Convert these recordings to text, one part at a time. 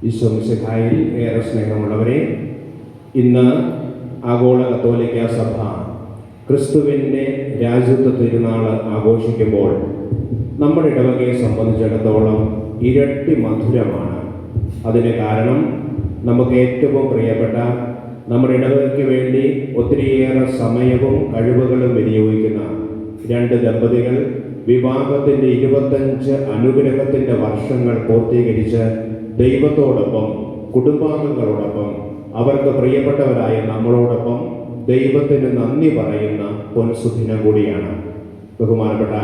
ഈശോമിശിഹായിൽ ഏറെ സ്നേഹമുള്ളവരെ, ഇന്ന് ആഗോള കത്തോലിക്ക സഭ ക്രിസ്തുവിൻ്റെ രാജ്യത്വ തിരുനാൾ ആഘോഷിക്കുമ്പോൾ നമ്മുടെ ഇടവകയെ സംബന്ധിച്ചിടത്തോളം ഇരട്ടി മധുരമാണ്. അതിന് കാരണം നമുക്ക് ഏറ്റവും പ്രിയപ്പെട്ട നമ്മുടെ ഇടവകയ്ക്ക് വേണ്ടി ഒത്തിരിയേറെ സമയവും കഴിവുകളും വിനിയോഗിക്കുന്ന രണ്ട് ദമ്പതികൾ വിവാഹത്തിൻ്റെ 25 അനുഗ്രഹത്തിൻ്റെ വർഷങ്ങൾ പൂർത്തീകരിച്ച് ദൈവത്തോടൊപ്പം കുടുംബാംഗങ്ങളോടൊപ്പം അവർക്ക് പ്രിയപ്പെട്ടവരായ നമ്മളോടൊപ്പം ദൈവത്തിന് നന്ദി പറയുന്ന പൊൻസുദിനം കൂടിയാണ്. ബഹുമാനപ്പെട്ട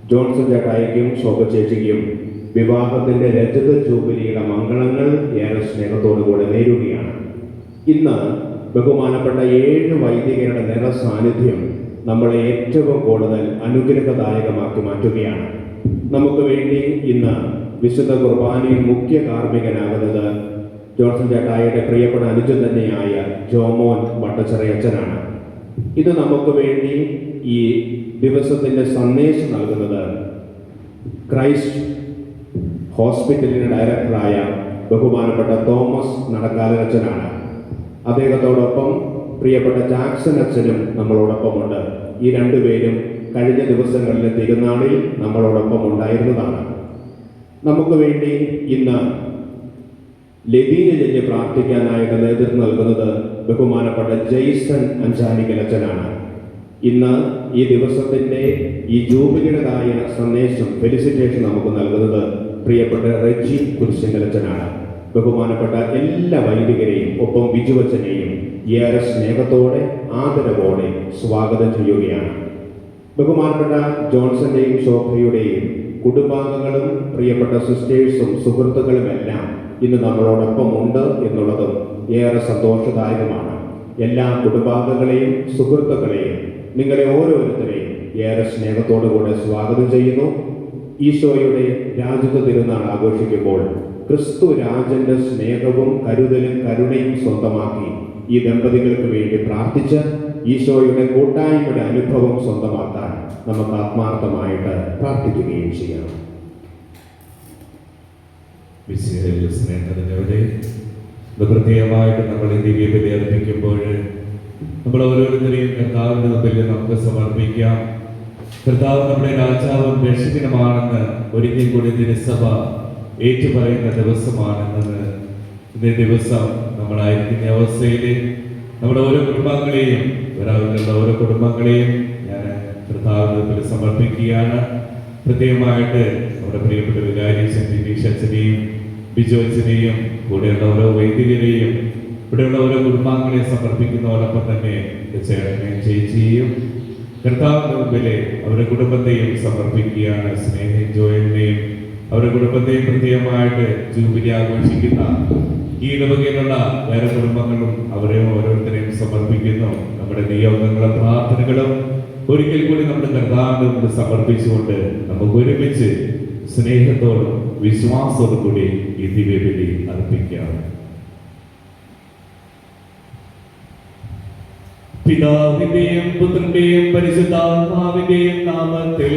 ജോൺസൺ ചേട്ടായിക്കും ശോഭ ചേച്ചിക്കും വിവാഹത്തിൻ്റെ രജത ജൂബിലിയുടെ മംഗളങ്ങൾ ഏറെ സ്നേഹത്തോടുകൂടെ നേരുകയാണ്. ഇന്ന് ബഹുമാനപ്പെട്ട 7 വൈദികരുടെ നിറസാന്നിധ്യം നമ്മളെ ഏറ്റവും കൂടുതൽ അനുഗ്രഹദായകമാക്കി മാറ്റുകയാണ്. നമുക്ക് വേണ്ടി ഇന്ന് വിശുദ്ധ കുർബാനയിൽ മുഖ്യ കാർമ്മികനാകുന്നത് ജോൺസൺ ചേട്ടായിയുടെ പ്രിയപ്പെട്ട അനുജൻ തന്നെയായ ജോമോൻ വട്ടച്ചിറയച്ചനാണ്. ഇത് നമുക്ക് വേണ്ടി ഈ ദിവസത്തിൻ്റെ സന്ദേശം നൽകുന്നത് ക്രൈസ്റ്റ് ഹോസ്പിറ്റലിൻ്റെ ഡയറക്ടറായ ബഹുമാനപ്പെട്ട തോമസ് നടക്കാലച്ചനാണ്. അദ്ദേഹത്തോടൊപ്പം പ്രിയപ്പെട്ട ജാക്സൺ അച്ഛനും നമ്മളോടൊപ്പമുണ്ട്. ഈ രണ്ടുപേരും കഴിഞ്ഞ ദിവസങ്ങളിലെ തിരുനാളിൽ നമ്മളോടൊപ്പം ഉണ്ടായിരുന്നതാണ്. നമുക്ക് വേണ്ടി ഇന്ന് ലതീന ചൊല്ലി പ്രാർത്ഥിക്കാനായിട്ട് നേതൃത്വം നൽകുന്നത് ബഹുമാനപ്പെട്ട ജെയ്സൺ അഞ്ചാനിക്കലച്ചനാണ്. ഇന്ന് ഈ ദിവസത്തിൻ്റെ ഈ ജൂബിലിയുടേതായ സന്ദേശം ഫെലിസിറ്റേഷൻ നമുക്ക് നൽകുന്നത് പ്രിയപ്പെട്ട റെജി കുരിശങ്കലച്ചനാണ്. ബഹുമാനപ്പെട്ട എല്ലാ വൈദികരെയും ഒപ്പം ബിജുവച്ചനെയും ഏറെ സ്നേഹത്തോടെ ആദരവോടെ സ്വാഗതം ചെയ്യുകയാണ്. ബഹുമാനപ്പെട്ട ജോൺസന്റെയും ശോഭയുടെയും കുടുംബാംഗങ്ങളും പ്രിയപ്പെട്ട സിസ്റ്റേഴ്സും സുഹൃത്തുക്കളുമെല്ലാം ഇന്ന് നമ്മളോടൊപ്പം ഉണ്ട് എന്നുള്ളതും ഏറെ സന്തോഷദായകമാണ്. എല്ലാ കുടുംബാംഗങ്ങളെയും സുഹൃത്തുക്കളെയും നിങ്ങളെ ഓരോരുത്തരെയും ഏറെ സ്നേഹത്തോടുകൂടെ സ്വാഗതം ചെയ്യുന്നു. ഈശോയുടെ രാജ്യത്വ തിരുനാൾ ആഘോഷിക്കുമ്പോൾ ക്രിസ്തു രാജന്റെ സ്നേഹവും കരുതലും കരുണയും സ്വന്തമാക്കി ഈ ദമ്പതികൾക്ക് വേണ്ടി പ്രാർത്ഥിച്ച് ഈശോയുടെ കൂട്ടായ്മയുടെ അനുഭവം സ്വന്തമാക്കാൻ നമുക്ക് ആത്മാർത്ഥമായിട്ട് പ്രാർത്ഥിക്കുകയും ചെയ്യണം. സ്നേഹത്തിനവിടെ പ്രത്യേകമായിട്ട് നമ്മൾ ഈ ദിവ്യബലി അർപ്പിക്കുമ്പോൾ നമ്മൾ ഓരോരുത്തരെയും കർത്താവിൻ്റെ മുമ്പിൽ നമുക്ക് സമർപ്പിക്കാം. കർത്താവ് നമ്മുടെ രാജാവും രക്ഷകനുമാണെന്ന് ഒരിക്കൽ കൂടി തിരുസഭ ഏറ്റുപറയുന്ന ദിവസമാണെന്നത്. ഇന്നേ ദിവസം നമ്മളായിരിക്കുന്ന അവസ്ഥയിൽ നമ്മുടെ ഓരോ കുടുംബങ്ങളെയും ഒരാളുകളുടെ ഓരോ കുടുംബങ്ങളെയും ഞാൻ കർത്താവിൻ്റെ മുമ്പിൽ സമർപ്പിക്കുകയാണ്. പ്രത്യേകമായിട്ട് നമ്മുടെ പ്രിയപ്പെട്ട വികാരി അച്ഛനെയും ബിജു അച്ഛനെയും കൂടെയുള്ള ഓരോ വൈദികരെയും ഇവിടെയുള്ള ഓരോ കുടുംബാംഗങ്ങളെയും സമർപ്പിക്കുന്നതോടൊപ്പം തന്നെ ചേട്ടനെയും ചേച്ചിയെയും കർത്താവിൻ്റെ മുമ്പിൽ അവരുടെ കുടുംബത്തെയും സമർപ്പിക്കുകയാണ്. സ്നേഹയും ജോയലിനെയും അവരുടെ കുടുംബത്തെയും പ്രത്യേകമായിട്ട് ജൂബിലി ആഘോഷിക്കുന്ന ഈ ഇടവകയിലുള്ള വേറെ കുടുംബങ്ങളും അവരെയും ഓരോരുത്തരെയും സമർപ്പിക്കുന്നു. നമ്മുടെ നിയോഗങ്ങളും പ്രാർത്ഥനകളും ഒരിക്കൽ കൂടി നമ്മുടെ കർത്താവിന്റെ മുമ്പിൽ സമർപ്പിച്ചുകൊണ്ട് നമുക്ക് ഒരുമിച്ച് സ്നേഹത്തോടും വിശ്വാസത്തോടും കൂടി ഈ ദിവ്യബലി അർപ്പിക്കാം. പിതാവിന്റെയും പുത്രന്റെയും പരിശുദ്ധാത്മാവിന്റെയും നാമത്തിൽ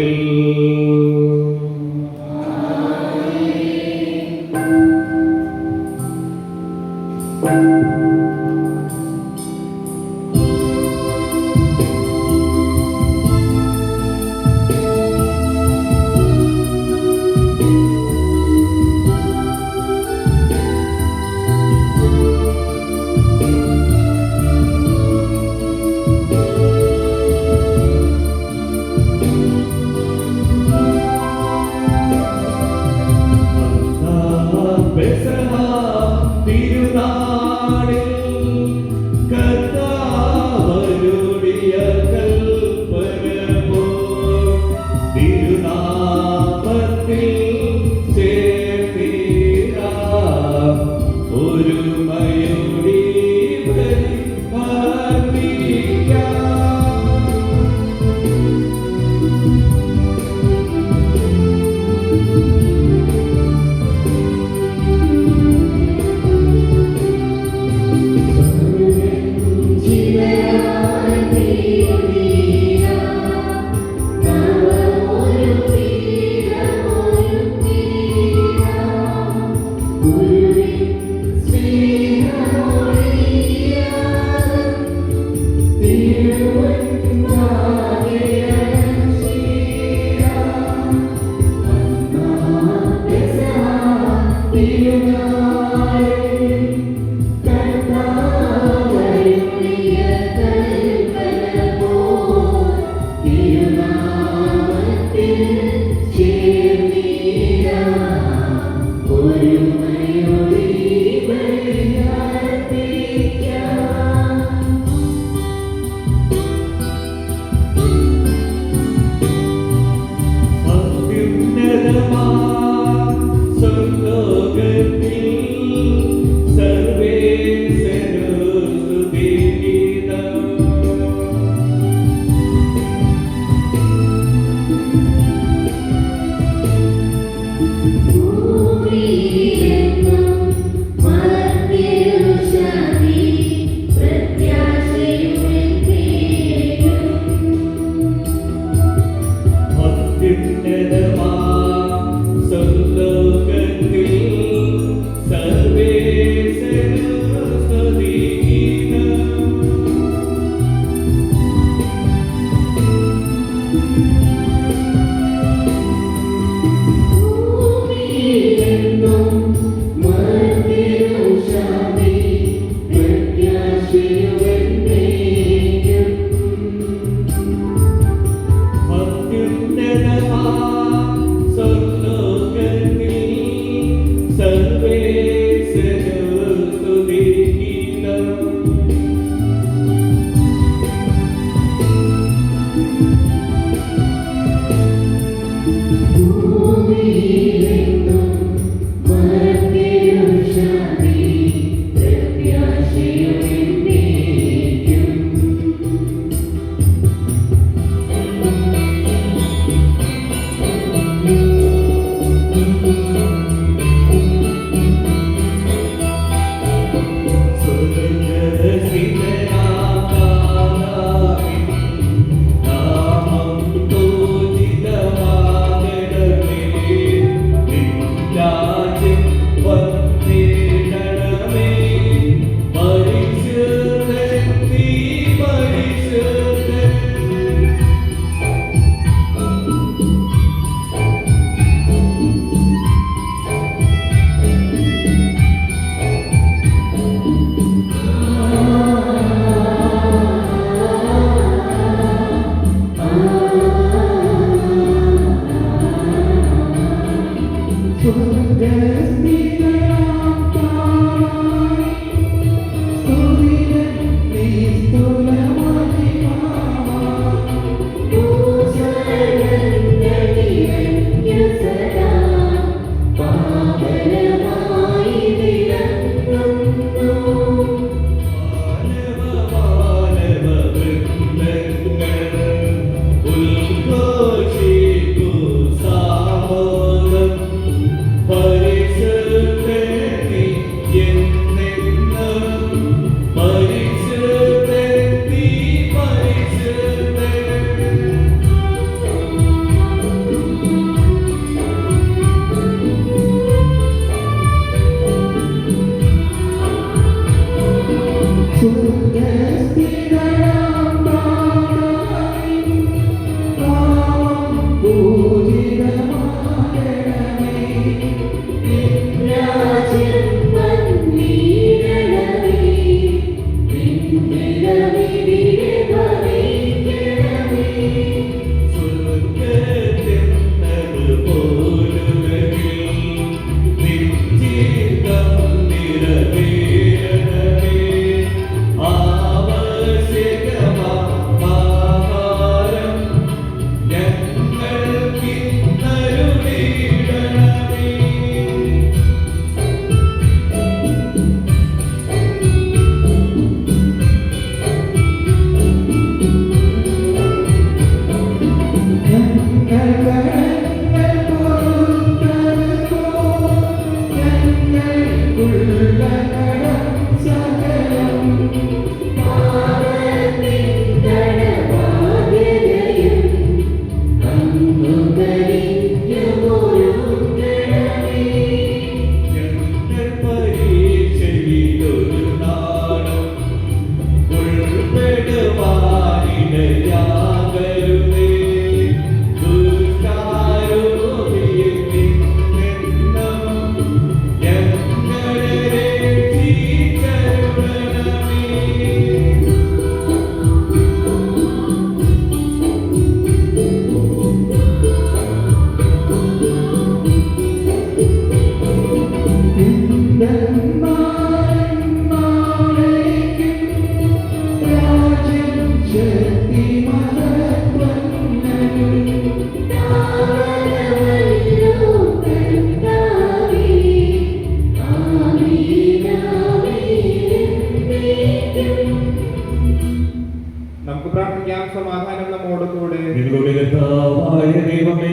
നമുക്ക് പ്രാർത്ഥിക്കാം. സമാധാനം നമ്മോട് കൂടെ. നിങ്ങളുടെ കർത്താവായ ദൈവമേ,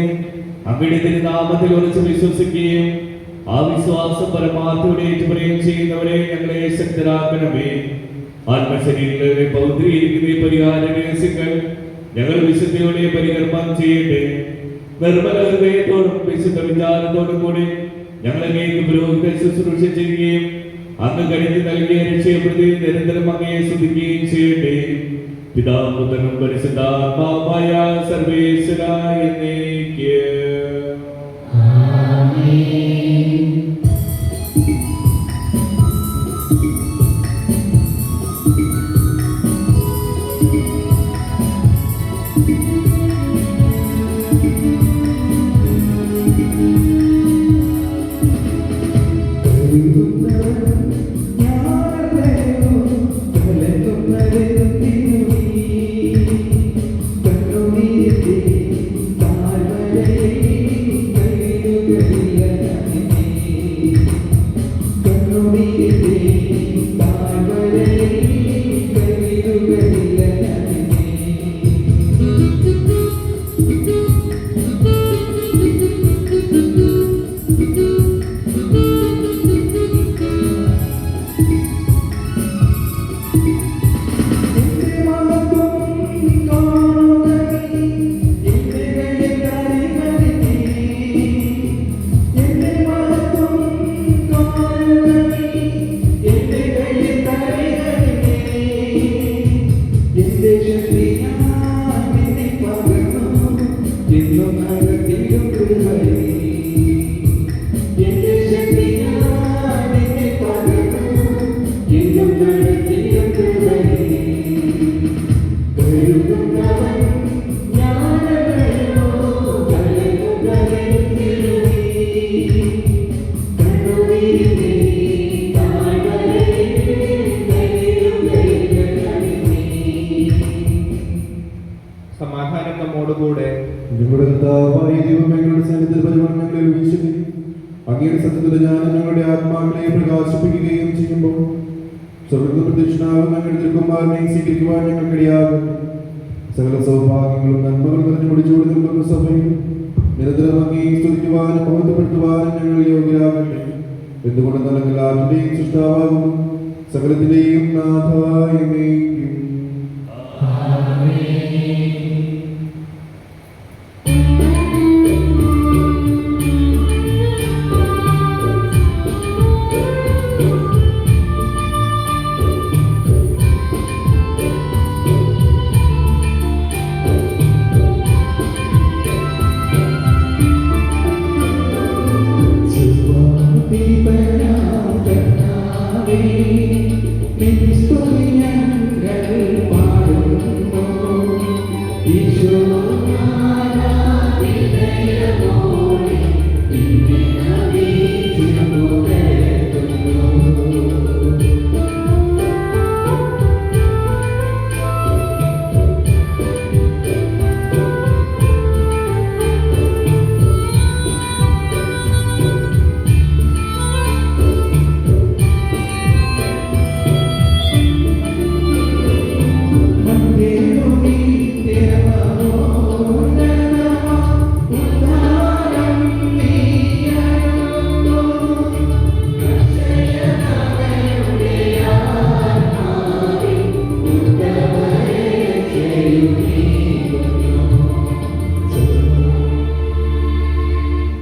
അങ്ങയുടെ തിരുനാമത്തിൽ ഉറച്ചു വിശ്വസിക്കുകയും ആ വിശ്വാസം പരമാർത്ഥയോടെ ഏറ്റുപറയുകയും ചെയ്യുന്നവരെ ഞങ്ങളെ ശക്തരാക്കണമേ. ആത്മശരീരങ്ങളെ പൗത്രീകരിക്കുന്ന ഈ പരിഹാര രഹസ്യങ്ങൾ ഞങ്ങൾ വിശുദ്ധിയോടെ പരികർമ്മം ചെയ്യട്ടെ. നിർമ്മല ഹൃദയത്തോടും വിശുദ്ധ വിചാരത്തോടും കൂടി ഞങ്ങളെ പുരോഹിത ശുശ്രൂഷ ചെയ്യുകയും അങ്ങ് കഴിഞ്ഞ് നൽകിയ രക്ഷയെ പ്രതി നിരന്തരം അങ്ങയെ സ്തുതിക്കുകയും ചെയ്യട്ടെ. പിതാപുത്രനും പരിശുദ്ധാത്മാവുമായ സർവേശ്വരായ എന്നേക്ക്. Yeah. സത്യത്തിൽ ഞാൻ ഞങ്ങളുടെ ആത്മാക്കളെ പ്രകാശിപ്പിക്കുകയും ചെയ്യുമ്പോൾ സ്വർഗ്ഗ പ്രദക്ഷിണാകും ഞങ്ങളുടെ തിരുക്കുമാരനെ സ്വീകരിക്കുവാൻ ഞങ്ങൾക്കിടയാകും. സകല സൗഭാഗ്യങ്ങളും നന്മകളും നിറഞ്ഞു കുടിച്ചുകൊണ്ട് നിൽക്കുന്ന സഭയിൽ നിരന്തരം അങ്ങേ സ്തുതിക്കുവാനും ബോധപ്പെടുത്തുവാനും ഞങ്ങൾ യോഗ്യരാകട്ടെ. എന്തുകൊണ്ട് നമുക്ക് എല്ലാവരുടെയും സൃഷ്ടാവാകുന്നു, സകലത്തിന്റെയും നാഥായ എന്നേക്കും.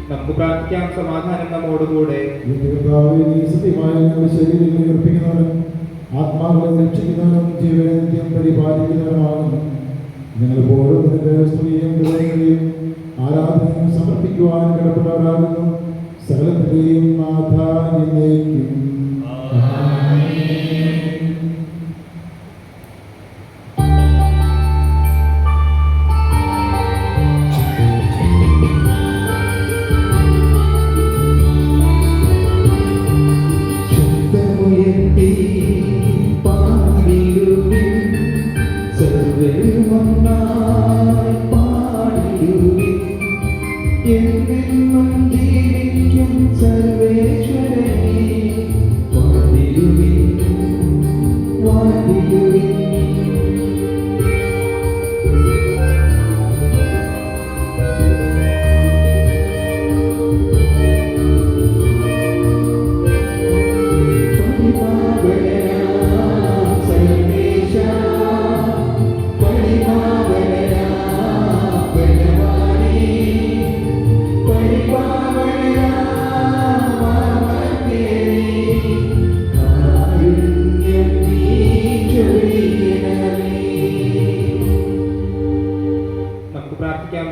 നമുക്ക് പ്രാർത്ഥിക്കാം. സമാധാനം നമ്മോടുകൂടെ. സത്യമായ ഞങ്ങളുടെ ശരീരങ്ങളെ അർപ്പിക്കുന്നവനും ആത്മാക്കളെ രക്ഷിക്കുന്നവനും ജീവനെ നിത്യം പരിപാലിക്കുന്നവനുമാകുന്നു. ഞങ്ങളിപ്പോഴും നിന്റെ സ്തുതിയും ഹൃദയങ്ങളെയും ആരാധനയും സമർപ്പിക്കുവാൻ കടപ്പെട്ടവരാകുന്നു. സകലത്തിലെയും നാഥ എന്നേക്കും.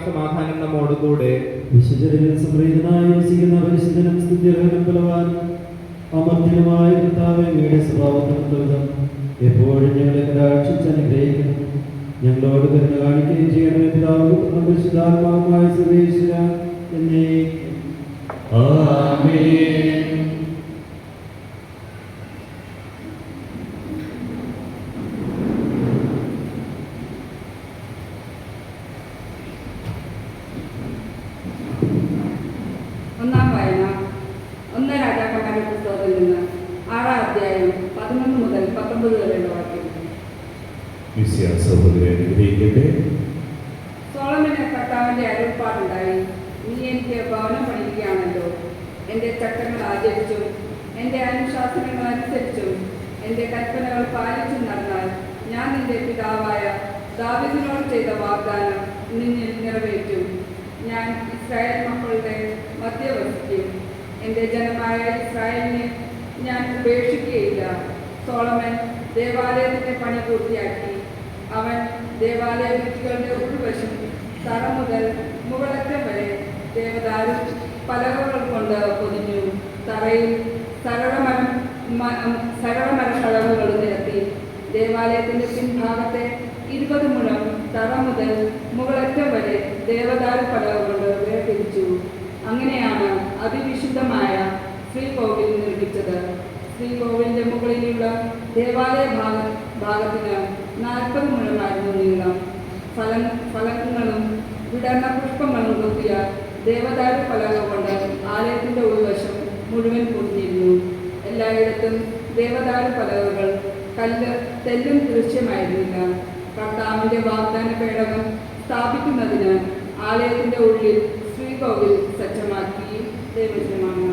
സമാധാനം നമ്മോടുകൂടെ. വിശുദ്ധരിൽ സംപ്രീതനായി വസിക്കുന്ന പരിശുദ്ധനും സ്തുത്യർഹനും ബലവാനും അമർത്യനുമായ കർത്താവേ, അങ്ങയുടെ സ്വഭാവത്തിനും എപ്പോഴും ഞങ്ങളെ കടാക്ഷിച്ച് അനുഗ്രഹിക്കണം. ഞങ്ങളോട് കരുണ കാണിക്കുകയും ചെയ്യണമേ. പിതാവും പുത്രനും പരിശുദ്ധാത്മാവുമായ സർവേശ്വര എന്നേക്കും. ആമേൻ. ഒന്നാം വായന 1 രാജാക്കന്മാരുടെ പുസ്തകത്തിൽ നിന്ന് 6-ാം അധ്യായം 11 മുതൽ 19 വരെയുള്ള വാക്യം. സോളമന് കർത്താവിന്റെ അരുൾപ്പാടുണ്ടായി. നീ എനിക്ക് ഭവനം പണിയുകയാണല്ലോ. എൻ്റെ ചട്ടങ്ങൾ ആചരിച്ചും എൻ്റെ അനുശാസനങ്ങൾ അനുസരിച്ചും എൻ്റെ കൽപ്പനകൾ പാലിച്ചും നടന്നാൽ ഞാൻ നിന്റെ പിതാവായ ദാവീദിനോട് ചെയ്ത വാഗ്ദാനം നിന്നിൽ നിറവേറ്റും. ഞാൻ ഇസ്രായേൽ മക്കളുടെ മധ്യ വസിക്കും. എൻ്റെ ജനമായ ഇസ്രായേലിനെ ഞാൻ ഉപേക്ഷിക്കുകയില്ല. സോളമൻ ദേവാലയത്തിൻ്റെ പണി പൂർത്തിയാക്കി. അവൻ ദേവാലയ ഭിത്തികളുടെ ഉൾവശം തറ മുതൽ മുകളറ്റം വരെ ദേവദാരു പലകകൾ കൊണ്ട് പൊതിഞ്ഞു. തറയിൽ സരളമരശളവുകൾ നിരത്തി. ദേവാലയത്തിൻ്റെ പിൻഭാഗത്തെ 20 മുഴം തറ മുതൽ മുകളറ്റം വരെ ദേവദാരു പലക കൊണ്ട് വേർതിരിച്ചു. അങ്ങനെയാണ് അതിവിശുദ്ധമായ ശ്രീകോവിൽ നിർമ്മിച്ചത്. ശ്രീകോവിലിന്റെ മുകളിലുള്ള ദേവാലയ ഭാഗത്തിന് 40 മുഴമായിരുന്നു നീളം. ഫലകങ്ങളും വിടർന്ന പുഷ്പങ്ങളും കൊത്തിയ ദേവദാരു പലക കൊണ്ട് ആലയത്തിന്റെ ഉൾവശം മുഴുവൻ പൊതിഞ്ഞിരുന്നു. എല്ലായിടത്തും ദേവദാരു പലകകൾ, കല്ല് തെല്ലും ദൃശ്യമായിരുന്നില്ല. കർത്താവിന്റെ വാഗ്ദാന പേടകം സ്ഥാപിക്കുന്നതിന് ആലയത്തിന്റെ ഉള്ളിൽ ശ്രീകോവിൽ സജ്ജമാക്കി. ദൈവജനമാണ്.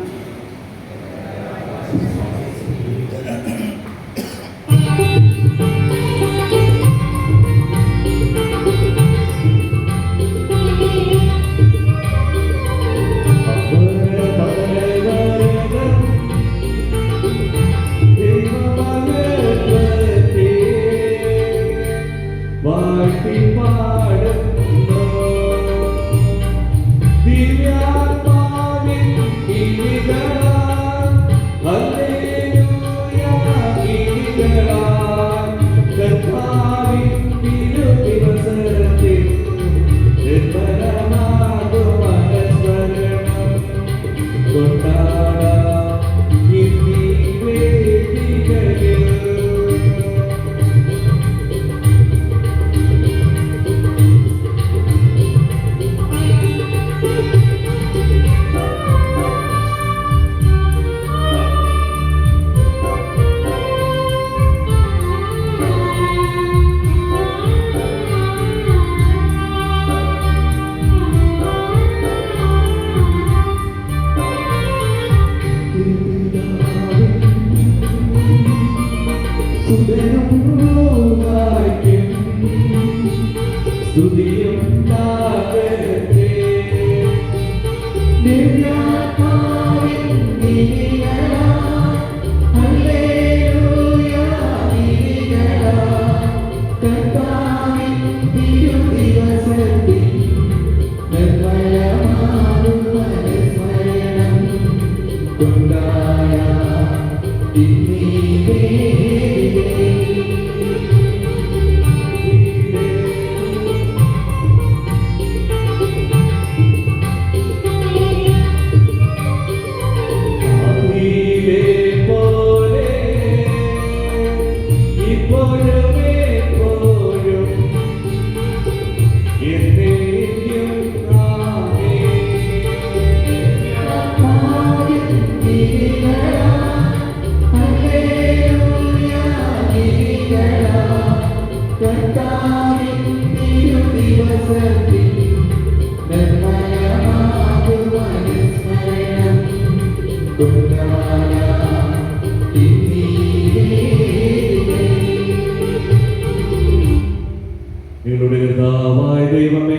നിങ്ങളുടെ കർത്താവായ ദൈവമേ,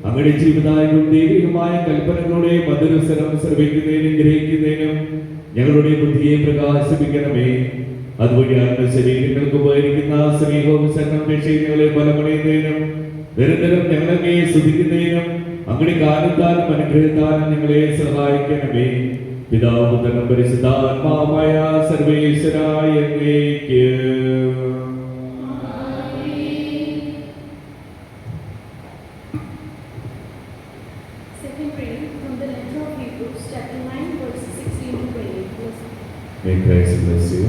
അങ്ങയുടെ ജീവിതായും ദൈവികമായ കൽപ്പനകളുടെ മധുരസ്വരം ശ്രവിക്കുന്നതിനും ഗ്രഹിക്കുന്നതിനും ഞങ്ങളുടെ ബുദ്ധിയെ പ്രകാശിപ്പിക്കണമേ. അതുവഴി ആത്മ ശരീരങ്ങൾക്ക് ഉപകരിക്കുന്ന സ്നേഹവും സംരക്ഷണങ്ങളെ ബലമണിയുന്നതിനും നിരന്തരം ഞങ്ങളെ സ്തുതിക്കുന്നതിനും അങ്ങയുടെ കാലത്താലും അനുഗ്രഹത്താലും ഞങ്ങളെ സഹായിക്കണമേ. പിതാവ് പുത്രനും പരിശുദ്ധാത്മാവായ സർവേശ്വരായ അങ്ങേക്ക് May Christ bless you.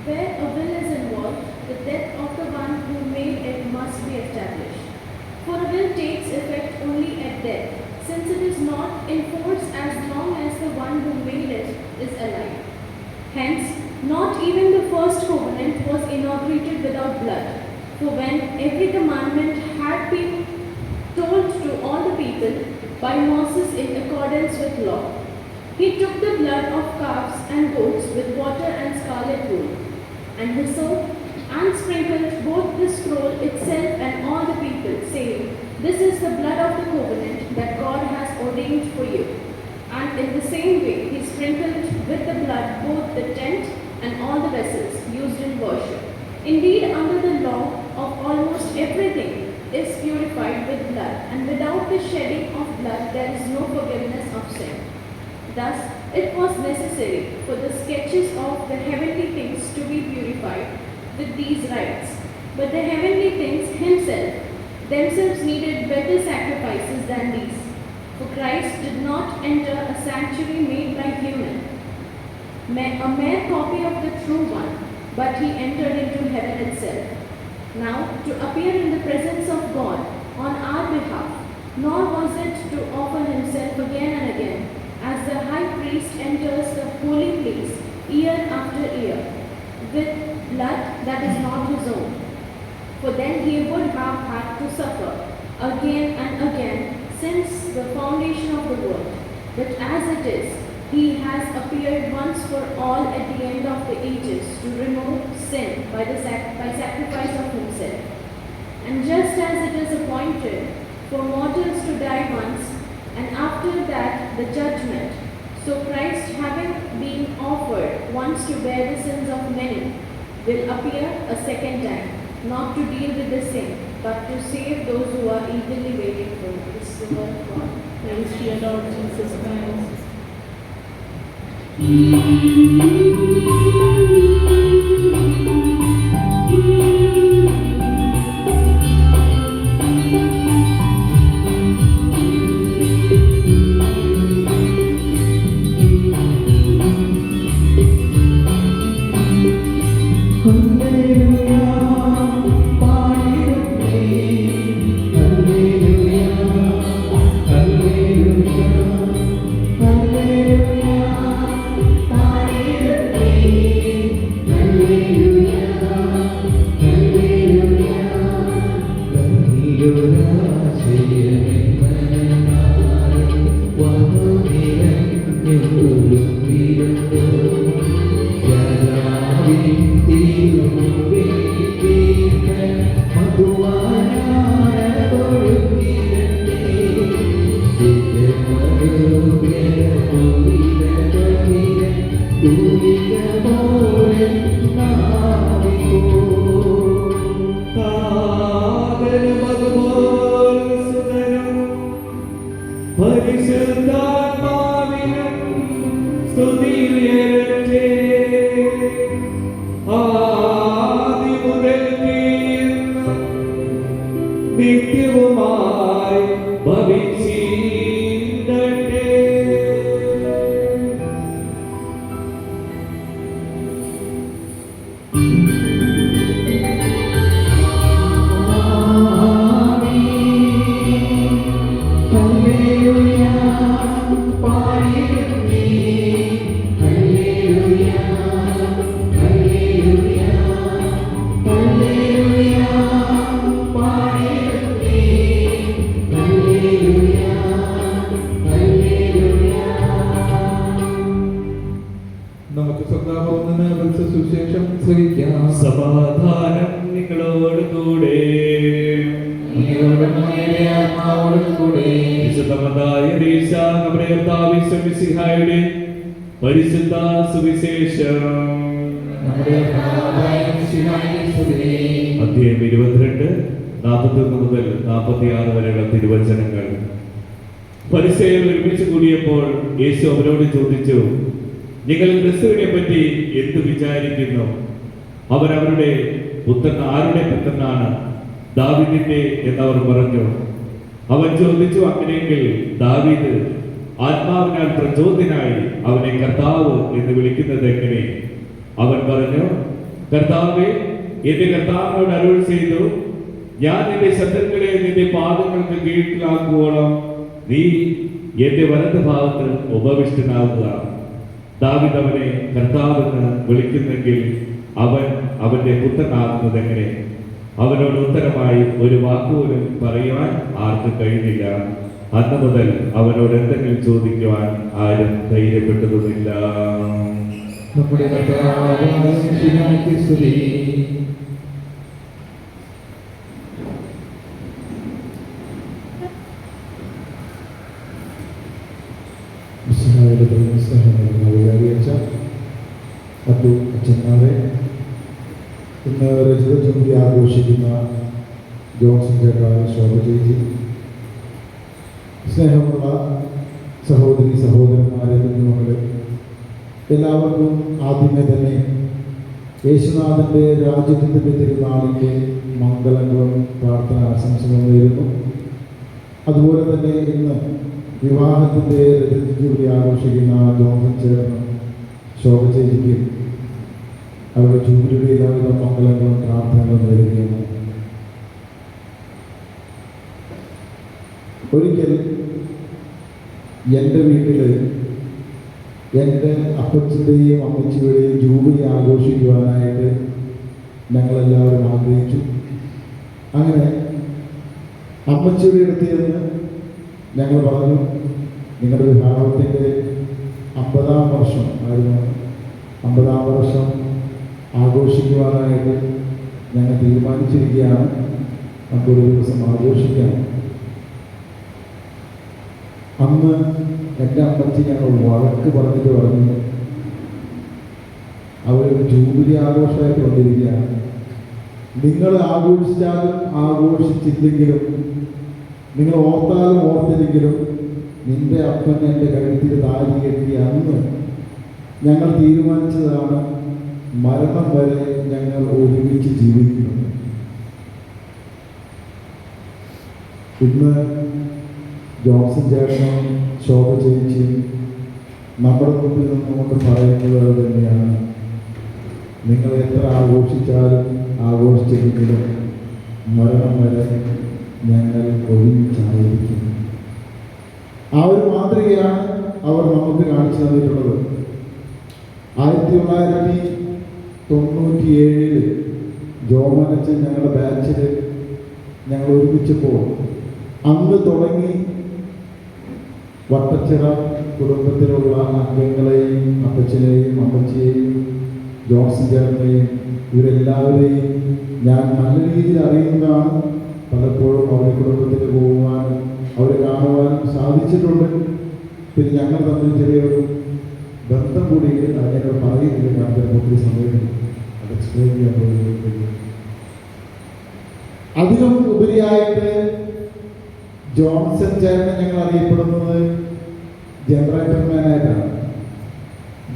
Where a will is involved, the death of the one who made it must be established. For a will takes effect only at death, since it is not in force as long as the one who made it is alive. Hence, not even the first covenant was inaugurated without blood. For when every commandment had been told to all the people by Moses in accordance with law, he took the blood of calves and goats with water and scarlet wool, and hyssop, and sprinkled both the scroll itself and all the people, saying, "This is the blood of the covenant that God has ordained for you." And in the same way he sprinkled with the blood both the tent and all the vessels used in worship. Indeed, under the law of almost everything is purified with blood, and without the shedding of blood there is no forgiveness of sin. Thus, it was necessary for the sketches of the heavenly things to be purified with these rites. But the heavenly things themselves needed better sacrifices than these. For Christ did not enter a sanctuary made by human, a mere copy of the true one, but he entered into heaven itself. Now, to appear in the presence of God on our behalf, nor was it to offer himself again place year after year with blood that is not his own. For then he would have had to suffer again and again since the foundation of the world. But as it is, he has appeared once for all at the end of the ages to remove sin by sacrifice of himself. And just as it is appointed for mortals to die once, and after that the judgment, so Christ, having been offered once to bear the sins of many, will appear a second time, not to deal with the sin, but to save those who are eagerly waiting for him. This is the word of God. Praise to your Lord Jesus Christ. നിത്യവുമായി ഭവിച്ചിടട്ടെ. നമുക്ക് സദാപൂർണ്ണ സുവിശേഷം ശ്രവിക്കാം. സമാധാനം നിങ്ങളോട് കൂടെ. വിശുദ്ധമായ നമ്മുടെ കർത്താവ് മിശിഹായുടെ പരിശുദ്ധ സുവിശേഷം അധ്യായം 22 41 മുതൽ 46 വരെയുള്ള തിരുവചനങ്ങൾ. ഫരിസേയർ ഒരുമിച്ച് കൂടിയപ്പോൾ യേശു അവരോട് ചോദിച്ചു, നിങ്ങൾ ക്രിസ്തുവിനെ പറ്റി എന്ത് വിചാരിക്കുന്നു? അവർ അവരുടെ പുത്രൻ ആരുടെ പുത്രനാണ്? ദാവീദിന്റെ എന്നവർ പറഞ്ഞു. അവൻ ചോദിച്ചു, അങ്ങനെയെങ്കിൽ ദാവീദ് ആത്മാവിനാൽ പ്രചോദനായി അവനെ കർത്താവ് എന്ന് വിളിക്കുന്നത് എങ്ങനെ? അവൻ പറഞ്ഞു, കർത്താവേ, എന്റെ കർത്താവിനോട് അരുൾ ചെയ്തു, ഞാൻ നിന്റെ ശത്രുക്കളെ നിന്റെ പാദങ്ങൾക്ക് കീഴിലാക്കുവോളം നീ എന്റെ വലത് ഭാഗത്ത് ഉപവിഷ്ടനാവുക. ദാവീദ് അവനെ കർത്താവെന്ന് വിളിക്കുന്നെങ്കിൽ അവൻ അവന്റെ പുത്രനാകുന്നത് എങ്ങനെ? അവനോട് ഉത്തരമായി ഒരു വാക്കുപോലും പറയുവാൻ ആർക്കും കഴിഞ്ഞില്ല. അന്ന് മുതൽ അവനോട് എന്തെങ്കിലും ചോദിക്കുവാൻ ആരും ധൈര്യപ്പെട്ടതുമില്ല. നമ്മുടെ കർത്താവായ മിശിഹായ്ക്ക് സ്തുതി. മിശിഹായുടെ അറിയിച്ച അബ്ദു അച്ഛന്മാരെ, ഇന്ന് രജത ജൂബിലി ആഘോഷിക്കുന്ന ജോൺസൺ ചേട്ടാ, ശോഭ ചേച്ചി, സ്നേഹമുള്ള സഹോദരി സഹോദരന്മാരെ, കുഞ്ഞുമക്കളെ, എല്ലാവർക്കും ആദ്യമേ തന്നെ യേശുനാഥൻ്റെ രാജ്യത്തിൻ്റെ തിരുനാളിൻ്റെ മംഗളങ്ങളും പ്രാർത്ഥന ആശംസകളും നേരുന്നു. അതുപോലെ തന്നെ ഇന്ന് വിവാഹത്തിൻ്റെ രജത ജൂബിലി ആഘോഷിക്കുന്ന ജോൺസൺ ചേട്ടനും ശോഭ ചേച്ചിക്കും അവരുടെ ജൂബിലിയുടെ എല്ലാവിധ മംഗളങ്ങളും പ്രാർത്ഥനകളും നേരുകയാണ്. ഒരിക്കൽ എൻ്റെ വീട്ടിൽ എൻ്റെ അപ്പച്ചൻ്റെയും അമ്മച്ചിയുടെയും ജൂബിലി ആഘോഷിക്കുവാനായിട്ട് ഞങ്ങളെല്ലാവരും ആഗ്രഹിച്ചു. അങ്ങനെ അമ്മച്ചിയുടെ അടുത്ത് ചെന്ന് ഞങ്ങൾ പറഞ്ഞു, നിങ്ങളുടെ വിവാഹത്തിൻ്റെ 50-ാം വർഷം ആയിരുന്നു. 50-ാം വർഷം ആഘോഷിക്കുവാനായിട്ട് ഞങ്ങൾ തീരുമാനിച്ചിരിക്കുകയാണ്. നമുക്കൊരു ദിവസം ആഘോഷിക്കാം. അന്ന് എൻ്റെ അമ്മച്ചി ഞങ്ങൾ വഴക്ക് പറഞ്ഞിട്ട് പറഞ്ഞു, അവരൊരു ജൂബിലി ആഘോഷമായിട്ട് വന്നിരിക്കുകയാണ്. നിങ്ങൾ ആഘോഷിച്ചാലും ആഘോഷിച്ചില്ലെങ്കിലും, നിങ്ങൾ ഓർത്താലും ഓർത്തില്ലെങ്കിലും, നിന്റെ അപ്പൻ എൻ്റെ കഴുത്തിൽ താലി കെട്ടി അന്ന് ഞങ്ങൾ തീരുമാനിച്ചതാണ് മരണം വരെ ഞങ്ങൾ ഒരുമിച്ച് ജീവിക്കുന്നത്. ഇന്ന് ജോൺസൺ ചേട്ടനും ശോഭ ചേച്ചിയും നമ്മുടെ മുമ്പിൽ നിന്നുകൊണ്ട് പറയുന്നത് തന്നെയാണ്, നിങ്ങൾ എത്ര ആഘോഷിച്ചാലും ആഘോഷിച്ചില്ലെങ്കിലും മരണം വരെ ഞങ്ങൾ ഒരുമിച്ചായിരിക്കും. ആ ഒരു മാതൃകയാണ് അവർ നമുക്ക് കാണിച്ചു തന്നിട്ടുള്ളത്. 1997 ജോമനച്ചൻ ഞങ്ങളുടെ ബാച്ചിൽ ഞങ്ങൾ ഒരുമിച്ചപ്പോൾ അന്ന് തുടങ്ങി വട്ടച്ചിറ കുടുംബത്തിലുള്ള അംഗങ്ങളെയും അപ്പച്ചനെയും അമ്മച്ചിയെയും ജോൺസൺ ചേട്ടനെയും ഇവരെല്ലാവരെയും ഞാൻ നല്ല രീതിയിൽ അറിയുന്നതാണ്. പലപ്പോഴും അവരുടെ കുടുംബത്തിൽ പോകുവാനും അവരെ കാണുവാനും സാധിച്ചിട്ടുണ്ട്. പിന്നെ ഞങ്ങൾ തമ്മിൽ ചെറിയൊരു ബന്ധം കൂടി ഞങ്ങൾ പറയുന്നില്ല. കാരണം ഒത്തിരി സമയം അത് എക്സ്പ്ലെയിൻ ചെയ്യാൻ പോകുന്നത്. അതിലും ഉപരിയായിട്ട് ജോൺസൺ ചേട്ടനെ ഞങ്ങൾ അറിയപ്പെടുന്നത് ജനറേറ്റർ മാനായിട്ടാണ്.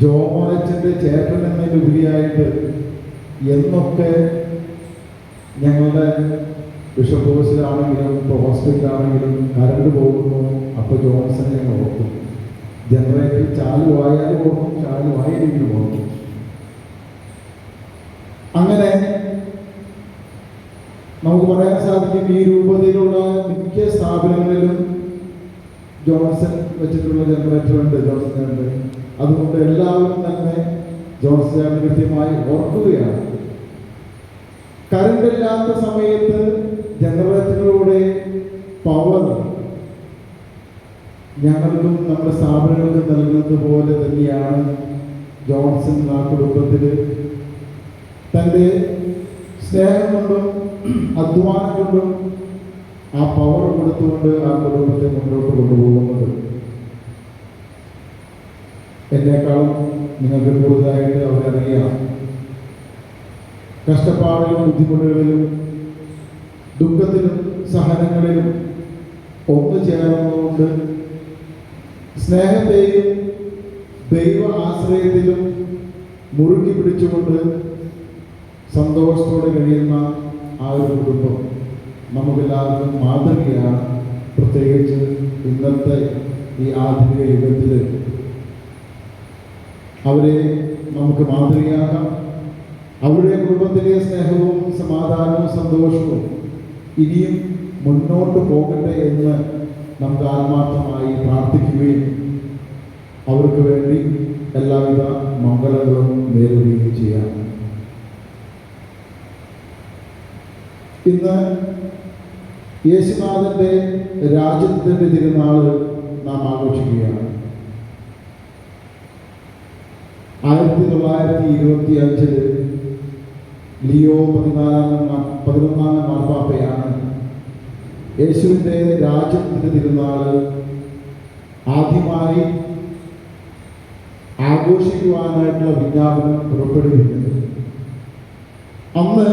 ജോമോനച്ചൻ്റെ ചേട്ടൻ എന്നതിലുപരിയായിട്ട് എന്നൊക്കെ ഞങ്ങളുടെ ബിഷപ്പ് ഹൗസിലാണെങ്കിലും ഇപ്പോൾ ഹോസ്പിറ്റലാണെങ്കിലും കറണ്ട് പോകുന്നു, അപ്പോൾ ജോൺസൺ ഞങ്ങൾ ഓർക്കും. ജനറേറ്റർ ചാലുവായാലും ഓർക്കും, ചാലുവായില്ലെങ്കിലും ഓർക്കും. അങ്ങനെ നമുക്ക് പറയാൻ സാധിക്കും, ഈ രൂപതയിലുള്ള മിക്ക സ്ഥാപനങ്ങളിലും ജോൺസൺ വെച്ചിട്ടുള്ള ജനറേറ്റർ ഉണ്ട്, ജോൺസൺ ഉണ്ട്. അതുകൊണ്ട് എല്ലാവരും തന്നെ ജോൺസൺ കൃത്യമായി ഓർക്കുകയാണ്. കറണ്ടില്ലാത്ത സമയത്ത് ജനറേറ്ററിലൂടെ പവർ ഞങ്ങൾക്കും നമ്മുടെ സ്ഥാപനങ്ങൾക്കും നൽകുന്നത് പോലെ തന്നെയാണ് ജോൺസൺ ആ കുടുംബത്തിൽ തൻ്റെ സ്നേഹം കൊണ്ടും അധ്വാനം കൊണ്ടും ആ പവർ കൊടുത്തുകൊണ്ട് ആ കുടുംബത്തെ മുന്നോട്ട് കൊണ്ടുപോകുന്നത്. എന്നേക്കാളും നിങ്ങൾക്ക് കൂടുതലായിട്ട് അവരറിയാം. കഷ്ടപ്പാടിലും ബുദ്ധിമുട്ടുകളിലും ദുഃഖത്തിലും സഹനങ്ങളിലും ഒന്നു ചേർന്നുകൊണ്ട് സ്നേഹത്തെയും ദൈവ ആശ്രയത്തിലും മുറുക്കി പിടിച്ചുകൊണ്ട് സന്തോഷത്തോടെ കഴിയുന്ന ആ ഒരു കുടുംബം നമുക്കെല്ലാവർക്കും മാതൃകയാണ്. പ്രത്യേകിച്ച് ഇന്നത്തെ ഈ ആധുനിക യുഗത്തിൽ അവരെ നമുക്ക് മാതൃകയാക്കാം. അവരുടെ കുടുംബത്തിലെ സ്നേഹവും സമാധാനവും സന്തോഷവും ഇനിയും മുന്നോട്ട് പോകട്ടെ എന്ന് നമുക്ക് ആത്മാർത്ഥമായി പ്രാർത്ഥിക്കുകയും അവർക്ക് വേണ്ടി എല്ലാവിധ മംഗളങ്ങളും നേരിടുകയും ചെയ്യാം. ഇന്ന് യേശുനാഥന്റെ രാജ്യത്തിൻ്റെ തിരുനാൾ നാം ആഘോഷിക്കുകയാണ്. 1925 ലിയോ 11 മാർപ്പാപ്പയാണ് യേശുവിൻ്റെ രാജ്യത്തിൻ്റെ തിരുനാൾ ആദ്യമായി ആഘോഷിക്കുവാനായിട്ടുള്ള വിജ്ഞാപനം പുറപ്പെടുവിക്കുന്നത്. അന്ന്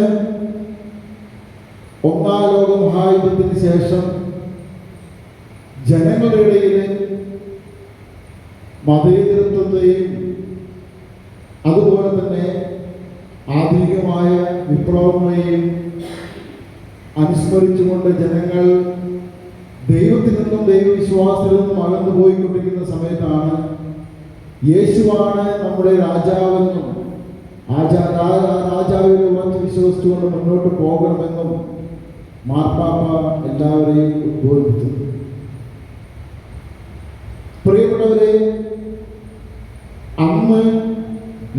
ഒന്നാം ലോക മഹായുദ്ധത്തിന് ശേഷം ജനങ്ങളുടെ ഇടയിൽ മതേതരത്വത്തെയും അതുപോലെ തന്നെ ആധുനികമായ വിപ്ലവങ്ങളെയും അനുസ്മരിച്ചുകൊണ്ട് ജനങ്ങൾ ദൈവത്തിൽ നിന്നും ദൈവവിശ്വാസത്തിൽ നിന്നും അകന്നു പോയിക്കൊണ്ടിരിക്കുന്ന സമയത്താണ് യേശുവാണ് നമ്മുടെ രാജാവെന്നും രാജാവിനെ ഉറച്ചു വിശ്വസിച്ചുകൊണ്ട് മുന്നോട്ട് പോകണമെന്നും മാർപ്പാപ്പ എല്ലാവരെയും ഉദ്ബോധിപ്പിച്ചത്. പ്രിയപ്പെട്ടവരെ, അന്ന്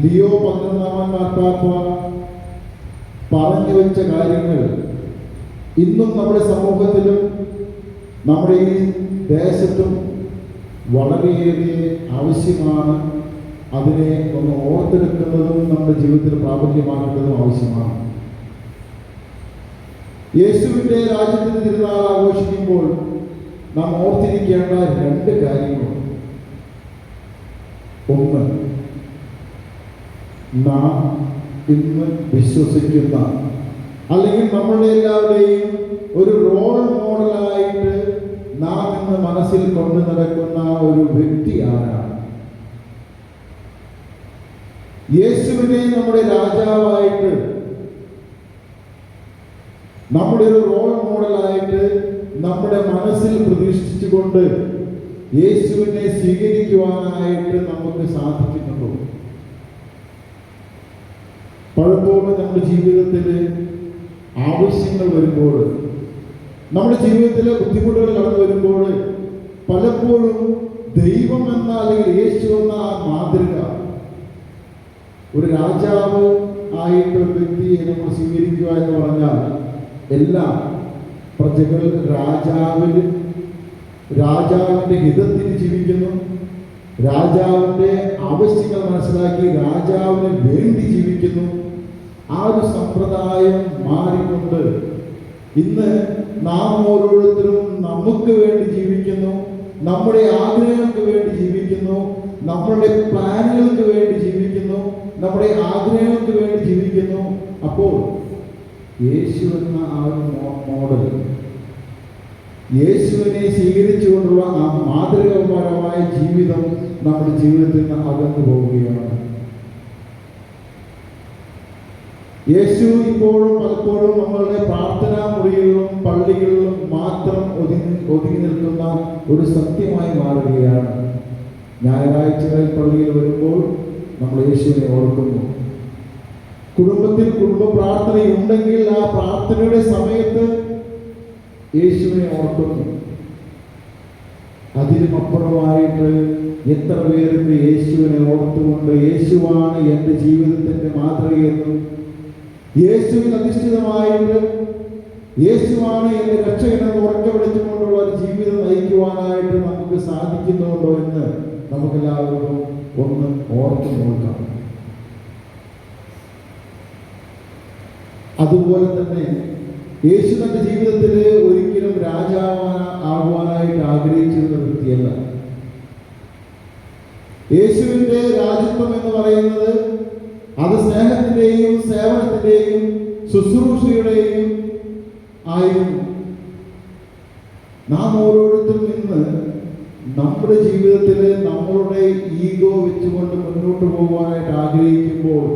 ലിയോ 11 മാർപ്പാപ്പ പറഞ്ഞു വെച്ച കാര്യങ്ങൾ ഇന്നും നമ്മുടെ സമൂഹത്തിലും നമ്മുടെ ഈ ദേശത്തും വളരെയേറെ ആവശ്യമാണ്. അതിനെ ഒന്ന് ഓർത്തെടുക്കുന്നതും നമ്മുടെ ജീവിതത്തിൽ പ്രാബല്യമാക്കേണ്ടതും ആവശ്യമാണ്. യേശുവിൻ്റെ രാജ്യത്തിന് തിരുനാൾ ആഘോഷിക്കുമ്പോൾ നാം ഓർത്തിരിക്കേണ്ട 2 കാര്യങ്ങളുണ്ട്. ഒന്ന്, നാം ഇന്ന് വിശ്വസിക്കുന്ന അല്ലെങ്കിൽ നമ്മളുടെ എല്ലാവരുടെയും ഒരു റോൾ മോഡലായിട്ട് നാം ഇന്ന് മനസ്സിൽ കൊണ്ടു നടക്കുന്ന ഒരു വ്യക്തി ആരാണ്? യേശുവിനെ നമ്മുടെ രാജാവായിട്ട്, നമ്മുടെ ഒരു റോൾ മോഡലായിട്ട് നമ്മുടെ മനസ്സിൽ പ്രതീക്ഷിച്ചുകൊണ്ട് യേശുവിനെ സ്വീകരിക്കുവാനായിട്ട് നമുക്ക് സാധിക്കുന്നുണ്ടോ? പലപ്പോഴും നമ്മുടെ ജീവിതത്തിൽ ആവശ്യങ്ങൾ വരുമ്പോൾ, നമ്മുടെ ജീവിതത്തിലെ ബുദ്ധിമുട്ടുകൾ കടന്നു വരുമ്പോൾ പലപ്പോഴും ദൈവം എന്ന അല്ലെങ്കിൽ യേശു എന്ന ആ മാതൃക, ഒരു രാജാവ് ആയിട്ട് ഒരു വ്യക്തിയെ നമ്മൾ സ്വീകരിക്കുക എന്ന് പറഞ്ഞാൽ എല്ലാ പ്രജകൾ രാജാവിൻ്റെ ഹിതത്തിന് ജീവിക്കുന്നു, രാജാവിൻ്റെ ആവശ്യങ്ങൾ മനസ്സിലാക്കി രാജാവിന് വേണ്ടി ജീവിക്കുന്നു. ആ ഒരു സമ്പ്രദായം മാറിക്കൊണ്ട് ഇന്ന് നാം ഓരോരുത്തരും നമുക്ക് വേണ്ടി ജീവിക്കുന്നു, നമ്മുടെ ആഗ്രഹങ്ങൾക്ക് വേണ്ടി ജീവിക്കുന്നു, നമ്മുടെ പ്ലാനുകൾക്ക് വേണ്ടി ജീവിക്കുന്നു, നമ്മുടെ ആഗ്രഹങ്ങൾക്ക് വേണ്ടി ജീവിക്കുന്നു. അപ്പോൾ യേശു എന്ന ആ ഒരു മോഡൽ, യേശുവിനെ സ്വീകരിച്ചുകൊണ്ടുള്ള ആ മാതൃകാപരമായ ജീവിതം നമ്മുടെ ജീവിതത്തിൽ നിന്ന് അകന്നു പോവുകയാണ്. യേശു ഇപ്പോഴും പലപ്പോഴും നമ്മളുടെ പ്രാർത്ഥനാ മുറികളിലും പള്ളികളിലും മാത്രം ഒതുങ്ങി നിൽക്കുന്ന ഒരു സത്യമായി മാറുകയാണ്. ഞായറാഴ്ചകളിൽ പള്ളിയിൽ വരുമ്പോൾ നമ്മൾ യേശുവിനെ ഓർക്കുന്നു. കുടുംബത്തിൽ കുടുംബ പ്രാർത്ഥനയുണ്ടെങ്കിൽ ആ പ്രാർത്ഥനയുടെ സമയത്ത് യേശുവിനെ ഓർക്കുന്നു. അതിനും അപ്പുറമായിട്ട് എത്ര പേർക്ക് യേശുവിനെ ഓർത്തുകൊണ്ട് യേശുവാണ് എൻ്റെ ജീവിതത്തിൻ്റെ മാതൃകയെന്നും, യേശുവിൽ അധിഷ്ഠിതമായിട്ട് യേശുവാണ് എൻ്റെ രക്ഷകനെന്ന് ഉറക്കെ വിളിച്ചുകൊണ്ടുള്ള ഒരു ജീവിതം നയിക്കുവാനായിട്ട് നമുക്ക് സാധിക്കുന്നുണ്ടോ എന്ന് നമുക്കെല്ലാവർക്കും ഒന്ന് ഓർത്ത് നോക്കാം. അതുപോലെ തന്നെ യേശു തന്റെ ജീവിതത്തിൽ ഒരിക്കലും ആകുവാനായിട്ട് ആഗ്രഹിച്ചിരുന്ന വ്യക്തിയല്ല. യേശുവിന്റെ രാജ്യത്വം എന്ന് പറയുന്നത് അത് സ്നേഹത്തിന്റെയും സേവനത്തിന്റെയും ശുശ്രൂഷയുടെയും ആയിരുന്നു. നാം ഓരോരുത്തരും ഇന്ന് നമ്മുടെ ജീവിതത്തിൽ നമ്മളുടെ ഈഗോ വെച്ചുകൊണ്ട് മുന്നോട്ട് പോകുവാനായിട്ട് ആഗ്രഹിക്കുമ്പോൾ,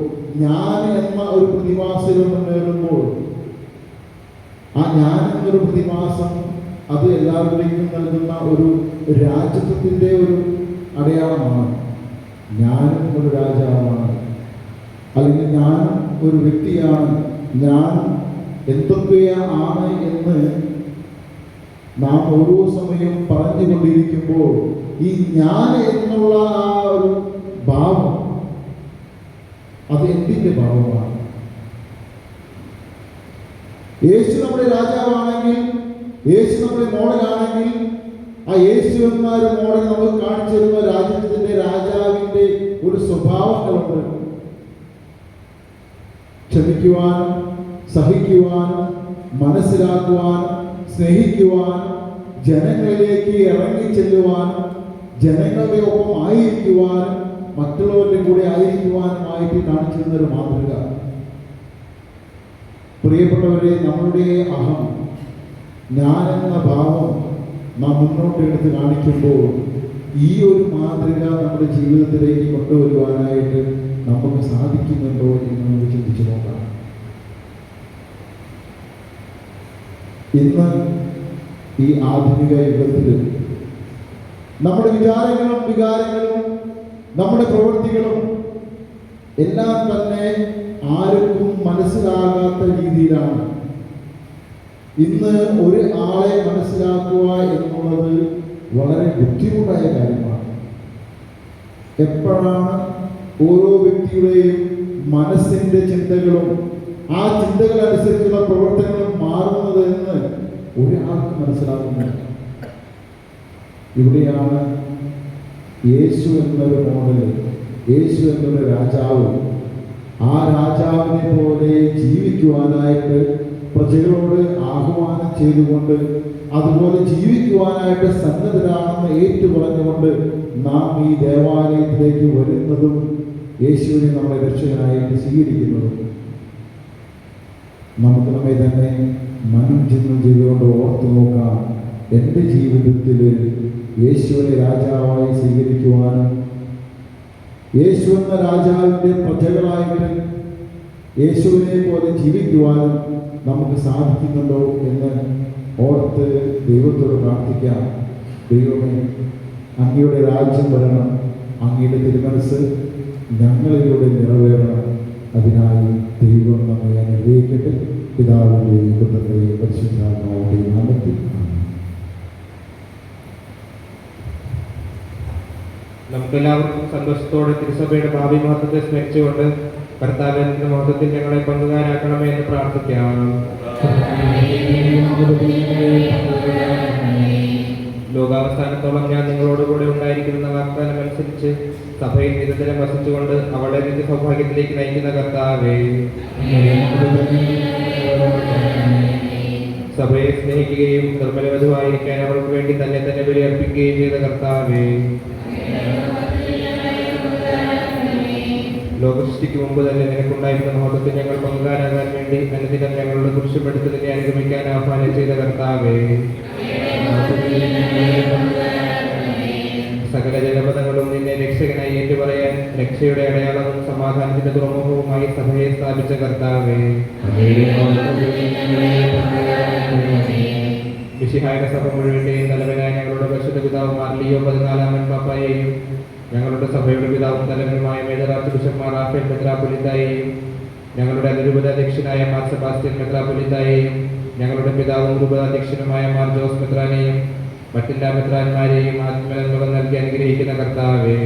ഞാൻ എന്ന ഒരു പ്രതിഭാസത്തിൽ മുന്നേറുമ്പോൾ, ആ ഞാൻ എന്നൊരു പ്രതിഭാസം അത് എല്ലാവരുടെയും നൽകുന്ന ഒരു രാജ്യത്വത്തിൻ്റെ ഒരു അടയാളമാണ്. ഞാനും ഒരു രാജാവാണ്, അല്ലെങ്കിൽ ഞാൻ ഒരു വ്യക്തിയാണ്, ഞാൻ എന്തൊക്കെയാണ് എന്ന് നാം ഓരോ സമയം പറഞ്ഞുകൊണ്ടിരിക്കുമ്പോൾ ഈ ഞാൻ എന്നുള്ള ആ ഒരു ഭാവം അത് എന്തിൻ്റെ ഭാവമാണ്? യേശു നമ്മുടെ രാജാവാണെങ്കിൽ, യേശു നമ്മുടെ മോഡലാണെങ്കിൽ, ആ യേശു എന്ന ഒരു മോഡൽ നമുക്ക് കാണിച്ചു തരുന്ന രാജ്യത്തിന്റെ രാജാവിന്റെ ഒരു സ്വഭാവങ്ങളുണ്ട്. ക്ഷമിക്കുവാനും സഹിക്കുവാനും മനസ്സിലാക്കുവാനും സ്നേഹിക്കുവാനും ജനങ്ങളിലേക്ക് ഇറങ്ങിച്ചെല്ലുവാനും ജനങ്ങളുടെ ഒപ്പം ആയിരിക്കുവാനും മറ്റുള്ളവരുടെ കൂടെ ആയിരിക്കുവാനുമായിട്ട് കാണിച്ചിരുന്ന ഒരു മാതൃക. പ്രിയപ്പെട്ടവരെ, നമ്മളുടെ അഹം, ഞാനെന്ന ഭാവം നാം മുന്നോട്ട് എടുത്ത് കാണിക്കുമ്പോൾ ഈ ഒരു മാതൃക നമ്മുടെ ജീവിതത്തിലേക്ക് കൊണ്ടുവരുവാനായിട്ട് നമുക്ക് സാധിക്കുന്നുണ്ടോ എന്ന് നമുക്ക് ചിന്തിച്ചു നോക്കാം. ഇന്ന് ഈ ആധുനിക യുഗത്തിൽ നമ്മുടെ വികാരങ്ങളും നമ്മുടെ പ്രവൃത്തികളും എല്ലാം തന്നെ ആർക്കും മനസ്സിലാകാത്ത രീതിയിലാണ്. ഇന്ന് ഒരു ആളെ മനസ്സിലാക്കുക എന്നുള്ളത് വളരെ ബുദ്ധിമുട്ടായ കാര്യമാണ്. എപ്പോഴാണ് ഓരോ വ്യക്തിയുടെയും മനസ്സിന്റെ ചിന്തകളും ആ ചിന്തകൾ അനുസരിച്ചുള്ള പ്രവർത്തനങ്ങളും മാറുന്നത് എന്ന് ഒരാൾക്ക് മനസ്സിലാക്കുന്നു. ഇവിടെയാണ് യേശു എന്നൊരു മോഡൽ, യേശു എന്നൊരു രാജാവ്, ആ രാജാവിനെ പോലെ ജീവിക്കുവാനായിട്ട് പ്രജകളോട് ആഹ്വാനം ചെയ്തുകൊണ്ട് അതുപോലെ ജീവിക്കുവാനായിട്ട് സന്നദ്ധരാണെന്ന് ഏറ്റുപറഞ്ഞുകൊണ്ട് നാം ഈ ദേവാലയത്തിലേക്ക് വരുന്നതും യേശുവിനെ നമ്മുടെ രക്ഷകനായിട്ട് സ്വീകരിക്കുന്നതും നമുക്ക് നമ്മെ തന്നെ മനം ചിന്നം ചെയ്തുകൊണ്ട് ഓർത്തു നോക്കാം. എൻ്റെ ജീവിതത്തിൽ യേശുവിനെ രാജാവായി സ്വീകരിക്കുവാനും യേശു എന്ന രാജാവിൻ്റെ പ്രജകളായിട്ട് യേശുവിനെ പോലെ ജീവിക്കുവാനും നമുക്ക് സാധിക്കുന്നുണ്ടോ എന്ന് ഓർത്ത് ദൈവത്തോട് പ്രാർത്ഥിക്കാം. ദൈവമേ, അങ്ങയുടെ രാജ്യം വരണം, അങ്ങയുടെ തിരുമനസ് ഞങ്ങളിലൂടെ നിറവേറണം. അതിനായി ദൈവം നമ്മെ അനുഗ്രഹിക്കട്ടെ. പിതാവിൻ്റെയും പുത്രൻ്റെയും പരിശുദ്ധാത്മാവിൻ്റെയും നാമത്തിൽ. നമുക്കെല്ലാവർക്കും സന്തോഷത്തോടെ തിരുസഭയുടെ ഭാവി മഹത്വത്തെ സ്മരിച്ചുകൊണ്ട് കർത്താവിന്റെ മഹത്വത്തിൽ ഞങ്ങളെ പങ്കുകാരാക്കണമേ എന്ന് പ്രാർത്ഥിക്കാം. ലോകാവസാനത്തോളം ഞാൻ നിങ്ങളോടുകൂടെ ഉണ്ടായിരിക്കുന്ന വാഗ്ദാനം അനുസരിച്ച് സഭയിൽ നിരന്തരം വസിച്ചുകൊണ്ട് അവളെ നിത്യ സൗഭാഗ്യത്തിലേക്ക് നയിക്കുന്ന കർത്താവേ, സഭയെ സ്നേഹിക്കുകയും നിർമ്മലവധുവായിരിക്കാൻ അവൾക്ക് വേണ്ടി തന്നെ തന്നെ ബലിയർപ്പിക്കുകയും ചെയ്ത കർത്താവേ, ലോകസൃഷ്ടിക്ക് മുമ്പ് തന്നെ നിനക്കുണ്ടായിരുന്ന മഹത്വത്തിൽ ഞങ്ങൾ പങ്കുകാരാകാൻ വേണ്ടി അനുദിനം ഞങ്ങളുടെ കുരിശുമെടുത്തതിനെ അനുഗമിക്കാൻ ആഹ്വാനം ചെയ്ത കർത്താവേ, സകല ജനപദങ്ങളും നിന്നെ രക്ഷകനായി ഏറ്റുപറയാൻ രക്ഷയുടെ അടയാളവും സമാധാനത്തിന്റെ തുറമുഖവുമായി സഭയെ സ്ഥാപിച്ച കർത്താവേ, മിശിഹായുടെ സഭ മുഴുവന്റെയും തലവനായ ഞങ്ങളുടെ പരിശുദ്ധ പിതാവ് മാർ ലിയോ 14 പാപ്പായെയും ഞങ്ങളുടെ സഭയുടെ പിതാവും തലവനുമായ major archbishop Mar Raphael മെത്രാപ്പൊലീത്തായെയും ഞങ്ങളുടെ അതിരൂപതാധ്യക്ഷനായ മാർ സെബാസ്റ്റ്യൻ മെത്രാപ്പൊലീത്തായെയും ഞങ്ങളുടെ പിതാവും രൂപതാധ്യക്ഷനുമായ മാർ ജോസ് മെത്രാനെയും മറ്റെല്ലാ മെത്രാന്മാരെയും ആത്മനന്മകൾ നൽകി അനുഗ്രഹിക്കുന്ന കർത്താവേ,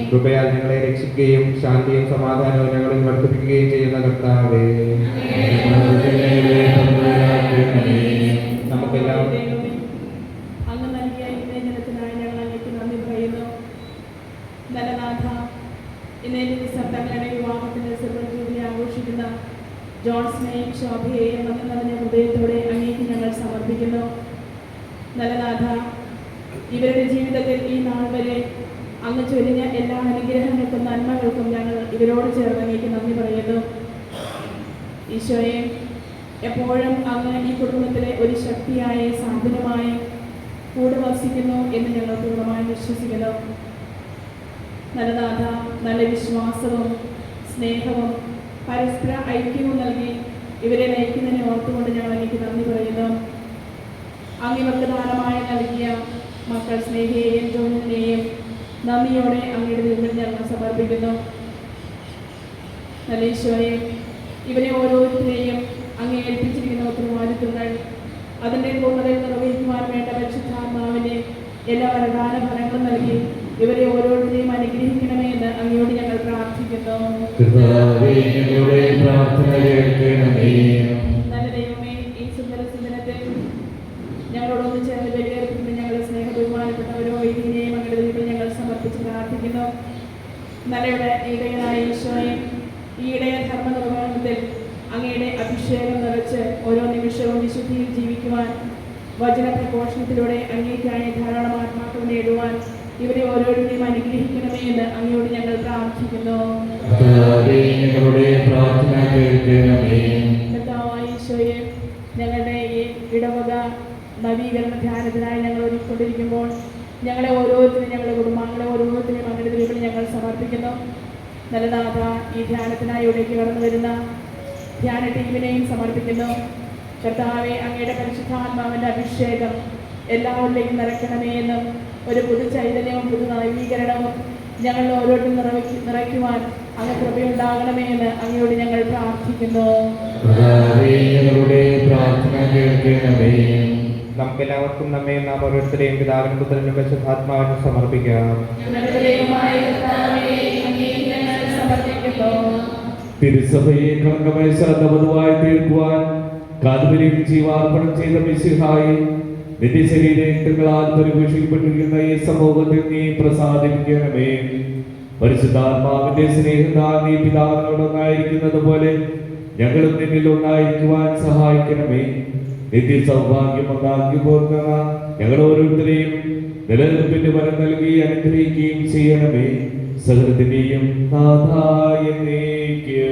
കൃപയാൽ ഞങ്ങളെ രക്ഷിക്കുകയും ശാന്തിയും സമാധാനവും ഞങ്ങളിൽ വർദ്ധിപ്പിക്കുകയും ചെയ്യുന്ന കർത്താവേ, നമുക്കെല്ലാം അങ്ങ് നൽകിയ ഇന്നേ ദിനത്തിനായി ഞങ്ങൾ അങ്ങേക്ക് നന്ദി പറയുന്നു. നല്ലനാഥ, ഇന്നേ ദിവസം തങ്ങളുടെ വിവാഹത്തിന്റെ സിൽവർ ജൂബിലി ആഘോഷിക്കുന്ന ജോൺസിനെയും ശോഭയെയും നന്ദി നിറഞ്ഞ ഹൃദയത്തോടെ അങ്ങേക്ക് ഞങ്ങൾ സമർപ്പിക്കുന്നു. നല്ലനാഥ, ഇവരുടെ ജീവിതത്തിൽ ഈ നാൾ വരെ അങ്ങ് ചൊല്ലിയ എല്ലാ അനുഗ്രഹങ്ങൾക്കും നന്മകൾക്കും ഞങ്ങൾ ഇവരോട് ചേർന്ന് അങ്ങേക്ക് നന്ദി പറയുന്നു. ഈശോയെ, എപ്പോഴും അങ്ങ് ഈ കുടുംബത്തിലെ ഒരു ശക്തിയായി സാന്ത്വനമായി കൂടെ വസിക്കുന്നു എന്ന് ഞങ്ങൾ പൂർണ്ണമായി വിശ്വസിക്കുന്നു. നല്ലനാഥ, നല്ല വിശ്വാസവും സ്നേഹവും പരസ്പര ഐക്യവും നൽകി ഇവരെ നയിക്കുന്നതിനെ ഓർത്തുകൊണ്ട് ഞങ്ങൾ അങ്ങേക്ക് നന്ദി പറയുന്നു. അങ്ങ് ഇവർക്ക് ദാനമായി നൽകിയ മക്കൾ സ്നേഹയെയും ജോണിനെയും നന്ദിയോടെ അങ്ങയുടെ മുമ്പിൽ ഞങ്ങൾ സമർപ്പിക്കുന്നു. നല്ല ഈശോയെ, ഇവരെ ഓരോരുത്തരെയും അങ്ങ് ഏൽപ്പിച്ചിരിക്കുന്ന ഉത്തരവാദിത്വങ്ങൾ അതിൻ്റെ പൂർണ്ണതയിൽ നിർവഹിക്കുവാൻ വേണ്ട പരിശുദ്ധാത്മാവിൻ്റെ എല്ലാ വരദാന ഫലങ്ങളും നൽകി ഇവരെ ഓരോരുത്തരെയും അനുഗ്രഹിക്കണമേ എന്ന് അങ്ങയോട് ഞങ്ങൾ പ്രാർത്ഥിക്കുന്നു. നല്ല ദൈവമേ, ഈ സുന്ദര സുദിനത്തിൽ ഞങ്ങളോടൊന്ന് ചേർന്ന് ബലിയർപ്പിക്കുന്ന ഞങ്ങളുടെ സ്നേഹ ബഹുമാനപ്പെട്ടവരോ ഇതിനെയും അങ്ങയുടെ ദൈവത്തിൽ ഞങ്ങൾ സമർപ്പിച്ച് പ്രാർത്ഥിക്കുന്നു. നല്ലയുടെ ഇടയനായ ഈശോയെ, ഈ ഇടയ ധർമ്മ നിർവഹണത്തിൽ അങ്ങയുടെ അഭിഷേകം നിറച്ച് ഓരോ നിമിഷവും വിശുദ്ധിയിൽ ജീവിക്കുവാൻ വചന പ്രഘോഷണത്തിലൂടെ അങ്ങേക്കായി ധാരാളം ആത്മാക്കൾ നേടുവാൻ ഇവരെ ഓരോരുത്തരെയും അനുഗ്രഹിക്കണമേ എന്ന് അങ്ങയോട് ഞങ്ങൾ പ്രാർത്ഥിക്കുന്നു. കർത്താവായ ഈശോയെ, ഞങ്ങളുടെ ഈ ഇടവക നവീകരണ ധ്യാനത്തിനായി ഞങ്ങൾ ഒരുക്കൊണ്ടിരിക്കുമ്പോൾ ഞങ്ങളെ ഓരോരുത്തരും ഞങ്ങളുടെ കുടുംബാംഗങ്ങളെ ഓരോരുത്തരെയും അങ്ങയുടെ ദൈവത്തിൽ ഞങ്ങൾ സമർപ്പിക്കുന്നു. നല്ലനാഥ, ഈ ധ്യാനത്തിനായി ഇവിടേക്ക് കടന്നു വരുന്ന ധ്യാന ടീമിനെയും സമർപ്പിക്കുന്നു. കർത്താവെ, അങ്ങയുടെ പരിശുദ്ധാത്മാവിൻ്റെ അഭിഷേകം എല്ലാവരിലേക്കും നിറയ്ക്കണമേ എന്നും ഒരു പുതു ചൈതന്യവും പുതു നവീകരണവും ഞങ്ങൾ ഓരോരുത്തരും നിറയ്ക്കുവാൻ അങ്ങ് കൃപയുണ്ടാകണമേ എന്ന് അങ്ങയോട് ഞങ്ങൾ പ്രാർത്ഥിക്കുന്നു. നമുക്കെല്ലാവർക്കും നമ്മയും നാം ഓരോരുത്തരെയും പിതാവിനും പുത്രനും പരിശുദ്ധാത്മാവിനും സമർപ്പിക്കാം. തിരുസഭയെ കളങ്കമായ ശ്രദ്ധവധുവായി തീർക്കുവാൻ കാൽവരിയിൽ ജീവാർപ്പണം ചെയ്ത മിശിഹായി നിന്റെ ശരീരങ്ങളാൽ പരിപോഷിക്കപ്പെട്ടിരിക്കുന്ന ഈ സമൂഹത്തിൽ നീ പ്രസാദിപ്പിക്കണമേ. പരിശുദ്ധാത്മാവിന്റെ സ്നേഹത്താൽ നീ പിതാവിനോടൊന്നായിരിക്കുന്നത് പോലെ ഞങ്ങളും നിന്നിൽ ഒന്നായിരിക്കുവാൻ സഹായിക്കണമേ. നിത്യ സൗഭാഗ്യം ഒന്നാക്കി പോർന്ന ഞങ്ങൾ ഓരോരുത്തരെയും നിലനിൽപ്പിന്റെ വരം നൽകി അനുഗ്രഹിക്കുകയും ചെയ്യണമേ. സകലത്തിന്റെയും നാഥായ നീക്ക്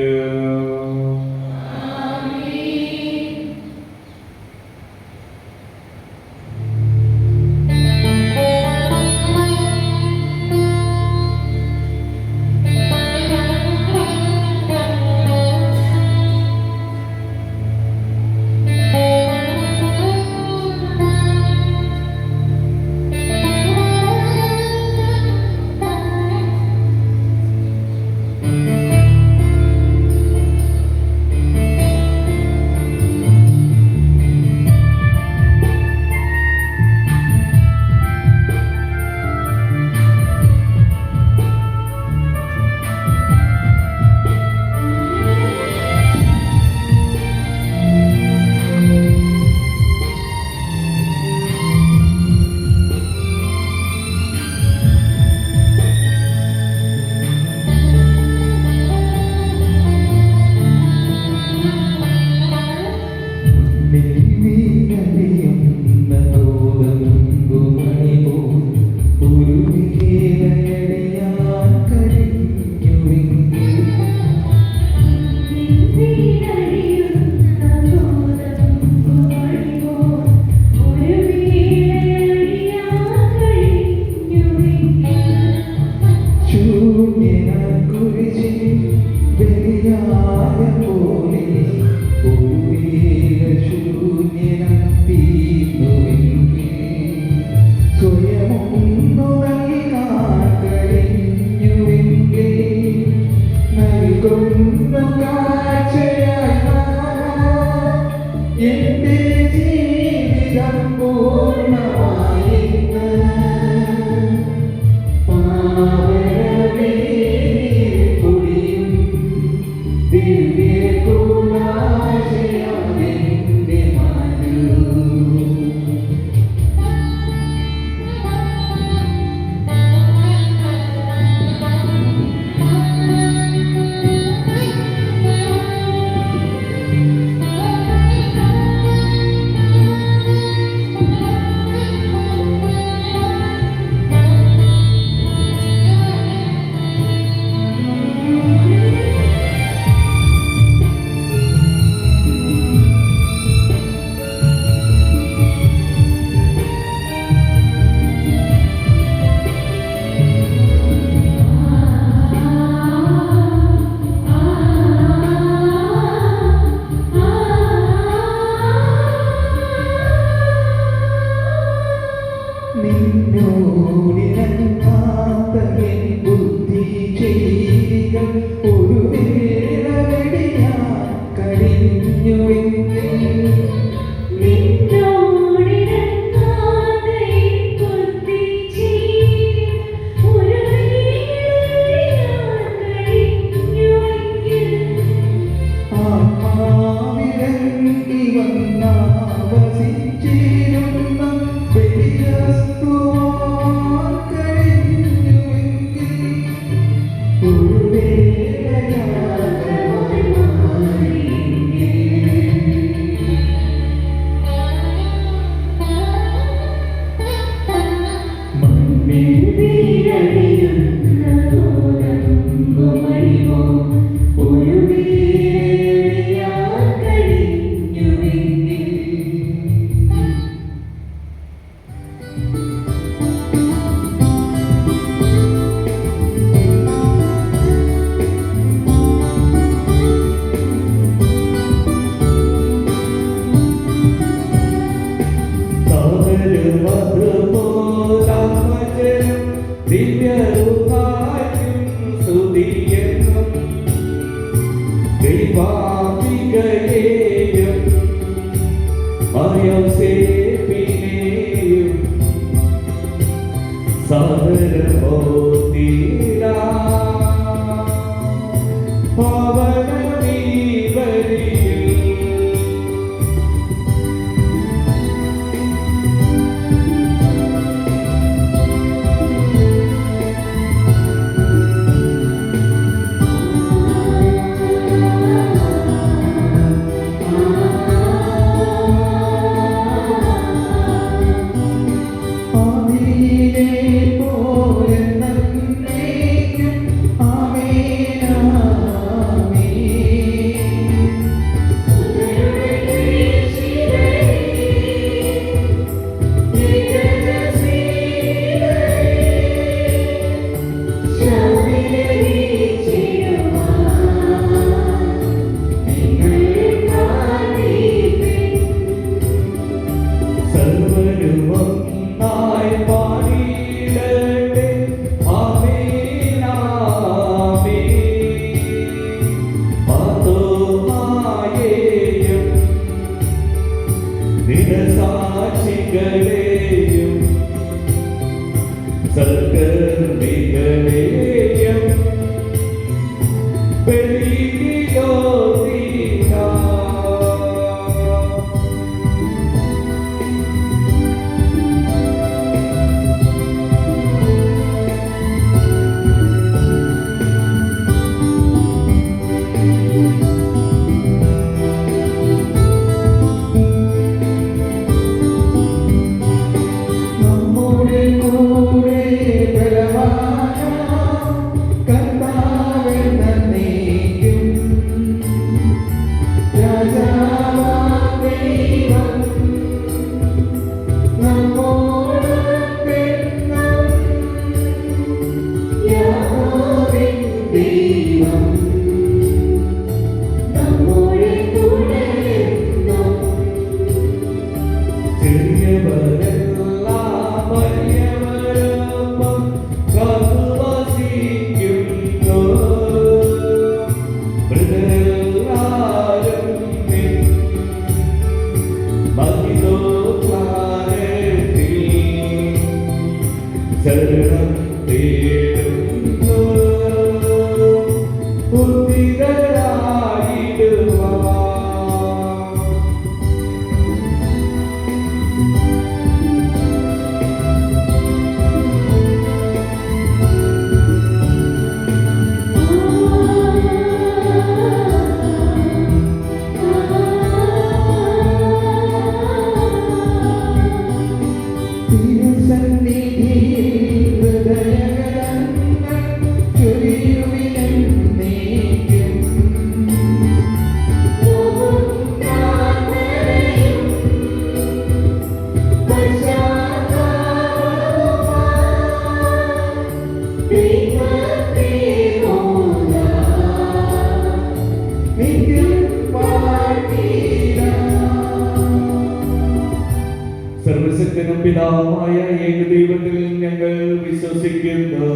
സർവശക്തനും പിതാവുമായ ഏകദൈവത്തിൽ ഞങ്ങൾ വിശ്വസിക്കുന്നു.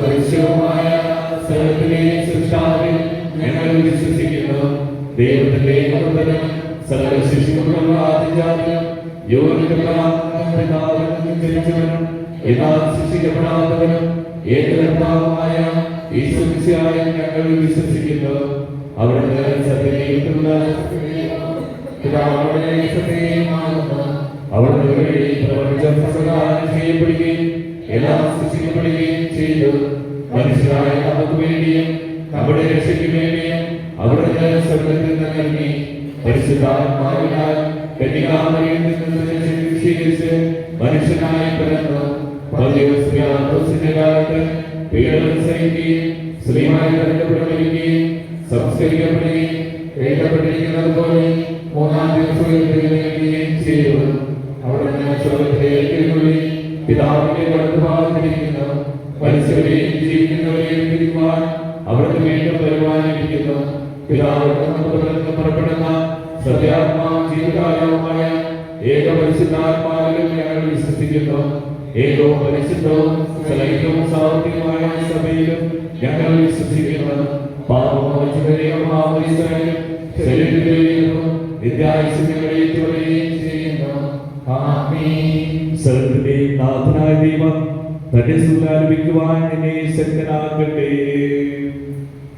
ദൃശ്യവുമായ സകലത്തിലെ സൃഷ്ടാവിൽ ഞങ്ങൾ വിശ്വസിക്കുന്നു. ദൈവത്തിന്റെ ഏകപുത്രനും സകല ശിശുക്കളും ആദിജാതനും പിതാവിൽ നിന്നും ജനിച്ചവനും എന്നാൽ ശിക്ഷിക്കപ്പെടാത്തവനും ഏകകർത്താവുമായ യേശുമിശിഹായിൽ ഞങ്ങൾ വിശ്വസിക്കുന്നു. അവിടുന്ന് സത്യദൈവത്തിലുള്ള അവിടുന്ന് വഴി പ്രപഞ്ചം സംവിധാനം ചെയ്യപ്പെടുകയും എല്ലാം സൃഷ്ടിക്കപ്പെടുകയും ചെയ്തു. മനുഷ്യരായ നമുക്ക് വേണ്ടിയും നമ്മുടെ രക്ഷയ്ക്ക് വേണ്ടിയും അവിടുന്ന് സ്വർഗ്ഗത്തിൽ നിന്ന് നൽകി പരിശുദ്ധാത്മാവിനാൽ കന്യകാമറിയിൽ നിന്ന് സ്വീകരിച്ച് മനുഷ്യനായി പിറന്നു. പൗലോസിന്റെ കാലത്ത് പീഡനം സഹിക്കുകയും സ്ത്രീമായി കരുതപ്പെടുകയും സംസ്കരിക്കപ്പെടുകയും എഴുതപ്പെട്ടിരിക്കുന്നത് പോലെ മൂന്നാം ദിവസം ഉയർത്തെഴുന്നേൽക്കുകയും ചെയ്തു. അവിടുന്ന് സ്വർഗ്ഗത്തിലേക്ക് പിതാവിന്റെ വലതുഭാഗത്തിരിക്കുന്നു. മനുഷ്യരെയും ജീവിക്കുന്നവരെയും വിധിക്കുവാൻ അവിടുന്ന് വീണ്ടും വരുവാനിരിക്കുന്നു. പിതാവിന്റെ പുറപ്പെടുന്ന സത്യാത്മാവും ജീവകാലവുമായ ഏക പരിശുദ്ധാത്മാവിലും ഞങ്ങൾ വിശ്വസിക്കുന്നു. ഏകവും പരിശുദ്ധവും സലൈകവും സാർവത്രികമായ സഭയിലും ഞങ്ങൾ വിശ്വസിക്കുന്നു. പാപമോചനവും ശരീരത്തിലേക്കും നിത്യായുസ്സുകളെ ചെയ്യുന്നു. ആമേൻ. സകലത്തിന്റെയും നാഥനായ ദൈവം തന്റെ സുഖാനുഭവിക്കുവാൻ എന്നെ ശക്തനാക്കട്ടെ.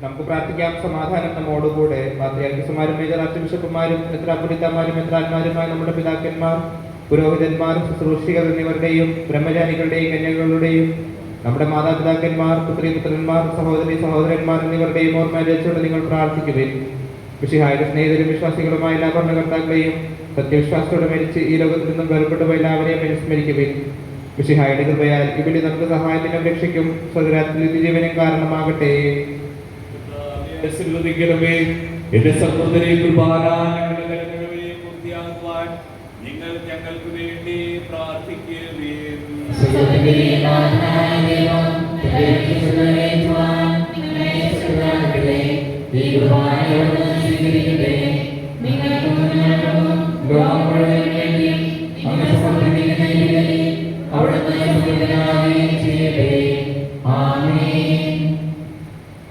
നമുക്ക് പ്രാർത്ഥിക്കാം. സമാധാനം നമ്മോടുകൂടെ. പാത്രിയാർക്കീസുമാരും മേജർ ആർച്ച് ബിഷപ്പുമാരും മെത്രാപ്പൊലീത്തമാരും മെത്രാന്മാരുമായ നമ്മുടെ പിതാക്കന്മാർ, പുരോഹിതന്മാർ, ശുശ്രൂഷികർ എന്നിവരുടെയും ബ്രഹ്മചാരികളുടെയും കന്യകളുടെയും നമ്മുടെ മാതാപിതാക്കന്മാർ, പുത്രീപുത്രന്മാർ, സഹോദരി സഹോദരന്മാർ എന്നിവരുടെയും ഓർമ്മയിലേച്ചുകൊണ്ട് നിങ്ങൾ പ്രാർത്ഥിക്കുവിൻ. മിശിഹായുടെ സ്നേഹിതരും വിശ്വാസികളുമായ എല്ലാ ഭരണകർത്താക്കളെയും സത്യവിശ്വാസത്തോടെ മരിച്ച് ഈ ലോകത്തിൽ നിന്നും വേർപെട്ടുപോയ എല്ലാവരെയും അനുസ്മരിക്കുവിൻ. മിശിഹായുടെ കൃപയാൽ ഇവിടെ നമുക്ക് സഹായത്തിനും രക്ഷയ്ക്കും സ്വതരാത്തിൽ നിത്യജീവനും കാരണമാകട്ടെ. എന്റെ സഹോദരി കുർബാന ഞങ്ങളുടെ പൂർത്തിയാക്കുവാൻ നിങ്ങൾ ഞങ്ങൾക്ക് വേണ്ടി പ്രാർത്ഥിക്കുകയും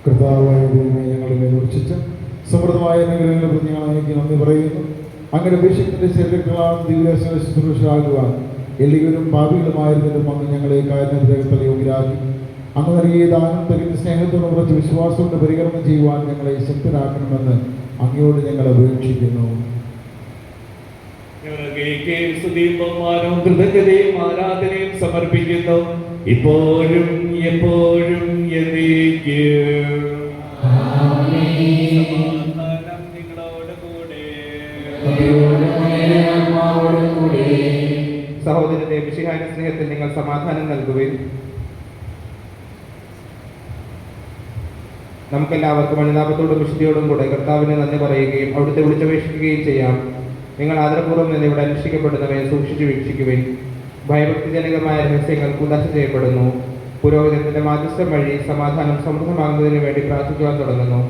കർത്താവായ ദൈവമേ, ഞങ്ങളുടെ മേൽ ഉറച്ചിട്ട് സമൃദ്ധമായ അനുഗ്രഹങ്ങളെ പ്രതി ഞങ്ങൾ അങ്ങേക്ക് നന്ദി പറയുന്നു. അങ്ങനെ അഭിഷേകത്തിന്റെ ശരീരങ്ങളാണ് ദിവ്യദർശന ശുശ്രൂഷയാകുവാൻ എളിയവരും പാപികളുമായിരുന്നതിലും അങ്ങ് ഞങ്ങളെ കാരുണ്യത്തിൽ യോഗ്യരാക്കി. അങ്ങ് നൽകിയ ദാനം തരുന്ന സ്നേഹത്തോട് ഉറച്ച് വിശ്വാസത്തോട് പരികർമ്മം ചെയ്യുവാൻ ഞങ്ങളെ ശക്തരാക്കണമെന്ന് അങ്ങയോട് ഞങ്ങൾ അപേക്ഷിക്കുന്നു. ബഹുമാനവും കൃതജ്ഞതയും ആരാധനയും സമർപ്പിക്കുന്നു, ഇപ്പോഴും എപ്പോഴും എന്നേക്കും. സമാധാനം നിങ്ങളോട് കൂടെ. സഹോദരന്റെ മിശിഹായുടെ സ്നേഹത്തിൽ നിങ്ങൾ സമാധാനം നൽകുവിൻ. നമുക്കെല്ലാവർക്കും അനുതാപത്തോടും വിശുദ്ധിയോടും കൂടെ കർത്താവിനെ നന്ദി പറയുകയും അവിടുത്തെ വിളിച്ചപേക്ഷിക്കുകയും ചെയ്യാം. നിങ്ങൾ ആദരപൂർവ്വം നിന്ന് ഇവിടെ അനുഷ്ഠിക്കപ്പെടുന്നവയെ സൂക്ഷിച്ചു വീക്ഷിക്കുവിൻ. ഭയഭക്തിജനകമായ രഹസ്യങ്ങൾ കൂടാശ ചെയ്യപ്പെടുന്നു. പുരോഹിതത്തിന്റെ മാധ്യസ്ഥം വഴി സമാധാനം സമൃദ്ധമാകുന്നതിന് വേണ്ടി പ്രാർത്ഥിക്കുവാൻ തുടങ്ങുന്നു.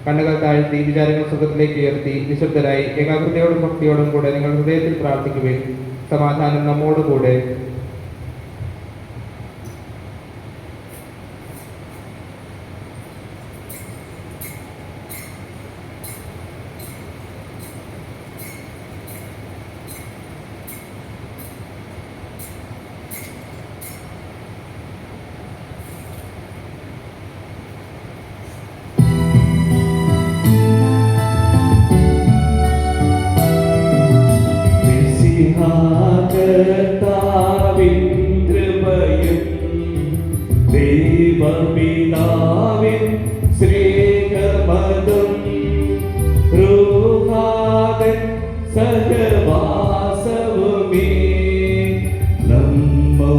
കണ്ണുകൾ താഴ്ത്തി വിചാരങ്ങൾ സുഖത്തിലേക്ക് ഉയർത്തി നിശബ്ദരായി ഏകാഗ്രതയോടും ഭക്തിയോടും കൂടെ നിങ്ങൾ ഹൃദയത്തിൽ പ്രാർത്ഥിക്കുവിൻ. സമാധാനം നമ്മോടുകൂടെ. കർത്താവിൻ കൃപയും ദൈവപിതാവിൻ സ്നേഹമതും റൂഹാദൻ സഹവാസവുമേ നമ്മോടൊത്തുണ്ടാകട്ടെ.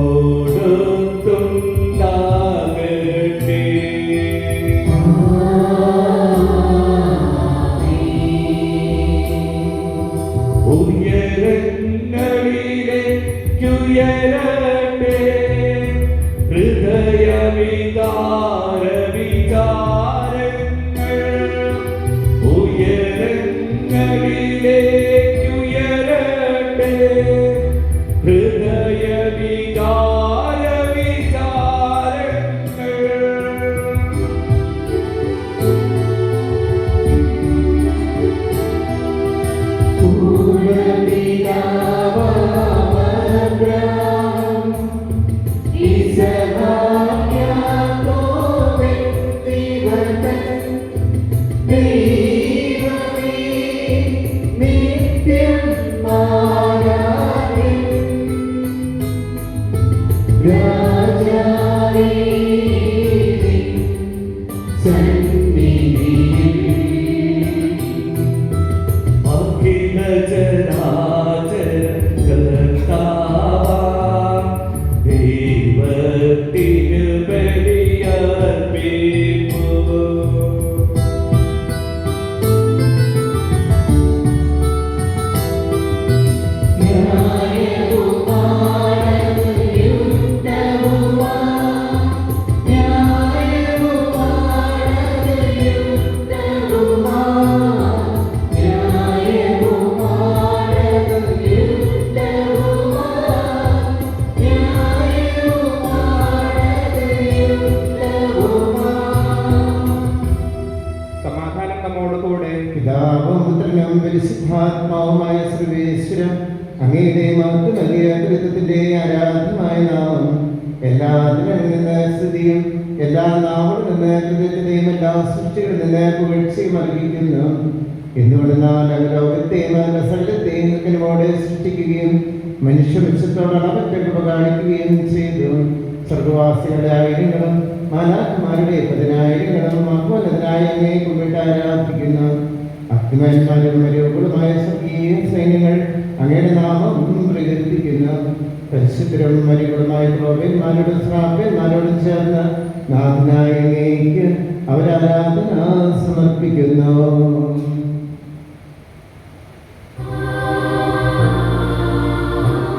ഉയരട്ടെ ഹൃദയവികാര വിചാരങ്ങൾ, ഉയരങ്ങളിലേക്കുയരട്ടെ ഹൃദയവികാര വിചാരങ്ങൾ. യുദ്ധ ആരാധ്യമായ നാമം എല്ലാത്തിനും നിന്ന് സ്തുതിയും എല്ലാ നാവുകളിൽ നിന്ന് കൃതജ്ഞതയും എല്ലാ സൃഷ്ടികളിൽ നിന്ന് പുകഴ്ചയും അർഹിക്കുന്നു. എന്തുകൊണ്ടെന്നാൽ ലോകത്തെയും അതിന്റെ സകലത്തെയും നിൽക്കുന്നതോടെ സൃഷ്ടിക്കുകയും മനുഷ്യവൃക്ഷത്തോട് അളവറ്റ കാണിക്കുകയും ചെയ്തു. സ്വർഗവാസികളുടെ ആയിരങ്ങളും മാലാഖമാരുടെ പതിനായിരങ്ങളും ആഹ്വാനത്തിനായി അങ്ങേ കുമ്പിട്ട് ആരാധിക്കുന്നു. അഗ്നിമാന്മാരും മരുകളുമായ സ്വർഗീയ സൈന്യങ്ങൾ അങ്ങയുടെ നാമം പ്രകീർത്തിക്കുന്നു. പരിശുദ്ധരും മരുകളുമായ ക്രോവന്മാരോടും ശ്രാവ്യന്മാരോടും ചേർന്ന് നാഥനായ അങ്ങേക്ക് അവരാരാധന സമർപ്പിക്കുന്നു.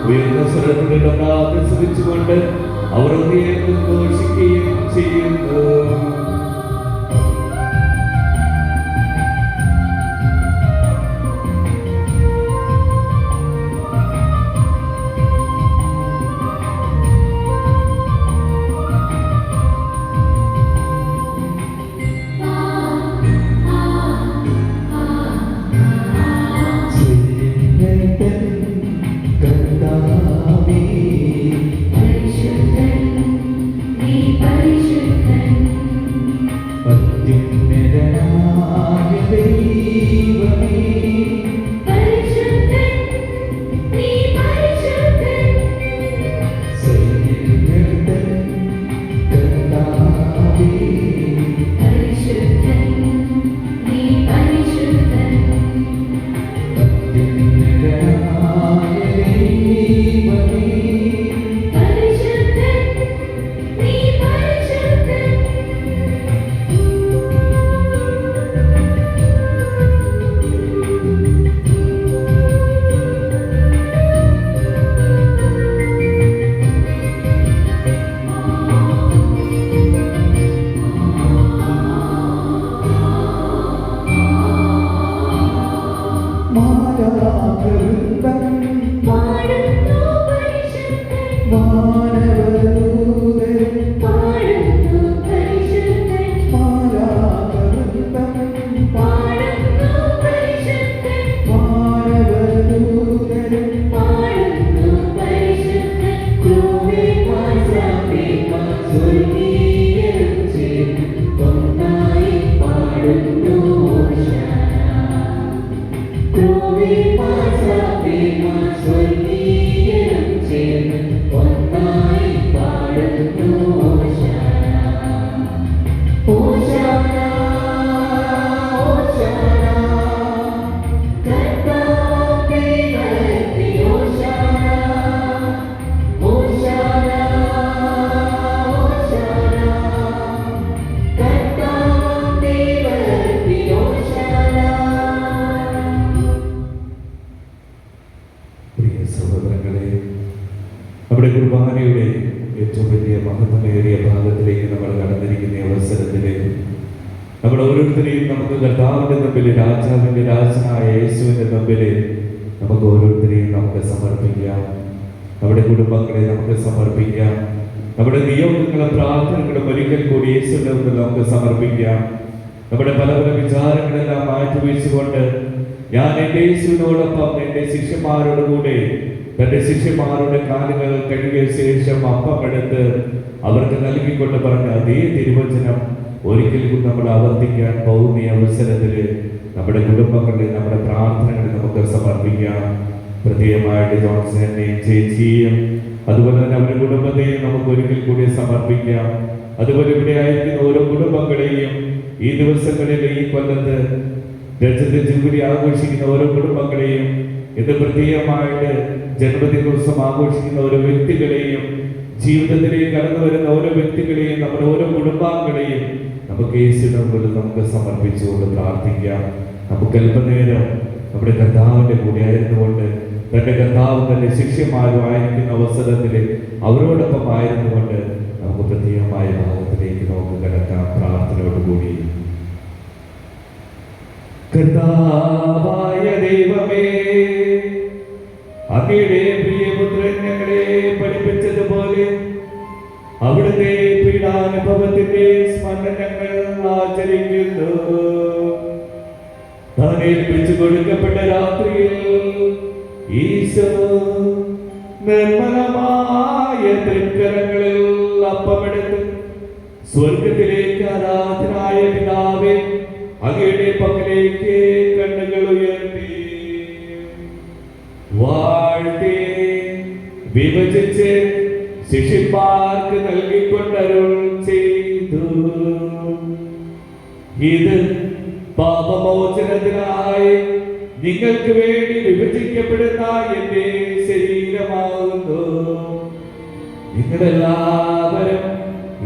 ഉയർന്ന സ്വരത്തിൽ കർത്താവിനെ സ്തുതിച്ചുകൊണ്ട് അവർ ഘോഷിക്കുകയും ചെയ്യുന്നു. നമ്മുടെ കുർബാനയുടെ ഏറ്റവും വലിയ മഹത്വമേറിയ ഭാഗത്തിലേക്ക് നമ്മൾ കടന്നിരിക്കുന്ന അവസരത്തില് നമ്മൾ ഓരോരുത്തരെയും നമുക്ക് കർത്താവിന്റെ മുമ്പിൽ രാജാവിന്റെ രാജനായ യേശുവിന്റെ മുമ്പിൽ നമുക്ക് ഓരോരുത്തരെയും നമുക്ക് സമർപ്പിക്കാം. നമ്മുടെ കുടുംബങ്ങളെ നമുക്ക് സമർപ്പിക്കാം. നമ്മുടെ നിയോഗങ്ങളും പ്രാർത്ഥനകളും ഒരിക്കൽ കൂടി യേശുവിന്റെ മുമ്പിൽ നമുക്ക് സമർപ്പിക്കാം. നമ്മുടെ പല പല വിചാരങ്ങളെല്ലാം മാറ്റിവെച്ചുകൊണ്ട് ഞാൻ എൻ്റെ യേശുവിനോടൊപ്പം എൻ്റെ ശിഷ്യന്മാരോട് കൂടെ തന്റെ ശിഷ്യന്മാരുടെ കാലുകൾ കഴുകിയ ശേഷം അപ്പമെടുത്ത് അവർക്ക് നൽകിക്കൊണ്ട് പറഞ്ഞ അതേ തിരുവചനം ഒരിക്കലും നമ്മൾ ആവർത്തിക്കാൻ പോകുന്ന അവസരത്തിൽ നമ്മുടെ കുടുംബങ്ങളെ നമ്മുടെ പ്രാർത്ഥനകളെ നമുക്ക് സമർപ്പിക്കാം. പ്രത്യേകമായിട്ട് ജോൺസനെയും ചേച്ചിയും അതുപോലെ തന്നെ അവരുടെ കുടുംബത്തെയും നമുക്ക് ഒരിക്കൽ കൂടി സമർപ്പിക്കാം. അതുപോലെ ഇവിടെ ആയിരിക്കുന്ന ഓരോ കുടുംബങ്ങളെയും ഈ ദിവസങ്ങളിൽ ഈ കൊല്ലത്ത് രജത ജൂബിലി ആഘോഷിക്കുന്ന ഓരോ കുടുംബങ്ങളെയും ഇത് പ്രത്യേകമായിട്ട് ജന്മദിന ദിവസം ആഘോഷിക്കുന്ന ഓരോ വ്യക്തികളെയും ജീവിതത്തിലേക്ക് കടന്നു വരുന്ന ഓരോ വ്യക്തികളെയും നമ്മുടെ ഓരോ കുടുംബാംഗങ്ങളെയും നമുക്ക് യേശുവിന്റെ മുമ്പിൽ നമുക്ക് സമർപ്പിച്ചുകൊണ്ട് പ്രാർത്ഥിക്കാം. നമുക്ക് അല്പനേരം നമ്മുടെ കർത്താവിന്റെ കൂടെ ആയിരുന്നുകൊണ്ട് തന്റെ കർത്താവ് തന്റെ ശിഷ്യന്മാരും ആയിരിക്കുന്ന അവസരത്തിൽ അവരോടൊപ്പം ആയിരുന്നുകൊണ്ട് നമുക്ക് പ്രത്യേകമായ ഭാഗത്തിലേക്ക് നമുക്ക് കിടക്കാം പ്രാർത്ഥനയോടുകൂടി. കർത്താവായ ദൈവമേ, അങ്ങയുടെ പ്രിയപുത്രൻ ഞങ്ങളെ പഠിപ്പിച്ചതുപോലെ അവിടുത്തെ പീഡാനുഭവത്തിന്റെ സ്മരണ ഞങ്ങൾ ആചരിക്കുന്നു. താൻ ഏൽപ്പിച്ചു കൊടുക്കപ്പെട്ട രാത്രിയിൽ ഈശോ നിർമ്മലമായ പരിശുദ്ധമായ തൃക്കരങ്ങളിൽ അപ്പമെടുത്ത് സ്വർഗത്തിലേക്ക് ആരാധനായ പിതാവേ അങ്ങയുടെ പക്കലേക്ക് കണ്ണുകൾ ഉയർത്തി വാഴ്ത്തി വിഭജിച്ച് ശിഷ്യന്മാർക്ക് നൽകിക്കൊണ്ടരുൾ ചെയ്തു. ഇത് പാപമോചനത്തിനായി നിങ്ങൾക്ക് വേണ്ടി വിഭജിക്കപ്പെടുന്ന എന്റെ ശരീരമാകുന്നു. നിങ്ങളെല്ലാവരും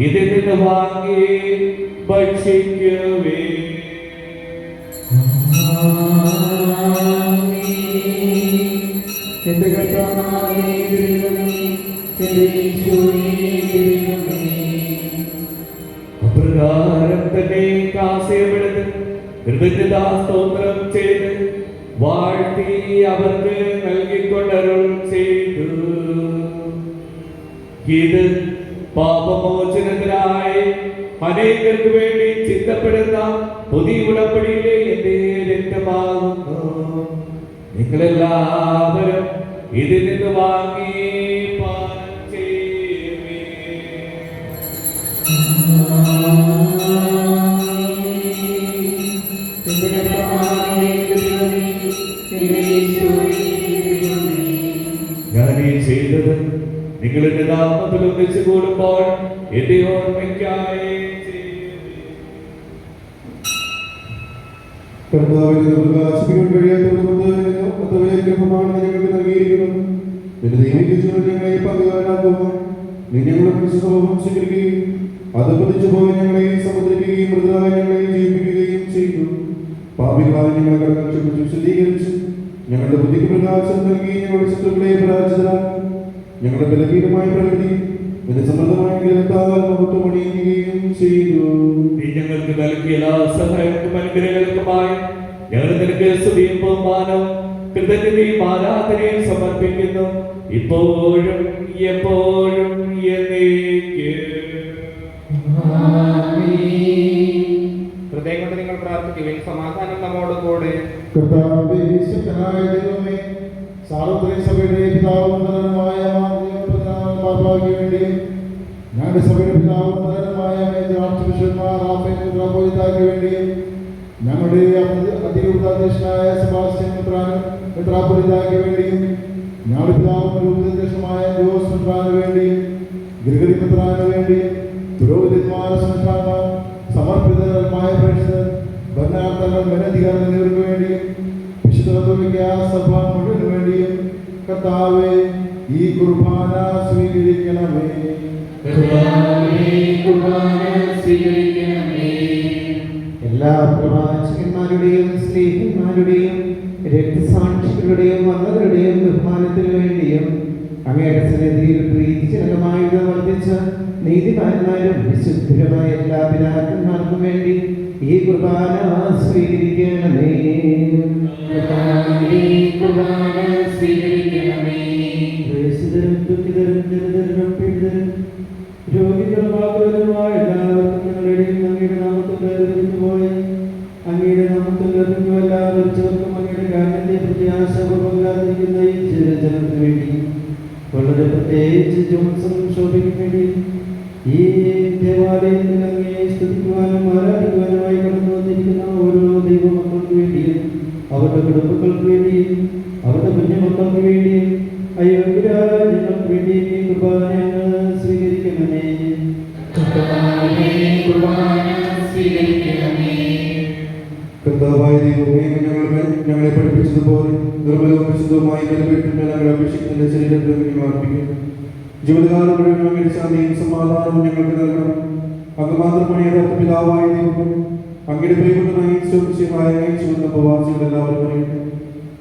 ഇതിൽ നിന്ന് വാങ്ങി ഭക്ഷിക്കുവേ. എന്റെ കർത്താവേ ദൈവമേ, എന്റെ ഈശോയേ ദൈവമേ, അപ്രകാരം തന്നെ കാസയമെടുത്ത് കൃതജ്ഞതാ സ്തോത്രം ചെയ്ത് വാഴ്ത്തി അവർക്ക് നൽകിക്കൊണ്ടരുൾ ചെയ്തു. ഇത് പാപമോചനത്തിനായി അനേകർക്ക് വേണ്ടി ചിന്തപ്പെടുന്ന പുതിയ ഉടമ്പടിയിലെ എന്റെ രക്തമാകുന്നു. നിങ്ങളെല്ലാവരും ഇതിൽ നിന്ന് വാങ്ങി പാനം ചെയ്യുവേ. എന്റെ കർത്താവേ ദൈവമേ, എന്റെ ഈശോയേ ദൈവമേ, ഞാൻ ഈ ചെയ്തത് നിങ്ങളുടെ നാമത്തിൽ ഒന്നിച്ചു കൂടുമ്പോൾ എന്റെ ഓർമ്മയ്ക്കായി ചെയ്യുവേ. കർത്താവിനെ പ്രകാശിപ്പിക്കാൻ കഴിയാത്തതുകൊണ്ട് ഞങ്ങൾക്ക് നൽകിയിരിക്കുന്നു. നിന്റെ ദൈവിക ജീവൻ ഞങ്ങളെ പങ്കുകാരാക്കുവാൻ നീ ഞങ്ങളുടെ പരിശുദ്ധവും സ്വീകരിക്കുകയും അത് പതിച്ചു പോയി ഞങ്ങളെ സമുദ്രിക്കുകയും മൃതരായി ഞങ്ങളെ ജീവിപ്പിക്കുകയും ചെയ്തു. പാപികളായ ഞങ്ങളെ കടങ്ങൾ ക്ഷമിച്ചു ശുദ്ധീകരിച്ചു ഞങ്ങളുടെ ബുദ്ധിക്ക് പ്രകാശം നൽകി ഞങ്ങളുടെ ശത്രുക്കളെ പരാജിതരാക്കി. ഞങ്ങളുടെ ബലഹീനമായ പ്രകൃതി നിന്റെ സമൃദ്ധമായ ഗ്രഹത്താൽ മഹത്വമണിയുകയും ചെയ്തു. നീ ഞങ്ങൾക്ക് നൽകിയ എല്ലാ സഹായങ്ങൾക്കും അനുഗ്രഹങ്ങൾക്കുമായി ഞങ്ങൾ നിനക്ക് സ്തുതിയും ബഹുമാനവും കൃതജ്ഞതയും ആരാധനയും സമർപ്പിക്കുന്നു, ഇപ്പോഴും എപ്പോഴും എന്നേക്കും. ഹൃദയം കൊണ്ട് നിങ്ങൾ പ്രാർത്ഥിക്കുവിൻ. സമാധാനം നമ്മോട് കൂടെ. കർത്താവേ ശക്തനായ ദൈവമേ, സാർവത്രിക സഭയുടെ പിതാവും നരനുമായ മാർപ്പായ്ക്ക് വേണ്ടിയും ഞങ്ങളുടെ സഭയുടെ പിതാവും നരനുമായ മെത്രാപ്പൊലീത്തായ്ക്ക് വേണ്ടിയും ഞങ്ങളുടെ അതിരൂപാധ്യക്ഷനായ സെബാസ്റ്റ്യൻ മെത്രാപ്പൊലീത്തായ്ക്ക് വേണ്ടിയും ഞങ്ങളുടെ പിതാവും രൂപാധ്യക്ഷമായ ജോസ് മെത്രാന് വേണ്ടിയും ഗ്രിഗറി മെത്രാന് വേണ്ടിയും പുരോഹിതന്മാർ സംസ്ഥാനമാർ സമർപ്പിതമായ പ്രേക്ഷിതർ ഭരണാർത്ഥങ്ങൾ മേലധികാരം എന്നിവർക്ക് വേണ്ടിയും വിശുദ്ധ കത്തോലിക്കാ സഭ മുഴുവന് വേണ്ടിയും കർത്താവേ ഈ കുർബാന സ്വീകരിക്കണമേ. എല്ലാ പ്രവാചകന്മാരുടെയും സ്നേഹിതന്മാരുടെയും രക്തസാക്ഷികളുടെയും വന്നവരുടെയും ബഹുമാനത്തിനു വേണ്ടിയും അങ്ങയുടെ സന്നിധിയിൽ പ്രീതിജനകമായി വർദ്ധിച്ച നീതിമാന്മാരും വിശുദ്ധരുമായ എല്ലാ പിതാക്കന്മാർക്കും വേണ്ടി ഈ കുർബാന സ്വീകരിക്കണമേ. ക്ലേശിതരും ദുഃഖിതരും ദരിദ്രരും പീഡിതരും രോഗികളും ആകുലരുമായ എല്ലാവർക്കും ഞങ്ങളുടെ അങ്ങയുടെ നാമത്തിൽ വേർതിരിഞ്ഞു പോയി അങ്ങയുടെ നാമത്തിൽ വേർതിരിഞ്ഞു എല്ലാ മരിച്ചവർക്കും അങ്ങയുടെ കാരണത്തെ പ്രത്യാശപൂർവ്വം കാത്തിരിക്കുന്ന ഈ ജനത്തിന് വേണ്ടി വളരെ പ്രത്യേകിച്ച് ജോൺസൺ ശോഭയ്ക്ക് വേണ്ടി ഈ ദേവാലയത്തിൽ അങ്ങയെ സ്തുതിക്കുവാനും ആരാധിക്കുവാനുമായി കടന്നു വന്നിരിക്കുന്ന ഓരോ ദൈവമക്കൾക്ക് വേണ്ടിയും അവരുടെ കുടുംബങ്ങൾക്ക് വേണ്ടിയും അവരുടെ കുഞ്ഞുമക്കൾക്ക് വേണ്ടിയും അയോഗ്യരായ ഞങ്ങൾക്ക് വേണ്ടിയും ഈ കുർബാന സ്വീകരിക്കണമേ. കർത്താവായ ദൈവമേ, ഞങ്ങളെ പഠിപ്പിച്ചതുപോലെ നിർമ്മലവും വിശുദ്ധവുമായി ബലിപീഠത്തിൽ ഞങ്ങളെ അപേക്ഷിക്കുന്ന ശരീരത്തിൽ ഞങ്ങൾ അർപ്പിക്കുന്നു. ജീവിതകാലം മുഴുവൻ അങ്ങയുടെ ശാന്തിയും സമാധാനവും ഞങ്ങൾക്ക് നൽകണം. അങ്ങ് മാത്രമാണ് യഥാർത്ഥ പിതാവായ ദൈവം. അങ്ങയുടെ പ്രിയപ്പെട്ടതായ സുരക്ഷിതമായ ചുവന്ന പ്രവാസികൾ എല്ലാവരും അറിയുന്നു.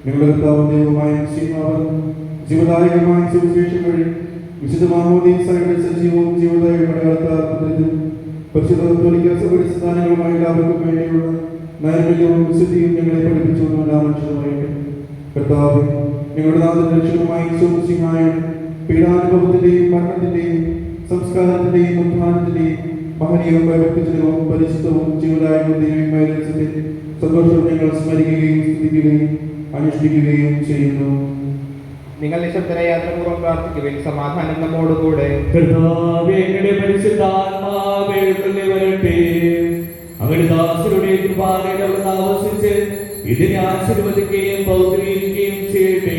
ഞങ്ങളുടെ കർത്താവും ദൈവമായ ജീവദായകമായ സുവിശേഷം വഴി വിശുദ്ധ മാമോദീസായുടെ സജീവവും ജീവദായകമായ അടയാളത്താൽ പരിശുദ്ധ കത്തോലിക്കാ സഭയുടെ സ്ഥാനങ്ങളുമായി എല്ലാവർക്കും വേണ്ടിയുള്ള നൈർമല്യവും വിശുദ്ധിയും ഞങ്ങളെ പഠിപ്പിച്ചുകൊണ്ടും എല്ലാ മനുഷ്യരുമായിട്ട് കർത്താവ് ഞങ്ങളുടെ നാഥൻ രക്ഷകമായ സുരക്ഷിതമായ പീഡാനുഭവത്തിന്റെയും മരണത്തിന്റെയും സംസ്കാരത്തിന്റെയും ഉത്ഥാനത്തിന്റെയും മഹനീയവും ഭക്തിജനവും പരിശുദ്ധവും ജീവദായകമായ സന്തോഷവും ഞങ്ങൾ സ്മരിക്കുകയും സ്തുതിക്കുകയും അനുഷ്ഠിക്കുകയും ചെയ്യുന്നു. നിങ്ങൾ നിശബ്ദരെ യാത്രപൂർവ്വം പ്രാർത്ഥിക്കുവിൻ. സമാധാനം നമ്മോടുകൂടെ. കർത്താവേ, അങ്ങയുടെ പരിശുദ്ധാത്മാവേ എഴുന്നള്ളി വരട്ടെ. അങ്ങയുടെ ദാസരുടെ കൃപാലയിൽ അവിടുന്ന് ആവസിച്ച് ഇതിനെ ആശീർവദിക്കുകയും പൗത്രീകരിക്കുകയും ചെയ്യട്ടെ.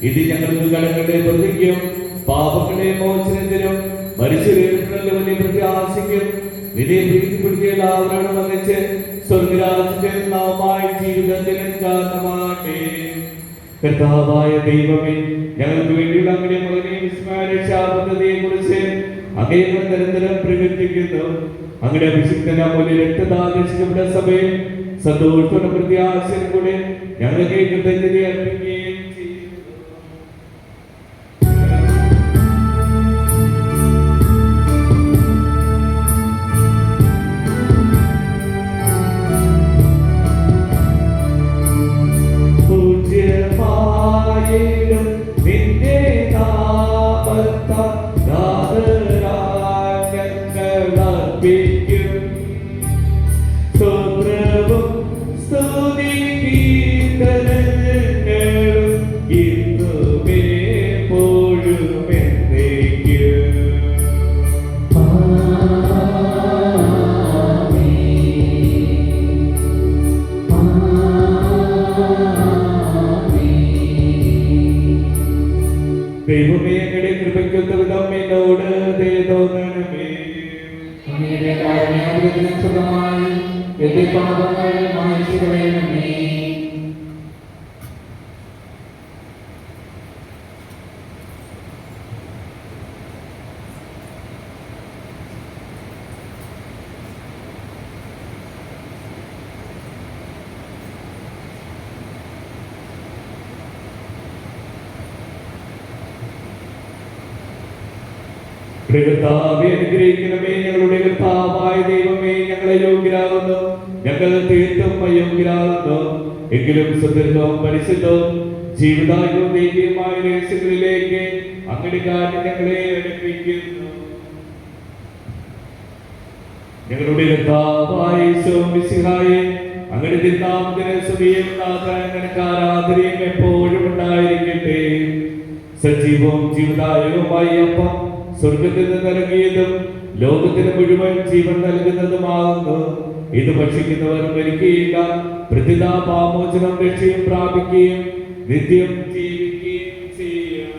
ഇത് ഞങ്ങൾക്ക് കടങ്ങളുടെ പ്രതിജ്ഞയും പാപങ്ങളുടെ മോചനത്തിനും മരിച്ചുയർത്തുന്നതിന്റെ വലിയ പ്രത്യാശയ്ക്കും നിന്നെ പ്രീതിപ്പെടുത്തിയ എല്ലാവരോടും വന്നിച്ച് സ്വർഗരാജ്യത്തിൽ നാമായി ജീവിതത്തിനും കാരണമാകട്ടെ. കർത്താവായ ദൈവമേ, ഞങ്ങൾക്ക് വേണ്ടിയുള്ള അങ്ങയുടെ വളരെ വിസ്മയ കുറിച്ച് അങ്ങേവർ നിരന്തരം പ്രകീർത്തിക്കുന്നു. അങ്ങയുടെ അഭിഷിക്തനായ പോലെ രക്തദാനപ്പെട്ട സഭയിൽ സന്തോഷത്തോടെ പ്രത്യാശയും കൂടെ ഞങ്ങൾക്ക് കൃതജ്ഞത അർപ്പിക്കുകയും ചെയ്യുന്നു. പൂജ്യമായിടും നിന്റെ നാമത്താൽ ഞങ്ങളർപ്പിക്കും സ്തോത്രവും സ്തുതിഗീതങ്ങളും ഇന്നും എപ്പോഴും എന്നേക്കും. ദൈവമേ, അങ്ങയുടെ കൃപയ്ക്കൊത്ത വിധം എന്നോട് ദയ തോന്നണമേ. അങ്ങയുടെ കാരുണ്യാധിപത്യത്തിന് സുഖമായി എന്റെ പാപങ്ങൾ മായ്ച്ചു കളയണമേ. കർത്താവേ, അനുഗ്രഹിക്കണമേ. ഞങ്ങളുടെ കർത്താവായ ദൈവമേ, ഞങ്ങളെ യോഗ്യരാകുന്നു, ഞങ്ങൾ തീർത്തും അയോഗ്യരാകുന്നു. എങ്കിലും സുദീർഘവും പരിശുദ്ധവും ജീവിതായുവും ദൈവീയമായ രഹസ്യങ്ങളിലേക്ക് അങ്ങയുടെ കാര്യം ഞങ്ങളെ അടുപ്പിക്കുന്നു. ഞങ്ങളുടെ കർത്താവായ യേശുമിശിഹായേ, അങ്ങയുടെ തിരുനാമത്തിന് സ്തുതിയും ആരാധനയും എപ്പോഴും ഉണ്ടായിരിക്കട്ടെ. സജീവവും ജീവിതായുവുമായ അപ്പം സ്വർഗത്തിൽ നിന്ന് ഇറങ്ങിയതും ലോകത്തിന് മുഴുവൻ ജീവൻ നൽകുന്നതുമാകുന്നു. ഇത് ഭക്ഷിക്കുന്നവർ മരിക്കുകയില്ല, പ്രതിതാ പാമോചനം രക്ഷയും പ്രാപിക്കുകയും നിത്യം ജീവിക്കുകയും ചെയ്യും.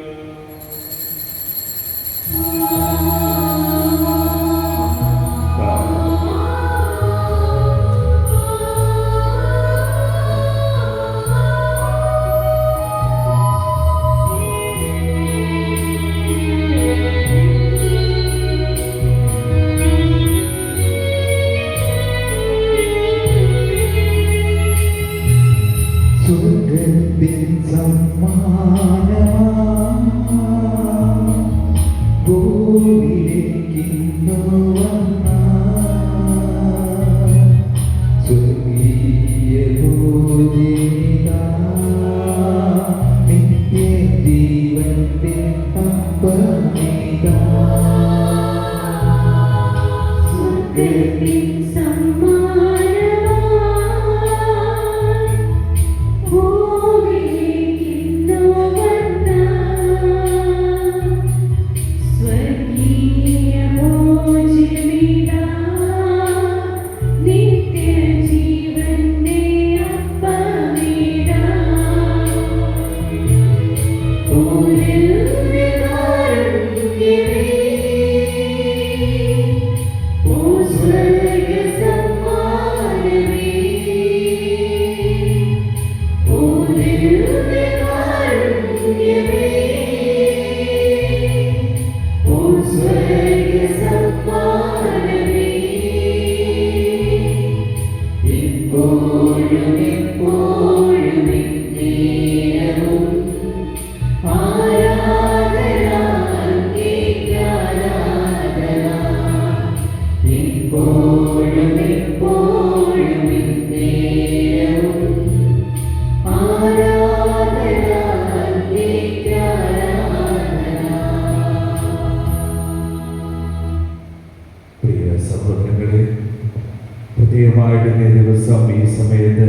ദിവസം ഈ സമയത്ത്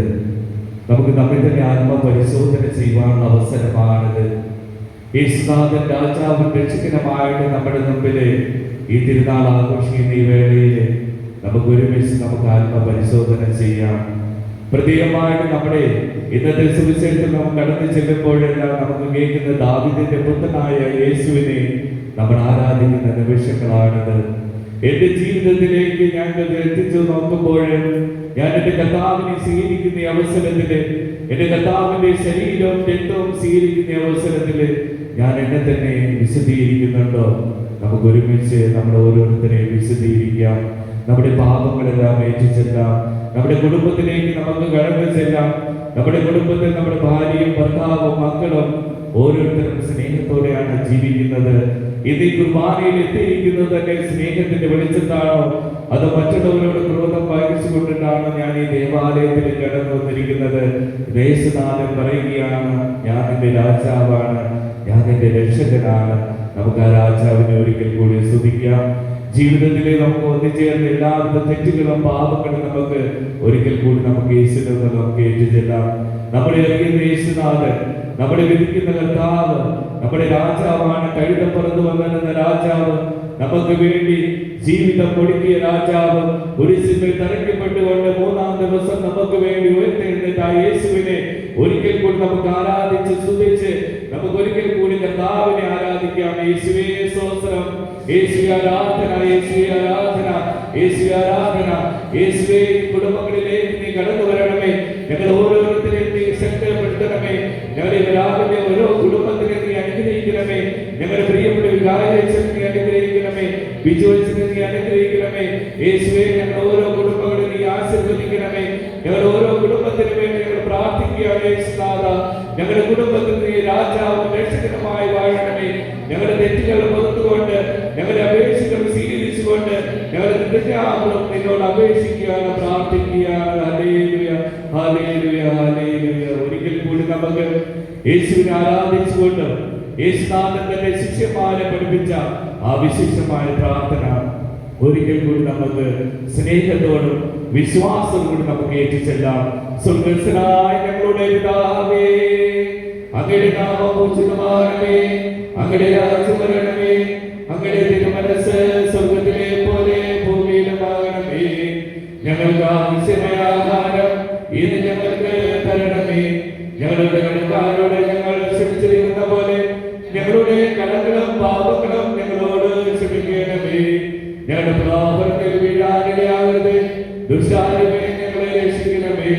നമുക്ക് നമ്മെ തന്നെ ആത്മപരിശോധന ചെയ്യുവാനുള്ള അവസരമാണിത്. യേശുനാഥൻ രാജാവും രക്ഷകനുമായിട്ട് നമ്മുടെ മുമ്പിൽ ഈ തിരുനാൾ ആഘോഷിക്കുന്ന ഈ വേളയിൽ നമുക്ക് ഒരുമിച്ച് നമുക്ക് ആത്മപരിശോധന ചെയ്യാം. പ്രത്യേകമായിട്ട് നമ്മുടെ ഇന്നത്തെ സുവിശേഷത്തിൽ നാം കടന്നു ചെല്ലുമ്പോഴെല്ലാം നമുക്ക് കേൾക്കുന്ന ദാവീദിന്റെ പുത്രനായ യേശുവിനെ നമ്മൾ ആരാധിക്കുന്ന നിമിഷങ്ങളാണിത്. എന്റെ ജീവിതത്തിലേക്ക് ഞാൻ എത്തിച്ചു നോക്കുമ്പോൾ ഞാൻ എന്റെ കർത്താവിനെ സ്വീകരിക്കുന്ന അവസരത്തില്, എന്റെ കർത്താവിന്റെ ശരീരവും രക്തവും സ്വീകരിക്കുന്ന അവസരത്തില് ഞാൻ എന്നെ തന്നെ വിശദീകരിക്കുന്നുണ്ടോ? നമുക്ക് ഒരുമിച്ച് നമ്മുടെ ഓരോരുത്തരെയും വിശദീകരിക്കാം. നമ്മുടെ പാപങ്ങളെല്ലാം ഏറ്റുചെല്ലാം. നമ്മുടെ കുടുംബത്തിലേക്ക് നമുക്ക് കടന്നു ചെല്ലാം. നമ്മുടെ കുടുംബത്തിൽ നമ്മുടെ ഭാര്യയും ഭർത്താവും മക്കളും ഓരോരുത്തരും സ്നേഹത്തോടെയാണ് ജീവിക്കുന്നത്. ഇത് ഈ കുർബാനയിൽ എത്തിയിരിക്കുന്നത് തന്നെ സ്നേഹത്തിന്റെ വെളിച്ചത്താണോ, അത് മറ്റുള്ളവരോട് ക്രോധം വഹിച്ചുകൊണ്ടിട്ടാണോ ഞാൻ ഈ ദേവാലയത്തിൽ കടന്നു വന്നിരിക്കുന്നത്? യേശുനാഥൻ പറയുകയാണ്, ഞാൻ നിന്റെ രാജാവാണ്, ഞാൻ നിന്റെ രക്ഷകനാണ്. നമുക്ക് ആ രാജാവിനെ ഒരിക്കൽ കൂടി സ്തുതിക്കാം. ജീവിതത്തിലെ നമുക്ക് ഒന്നുചേർന്ന് എല്ലാവിധ തെറ്റുകളും പാപങ്ങളും നമുക്ക് ഒരിക്കൽ കൂടി നമുക്ക് യേശുവിനെ നമുക്ക് ഏറ്റുചെല്ലാം. നമ്മുടെ അറിയുന്ന യേശുനാഥൻ, നമ്മുടെ വിധിക്കുന്ന കർത്താവ്, നമ്മുടെ രാജാവാണ്. കഴുതപ്പുറത്ത് വന്നിരുന്ന രാജാവ്, നമുക്ക് വേണ്ടി ജീവിതം കൊടുക്കിയ രാജാവ്, കുരിശിന്മേൽ തറയ്ക്കപ്പെട്ടുകൊണ്ട് 3-ാം ദിവസം നമുക്ക് വേണ്ടി ഉയർത്തെഴുന്നേറ്റ ആ യേശുവിനെ ഒരിക്കൽ കൂടി നമുക്ക് ആരാധിച്ച് സ്തുതിച്ച് നമുക്ക് ഒരിക്കൽ കൂടി കർത്താവിനെ ആരാധിക്കാം. യേശുവേ സ്തോത്രം, യേശുവേ ആരാധന, യേശുവേ ആരാധന, യേശുവേ ആരാധന. യേശുവേ കുടുംബങ്ങളിലേക്ക് നീ കടന്നു വരണമേ. ഞങ്ങൾ ഓരോരുത്തരെയും നീ ശക്തിപ്പെടുത്തണമേ. ഞങ്ങളെ രാവിലെ ഓരോ കുടുംബത്തിനെ നീ അനുഗ്രഹിക്കണമേ. ഞങ്ങളുടെ പ്രിയപ്പെട്ട വികാരേശ്വരൻ നീ അനുഗ്രഹിക്കണമേ. വിജയിച്ചിനെ നീ അനുഗ്രഹിക്കണമേ. യേശുവേ ഞങ്ങൾ ഓരോ കുടുംബങ്ങളെ നീ ആശീർവദിക്കണമേ. ഞങ്ങൾ ഓരോ കുടുംബത്തിന് വേണ്ടി ഞങ്ങൾ പ്രാർത്ഥിക്കുകയാണ്. യേശുനാഥ, ഞങ്ങളുടെ കുടുംബത്തിൽ നീ രാജാവും രക്ഷകനുമായി വാഴണമേ. ഞങ്ങളുടെ തെറ്റുകൾ പുറത്തുകൊണ്ട് ഞങ്ങളുടെ അപേക്ഷകൾ സ്വീകരിച്ചുകൊണ്ട് ഞങ്ങളുടെ തെറ്റാകുളം നിന്നോട് അപേക്ഷിക്കുകയാണ്, പ്രാർത്ഥിക്കുകയാണ്. Hallelujah, hallelujah, hallelujah. ഒരിക്കൽ കൂടി നമുക്ക് യേശുവിനെ ആരാധിച്ചുകൊണ്ട് യേശുനാഥൻ തന്റെ ശിഷ്യന്മാരെ പഠിപ്പിച്ച ആ വിശേഷമായ പ്രാർത്ഥന ഒരിക്കൽ കൂടി നമുക്ക് സ്നേഹത്തോടും വിശ്വാസത്തോടും നമുക്ക് ഏറ്റുചൊല്ലാം. സ്വർഗ്ഗസ്ഥനായ ഞങ്ങളുടെ പിതാവേ, അങ്ങയുടെ നാമം പൂജിതമാകണമേ, അങ്ങയുടെ രാജ്യം വരണമേ, അങ്ങയുടെ തിരുമനസ്സ് സ്വർഗ്ഗത്തിലെ പോലെ ഭൂമിയിലുമാകണമേ. ഞങ്ങൾക്ക് ആവശ്യമായ ആഹാരം ഇന്ന് ഞങ്ങൾക്ക് തരണമേ. ഞങ്ങളുടെ കടക്കാരോട് ഞങ്ങൾ ക്ഷമിച്ചിരിക്കുന്ന പോലെ ഞങ്ങളുടെ കടങ്ങളും പാപങ്ങളും ഞങ്ങളോട് ക്ഷമിക്കണമേ. ഞങ്ങളുടെ പ്രലോഭനത്തിൽ വീഴാനിടയാകരുത്, ദുഷ്ടാരൂപേ ഞങ്ങളെ രക്ഷിക്കണമേ.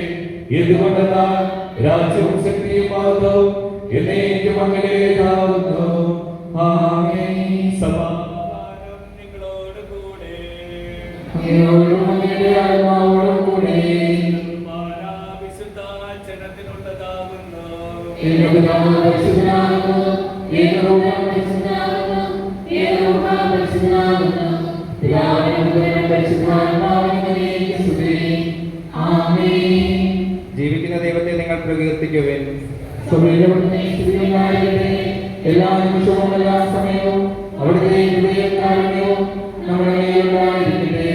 എന്തുകൊണ്ടെന്നാൽ രാജ്യവും ശക്തിയും മഹത്വവും എന്നേക്കും അങ്ങയുടേതാകുന്നു. ആമേൻ. സമാധാനം നിങ്ങളോട് കൂടെ, അങ്ങയോടും അങ്ങയുടെ ആത്മാവോടും കൂടെ. വിശുദ്ധാചരണത്തിനുള്ളതാകുന്നു. ജീവിക്കുന്ന ദൈവത്തെ നിങ്ങൾ പ്രകീർത്തിക്കുവിൻ. എല്ലാ നിമിഷവും എല്ലാ സമയവും അവിടുത്തെ കാരുണ്യവും നമ്മുടെ മേലുണ്ടായിരിക്കട്ടെ.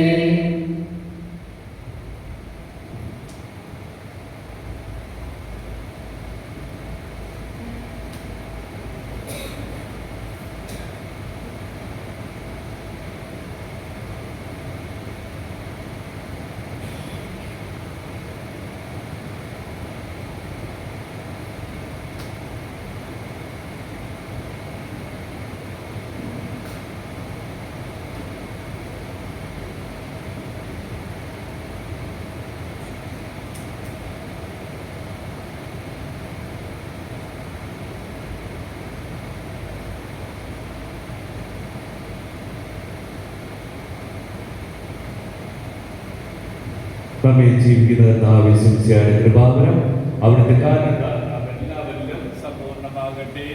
നമ്മെ ജീവിക്കുന്ന കർത്താവിന്റെ കൃപാവരം അവിടുത്തെ കാരണത്താൽ നാം എല്ലാവരിലും സമ്പൂർണ്ണമാകട്ടെ.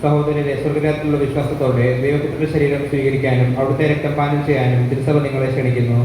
സഹോദരരെ, സ്വർഗ്ഗത്തിലുള്ള വിശ്വാസത്തോടെ ദൈവപുത്രന്റെ ശരീരം സ്വീകരിക്കാനും അവിടുത്തെ രക്തം പാനം ചെയ്യാനും തിരുസഭ നിങ്ങളെ ക്ഷണിക്കുന്നു.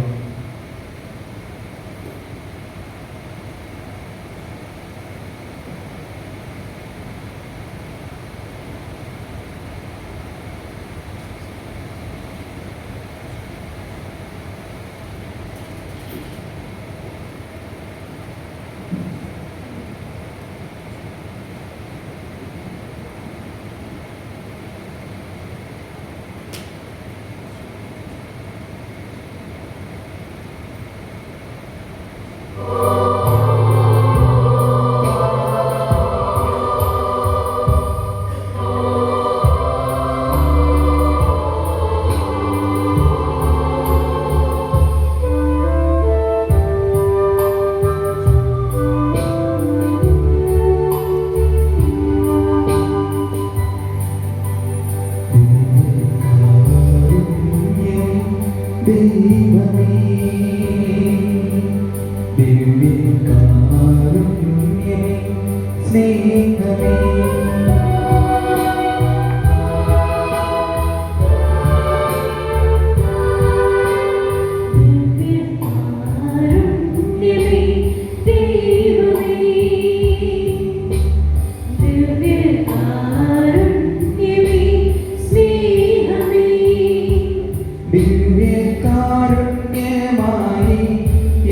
ദൈവമേ ദിവ്യകാരുണ്യമേ സ്നേഹമേ ദിവ്യകാരുണ്യമായി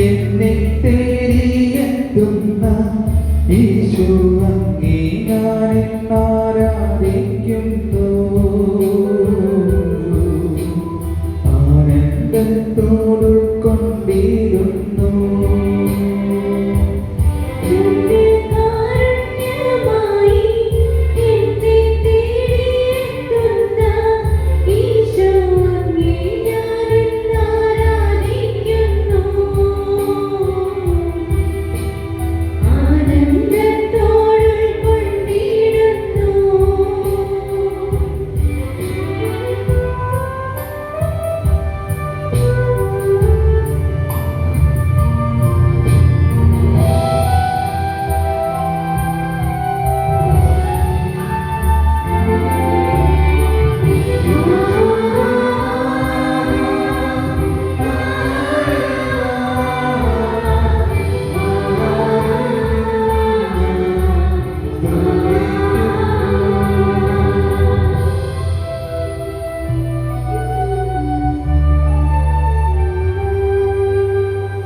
എന്നെ തേടിയെത്തുന്ന ഈശോ അങ്ങേ ഞാൻ ആരാധിക്കുന്നു. ആനന്ദത്തോടുകൊണ്ടിരുന്നു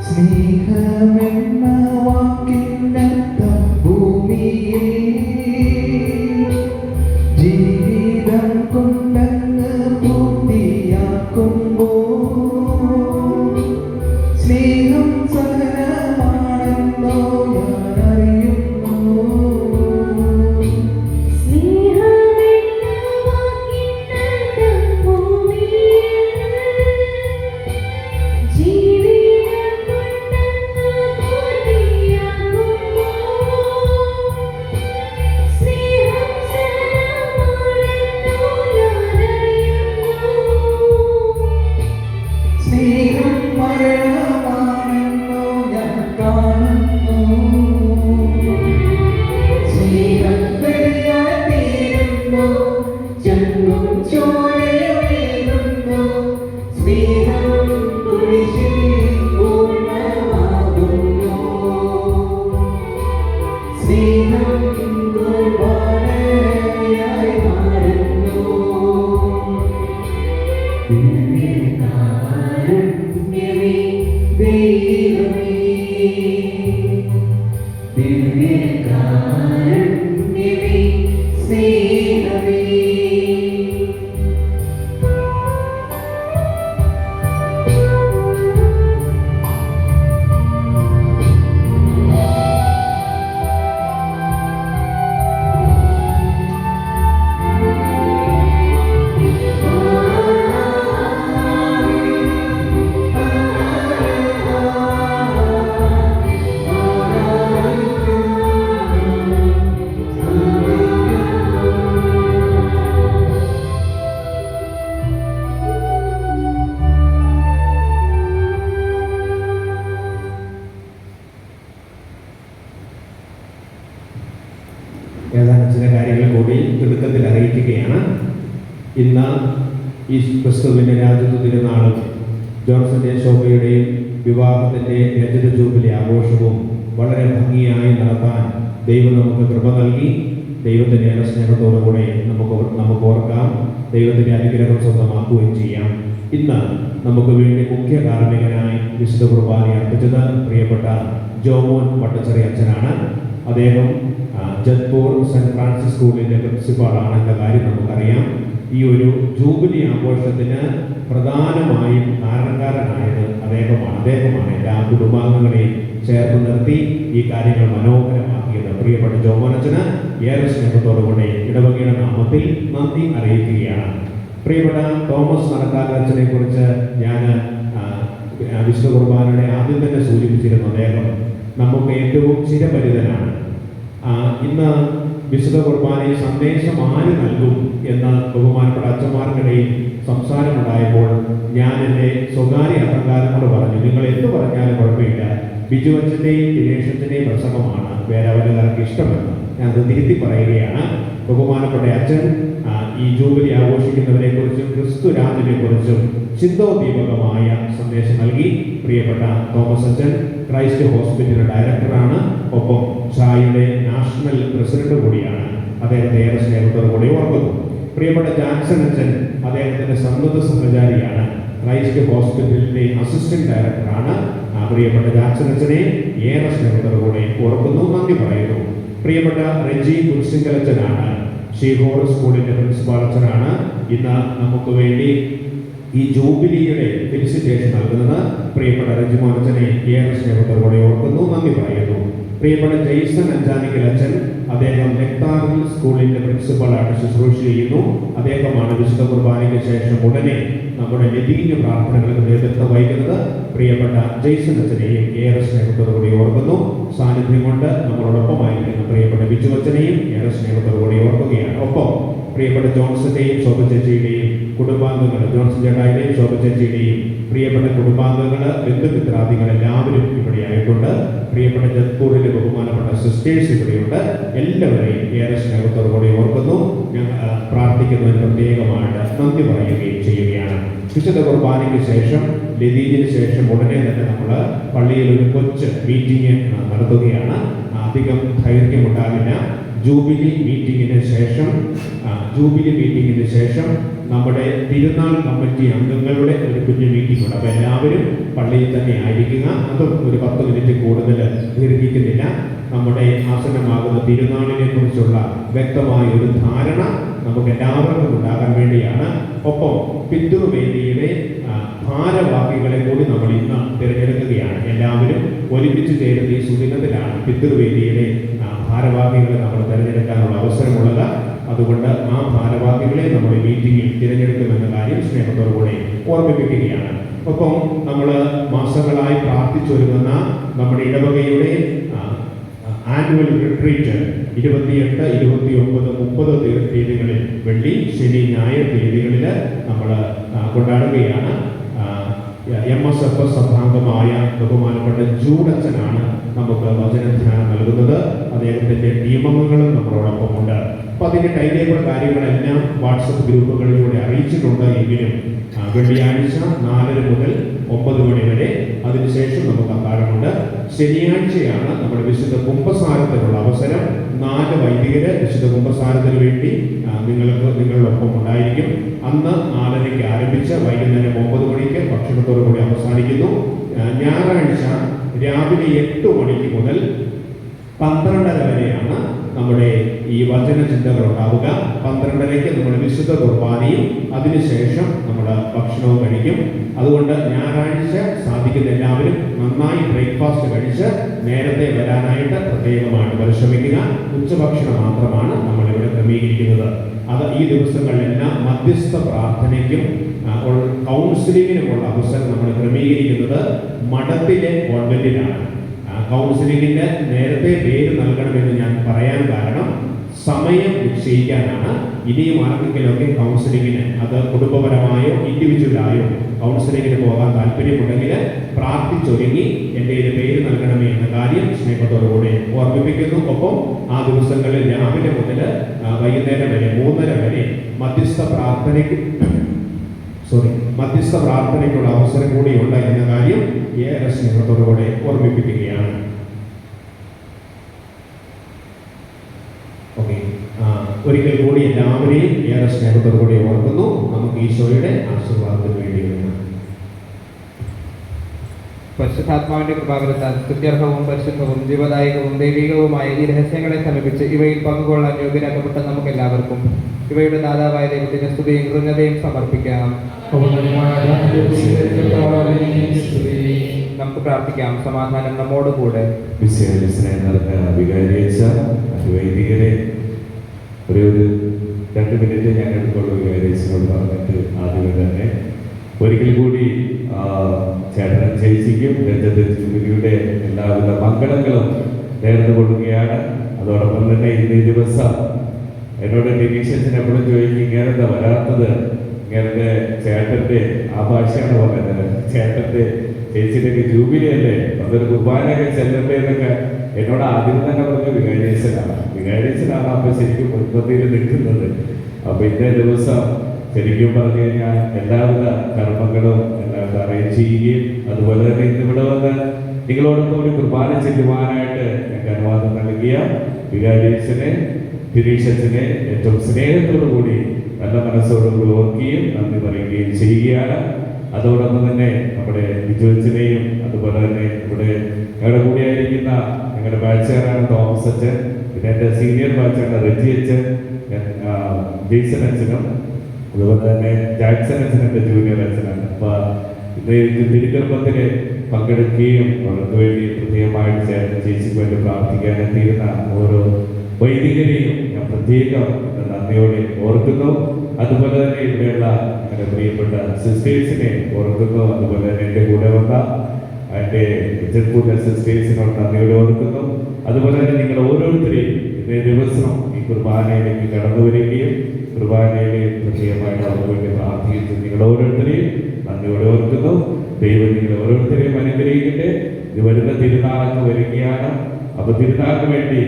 സ്നേഹമെന്ന വാക്കിനർത്ഥം ഭൂമിയിൽ ജീവിതം കൊണ്ടങ്ങ് പൂർത്തിയാക്കുമ്പോൾ സ്നേഹം സഹനമാണെന്നോ ഞാൻ അറിയുന്നു. സ്നേഹം മരണമാണെന്നോ ഞാൻ കാണുന്നു. സ്നേഹം ബലിയായി തീരുന്നു, ജന്മം ചോരയൊഴുകുന്നു. സ്നേഹം കുരിശിൽ പൂർണ്ണമാകുന്നു. സ്നേഹം കുർബാനയായി മാറുന്നു. ദിവ്യകാരുണ്യമേ ദൈവമേ ദിവ്യകാരുണ്യമേ സ്നേഹമേ ഏതാനും ചില കാര്യങ്ങൾ കൂടി തിടുക്കത്തിൽ അറിയിക്കുകയാണ്. ഇന്ന് ഈ ക്രിസ്തുവിൻ്റെ രാജ്യത്വ തിരുനാളും ജോൺസന്റെ ശോഭയുടെയും വിവാഹത്തിൻ്റെ രജത ജൂബിലി ആഘോഷവും വളരെ ഭംഗിയായി നടത്താൻ ദൈവം നമുക്ക് കൃപ നൽകി. ദൈവത്തിൻ്റെ ഏറെ സ്നേഹത്തോടുകൂടെ നമുക്ക് ഓർക്കാം, ദൈവത്തിൻ്റെ അനുഗ്രഹം സ്വന്തമാക്കുകയും ചെയ്യാം. ഇന്ന് നമുക്ക് വേണ്ടി മുഖ്യ കാർമ്മികനായി വിശുദ്ധ കുർബാന അർപ്പിച്ചത് പ്രിയപ്പെട്ട ജോമോൻ വട്ടച്ചെറി അച്ഛനാണ്. അദ്ദേഹം ജത്പൂർ സെൻറ്റ് ഫ്രാൻസിസ് സ്കൂളിൻ്റെ പ്രിൻസിപ്പാളാണെന്ന കാര്യം നമുക്കറിയാം. ഈ ഒരു ജൂബിലി ആഘോഷത്തിന് പ്രധാനമായും കാരണക്കാരനായത് അദ്ദേഹമാണ് എല്ലാ കുടുംബാംഗങ്ങളെയും ചേർത്ത് നിർത്തി ഈ കാര്യങ്ങൾ മനോഹരമാക്കിയത്. പ്രിയപ്പെട്ട ജോമോനച്ചന് ഏറെ സ്നേഹത്തോടുകൂടെ ഇടവകയുടെ നാമത്തിൽ നന്ദി അറിയിക്കുകയാണ്. പ്രിയപ്പെട്ട തോമസ് നടക്കാരച്ചനെ കുറിച്ച് ഞാൻ വിശുദ്ധ കുർബാനയുടെ ആദ്യം തന്നെ സൂചിപ്പിച്ചിരുന്നു. അദ്ദേഹം നമുക്ക് ഏറ്റവും ചിരപരിതനാണ്. ഇന്ന് വിശുദ്ധ കുർബാനയിൽ സന്ദേശം ആര് നൽകും എന്ന് ബഹുമാനപ്പെട്ട അച്ഛന്മാർക്കിടയിൽ സംസാരമുണ്ടായപ്പോൾ ഞാൻ എൻ്റെ സ്വകാര്യ അഹങ്കാരങ്ങളോട് പറഞ്ഞു, നിങ്ങൾ എന്ത് പറഞ്ഞാലും കുഴപ്പമില്ല, ബിജു അച്ഛൻ്റെയും ദിനേശത്തിൻ്റെയും പ്രസംഗമാണ് വേരാവലുകാർക്ക് ഇഷ്ടമെന്ന് ഞാൻ അത് തിരുത്തി പറയുകയാണ്. ബഹുമാനപ്പെട്ട അച്ഛൻ ഈ ജൂബിലി ആഘോഷിക്കുന്നവരെ കുറിച്ചും ക്രിസ്തു രാജിനെ കുറിച്ചും ചിന്തോദ്ദീപകമായ സന്ദേശം നൽകി. പ്രിയപ്പെട്ട തോമസ് അച്ഛൻ ക്രൈസ്റ്റ് ഹോസ്പിറ്റൽ ഡയറക്ടറാണ്, ഒപ്പം ഷായുടെ നാഷണൽ പ്രസിഡന്റ് കൂടിയാണ്. അദ്ദേഹത്തെ ഏറെ സ്നേഹത്തോടു കൂടി ഓർക്കുന്നു. പ്രിയപ്പെട്ട ജാക്സൺ അച്ഛൻ അദ്ദേഹത്തിന്റെ സന്നദ്ധ സഹചാരിയാണ്, ക്രൈസ്റ്റ് ഹോസ്പിറ്റലിന്റെ അസിസ്റ്റന്റ് ഡയറക്ടറാണ്. പ്രിയപ്പെട്ട ജാക്സൺ അച്ഛനെ ഏറെ സ്നേഹത്തോടു കൂടി ഓർക്കുന്നു, നന്ദി പറയുന്നു. പ്രിയപ്പെട്ട റെജി കുരിശിങ്കലച്ചനാണ്, ഷീഹോർ സ്കൂളിന്റെ പ്രിൻസിപ്പാൾ അച്ഛനാണ്. ഇന്ന് നമുക്ക് വേണ്ടി ഈ ജൂബിലിയുടെ ഫെലിസിറ്റേഷൻ നൽകുന്നത്. പ്രിയപ്പെട്ട റെജിമോൻ അച്ഛനെ ഏറെ സ്നേഹത്തോടെ ഓർക്കുന്നു, നന്ദി പറയുന്നു. പ്രിയപ്പെട്ട ജെയ്സൺ അഞ്ചാനിക്കൽ അച്ഛൻ, അദ്ദേഹം നെക്താറിൽ സ്കൂളിന്റെ പ്രിൻസിപ്പളായിട്ട് ശുശ്രൂഷ ചെയ്യുന്നു. അദ്ദേഹമാണ് വിശുദ്ധ കുർബാനയ്ക്ക് ശേഷം ഉടനെ നമ്മുടെ ലതീന്യ പ്രാർത്ഥനകൾക്ക് നേതൃത്വം വഹിക്കുന്നത്. പ്രിയപ്പെട്ട ജെയ്സൺ അച്ഛനെയും ഏറെ സ്നേഹത്തോടുകൂടി ഓർക്കുന്നു. സാന്നിധ്യം കൊണ്ട് നമ്മളോടൊപ്പമായിരിക്കുന്ന പ്രിയപ്പെട്ട ബിജു അച്ഛനെയും ഏറെ സ്നേഹത്തോടുകൂടി ഓർക്കുകയാണ്. ഒപ്പം പ്രിയപ്പെട്ട ജോൺസന്റെയും ശോഭ ചേച്ചിയുടെയും കുടുംബാംഗങ്ങൾ, ജോൺസൺ ചേട്ടായുടെയും ശോഭ ചേച്ചിയുടെയും പ്രിയപ്പെട്ട കുടുംബാംഗങ്ങൾ, ബന്ധുമിത്രാദികൾ എല്ലാവരും ഇവിടെ ആയിട്ടുണ്ട്. പ്രിയപ്പെട്ട ജത്പൂരിലെ ബഹുമാനപ്പെട്ട സിസ്റ്റേഴ്സ് ഇവിടെയുണ്ട്. എല്ലാവരെയും ഏറെ സ്നേഹത്തോടുകൂടി ഓർക്കുന്നു. ഞങ്ങൾ പ്രാർത്ഥിക്കുന്നതിന് പ്രത്യേകമായിട്ട് നന്ദി പറയുകയും ചെയ്യുകയാണ്. വിശുദ്ധ കുർബാനയ്ക്ക് ശേഷം, ലതീജിന് ശേഷം ഉടനെ തന്നെ നമ്മൾ പള്ളിയിൽ ഒരു കൊച്ചു മീറ്റിംഗ് നടത്തുകയാണ്. അധികം ദൈർഘ്യമുണ്ടാകില്ല. ജൂബിലി മീറ്റിങ്ങിന് ശേഷം നമ്മുടെ തിരുനാൾ കമ്മിറ്റി അംഗങ്ങളുടെ ഒരു കുഞ്ഞു മീറ്റിംഗ് ഉണ്ട്. അപ്പോൾ എല്ലാവരും പള്ളിയിൽ തന്നെ ആയിരിക്കുക. അതും ഒരു 10 മിനിറ്റ് കൂടുതൽ ദീർഘിക്കുന്നില്ല. നമ്മുടെ ആസന്നമാകുന്ന തിരുനാളിനെ കുറിച്ചുള്ള വ്യക്തമായ ഒരു ധാരണ നമുക്ക് എല്ലാവർക്കും ഉണ്ടാകാൻ വേണ്ടിയാണ്. ഒപ്പം പിതൃവേദിയുടെ ഭാരവാഹികളെ കൂടി നമ്മൾ ഇന്ന് തിരഞ്ഞെടുക്കുകയാണ്. എല്ലാവരും ഒരുമിച്ച് ചേരുന്ന ഈ സുദിനത്തിലാണ് പിതൃവേദിയുടെ ഭാരവാഹികളെ നമ്മൾ തിരഞ്ഞെടുക്കാനുള്ള അവസരമുള്ളത്. അതുകൊണ്ട് ആ ഭാരവാഹികളെ നമ്മൾ മീറ്റിംഗിൽ തിരഞ്ഞെടുക്കുമെന്ന കാര്യം സ്നേഹത്തോടുകൂടി ഓർമ്മിപ്പിക്കുകയാണ്. ഒപ്പം നമ്മൾ മാസങ്ങളായി പ്രാർത്ഥിച്ചൊരുങ്ങുന്ന നമ്മുടെ ഇടവകയുടെ ആനുവൽ റിട്രീറ്റ് 28, 29, 30 തീയതികളിൽ, വെള്ളി, ശനി, ഞായർ തീയതികളിൽ നമ്മൾ കൊണ്ടാടുകയാണ്. MSF സഭാംഗമായ ബഹുമാനപ്പെട്ട ജൂഡച്ചനാണ് നമുക്ക് വചനധ്യാനം നൽകുന്നത്. അദ്ദേഹത്തിന്റെ ടീമംഗങ്ങളും നമ്മളോടൊപ്പമുണ്ട്. അപ്പം അതിൻ്റെ ടൈം കാര്യങ്ങളെല്ലാം വാട്സപ്പ് ഗ്രൂപ്പുകളിലൂടെ അറിയിച്ചിട്ടുണ്ട്. എങ്കിലും വെള്ളിയാഴ്ച 4 മുതൽ 9 മണി വരെ, അതിനുശേഷം നമുക്ക് അത്താഴമുണ്ട്. ശനിയാഴ്ചയാണ് നമ്മുടെ വിശുദ്ധ കുംഭസാരത്തിനുള്ള അവസരം. 4 വൈദികര് വിശുദ്ധ കുംഭസാരത്തിന് വേണ്ടി നിങ്ങളോടൊപ്പം ഉണ്ടായിരിക്കും. അന്ന് 4:30 ആരംഭിച്ച് വൈകുന്നേരം 9 മണിക്ക് ഭക്ഷണത്തോടു കൂടി അവസാനിക്കുന്നു. ഞായറാഴ്ച രാവിലെ 8 മണിക്ക് മുതൽ 12:30 വരെയാണ് നമ്മുടെ ഈ വചന ചിന്തകൾ ഉണ്ടാവുക. 12:30 നമ്മൾ വിശുദ്ധ കുർബാനയും അതിനുശേഷം നമ്മൾ ഭക്ഷണവും കഴിക്കും. അതുകൊണ്ട് ഞായറാഴ്ച സാധിക്കുന്ന എല്ലാവരും നന്നായി ബ്രേക്ക്ഫാസ്റ്റ് കഴിച്ച് നേരത്തെ വരാനായിട്ട് പ്രത്യേകമായിട്ട് പരിശ്രമിക്കുക. ഉച്ചഭക്ഷണം മാത്രമാണ് നമ്മളിവിടെ ക്രമീകരിക്കുന്നത്. അത് ഈ ദിവസങ്ങളിലെല്ലാം മധ്യസ്ഥ പ്രാർത്ഥനയ്ക്കും കൗൺസിലിങ്ങിനുമുള്ള അവസരം നമ്മൾ ക്രമീകരിക്കുന്നത് മഠത്തിലെ കോൺവെന്റിലാണ്. കൗൺസിലിങ്ങിന് നേരത്തെ പേര് നൽകണമെന്ന് ഞാൻ പറയാൻ കാരണം സമയം നിശ്ചയിക്കാനാണ്. ഇനിയും ആർക്കെങ്കിലുമൊക്കെ കൗൺസിലിങ്ങിന്, അത് കുടുംബപരമായോ ഇൻഡിവിജ്വലായോ കൗൺസിലിങ്ങിന് പോകാൻ താല്പര്യമുണ്ടെങ്കിൽ പ്രാർത്ഥിച്ചൊരുങ്ങി എൻ്റെ പേര് നൽകണമേ എന്ന കാര്യം സ്നേഹത്തോടുകൂടി ഓർമ്മിപ്പിക്കുന്നു. ഒപ്പം ആ ദിവസങ്ങളിൽ രാവിലെ മുതൽ വൈകുന്നേരം വരെ 3:30 വരെ മധ്യസ്ഥ പ്രാർത്ഥനയ്ക്കുള്ള അവസരം കൂടിയുണ്ട് എന്ന കാര്യം ഏറെ സ്നേഹത്തോടുകൂടെ ഓർമ്മിപ്പിക്കുകയാണ്. ഓക്കെ, ഒരിക്കൽ കൂടി എല്ലാവരെയും ഏറെ സ്നേഹത്തോടുകൂടി ഓർക്കുന്നു. നമുക്ക് ഈശോയുടെ ആശീർവാദത്തിന് വേണ്ടി വേണം. പരിശുദ്ധാത്മാവിന്റെ കൃപാകരത്താൽ സ്തുത്യർഹവും പരിശുദ്ധവും ജീവദായകവും ദൈവികവുമായ ഈ രഹസ്യങ്ങളെ സമീപിച്ച് ഇവയിൽ പങ്കുകൊള്ളാൻ യോഗ്യരാക്കപ്പെട്ട നമുക്ക് എല്ലാവർക്കും ഇവയുടെ ദാതാവായ ദൈവത്തിന് സ്തുതിയും കൃതജ്ഞതയും സമർപ്പിക്കാം. നമുക്ക് പ്രാർത്ഥിക്കാം. സമാധാനം നമ്മോടുകൂടെ. വൈദികരെ ഒരു 2 മിനിറ്റ് ഞാൻ എടുക്കുള്ളൂ. വികാരിയോട് പറഞ്ഞിട്ട് ആദ്യമേ തന്നെ ഒരിക്കൽ കൂടി ചേട്ടനും ചേച്ചിക്കും രഞ്ജിത്ത് ജൂബിലിയുടെ എല്ലാവിധ മംഗളങ്ങളും നേർന്നു കൊള്ളുകയാണ്. അതോടൊപ്പം തന്നെ ഇന്ന് ഈ ദിവസം എന്നോട് ഡിവിഷൻസിന് എപ്പോഴും ചോദിക്കും ഇങ്ങനത്തെ വരാത്തത്, ഇങ്ങനത്തെ ചേട്ടൻ്റെ ആ ഭാഷയാണ് പറയുന്നത്, ചേട്ടൻ്റെ ചേച്ചിയുടെയൊക്കെ ജൂബിലി അല്ലേ, അതൊരു കുർബാനയൊക്കെ ചെല്ലട്ടെ എന്നൊക്കെ എന്നോട് ആദ്യം തന്നെ പറഞ്ഞ വികാരിച്ചനാണ് അപ്പൊ ശരിക്കും മുൻപന്തിയിൽ നിൽക്കുന്നത്. അപ്പൊ ഇന്നേ ദിവസം ശരിക്കും പറഞ്ഞു കഴിഞ്ഞാൽ എല്ലാവിധ കർമ്മങ്ങളും എല്ലാവിധ അറേഞ്ച് ചെയ്യുകയും അതുപോലെ തന്നെ ഇന്നിവിടെ വന്ന് നിങ്ങളോടൊപ്പം ഒരു കുർബാന ചെല്ലുവാനായിട്ട് ഞങ്ങൾക്ക് അനുവാദം നൽകിയ വികാരിച്ചനെ തിരീക്ഷനെ ഏറ്റവും സ്നേഹത്തോടു കൂടി നല്ല മനസ്സോടുകൂടി ഓർക്കുകയും നന്ദി പറയുകയും ചെയ്യുകയാണ്. അതോടൊപ്പം തന്നെ നമ്മുടെ ബിജുവച്ചനെയും അതുപോലെ തന്നെ ഇവിടെ ഞങ്ങളുടെ കൂടെ ആയിരിക്കുന്ന ഞങ്ങളുടെ ബാച്ചുകാരാണ് തോമസ് അച്ഛൻ, പിന്നെ എൻ്റെ സീനിയർ ബാച്ചാണ് റെജി അച്ഛൻ, ജെയ്സൺ അച്ഛനും അതുപോലെ തന്നെ ജാക്സൺ അച്ഛൻ എൻ്റെ ജൂനിയർ അച്ഛനാണ്. അപ്പൊ ഇന്ന് തിരുക്കർമ്മത്തിന് പങ്കെടുക്കുകയും അവർക്ക് വേണ്ടി പ്രത്യേകമായിട്ട് ചേച്ചിക്ക് വേണ്ടി പ്രാർത്ഥിക്കാൻ എത്തിയിരുന്ന ഓരോ വൈദികരെയും ഞാൻ പ്രത്യേകം നന്ദിയോടെ ഓർക്കുന്നു. അതുപോലെ തന്നെ ഇവിടെയുള്ള എൻ്റെ പ്രിയപ്പെട്ട സിസ്റ്റേഴ്സിനെ ഓർക്കുന്നു. അതുപോലെ തന്നെ എൻ്റെ കൂടെ വന്ന എൻ്റെ ചെറുപ്പൂരിലെ സിസ്റ്റേഴ്സിനോട് നന്ദിയോടെ ഓർക്കുന്നു. അതുപോലെ തന്നെ നിങ്ങൾ ഓരോരുത്തരെയും ഇന്നേ ദിവസം ഈ കുർബാനയിലേക്ക് കടന്നു വരികയും കുർബാനയിലെ പ്രത്യേകമായിട്ട് അവർക്ക് വേണ്ടി പ്രാർത്ഥിച്ചു നിങ്ങൾ ഓരോരുത്തരെയും നന്ദിയോടെ ഓർക്കുന്നു. ദൈവം നിങ്ങൾ ഓരോരുത്തരെയും അനുഗ്രഹിക്കട്ടെ. ഇത് വരുന്ന തിരുനാളൊക്കെ വരികയാണ്. അപ്പൊ തിരുനാളിന് വേണ്ടി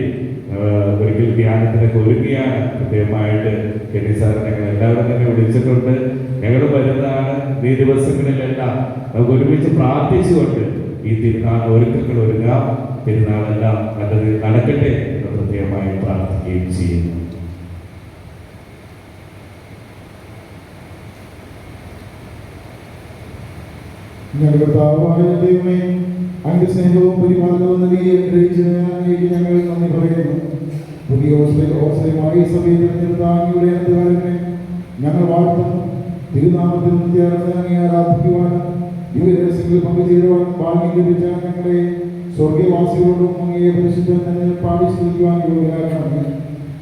ഒരിക്കൽ ധ്യാനത്തിനൊക്കെ ഒരുങ്ങിയാണ്. പ്രത്യേകമായിട്ട് കെന്നി സാർ ഞങ്ങൾ എല്ലാവരും തന്നെ വിളിച്ചിട്ടുണ്ട്. ഞങ്ങൾ വരുന്നതാണ്. ഈ ദിവസങ്ങളിലെല്ലാം നമുക്ക് ഒരുമിച്ച് പ്രാർത്ഥിച്ചുകൊണ്ട് ഈ തിരുനാൾ ഒരുക്കങ്ങൾ ഒരുങ്ങാം. തിരുനാളെല്ലാം നല്ലത് നടക്കട്ടെ എന്ന് പ്രത്യേകമായി പ്രാർത്ഥിക്കുകയും ചെയ്യുന്നു. ഞങ്ങളുടെ കർത്താവായ ദൈവമേ, അങ്ങയുടെ സ്നേഹവും പരിപാലനവും നൽകി അനുഗ്രഹിച്ചതിനായി ഞങ്ങൾ നന്ദി പറയുന്നു. പുതിയ അവസരമായി സഭയെ തിരഞ്ഞെടുത്ത അങ്ങയുടെ അധികാരങ്ങളെ ഞങ്ങൾ വാഴ്ത്തുന്നു. തിരുനാമത്തിൽ ചേർന്ന് അങ്ങേ ആരാധിക്കുവാനും ദിവരഹസ്യങ്ങളിൽ പങ്കുചേരുവാനും ഭാഗ്യം ലഭിച്ച ഞങ്ങളെ സ്വർഗീയവാസികളോടും അങ്ങയെ പരിശുദ്ധ പാടിസ്തുതിക്കുവാൻ യോഗ്യരാകണമേ.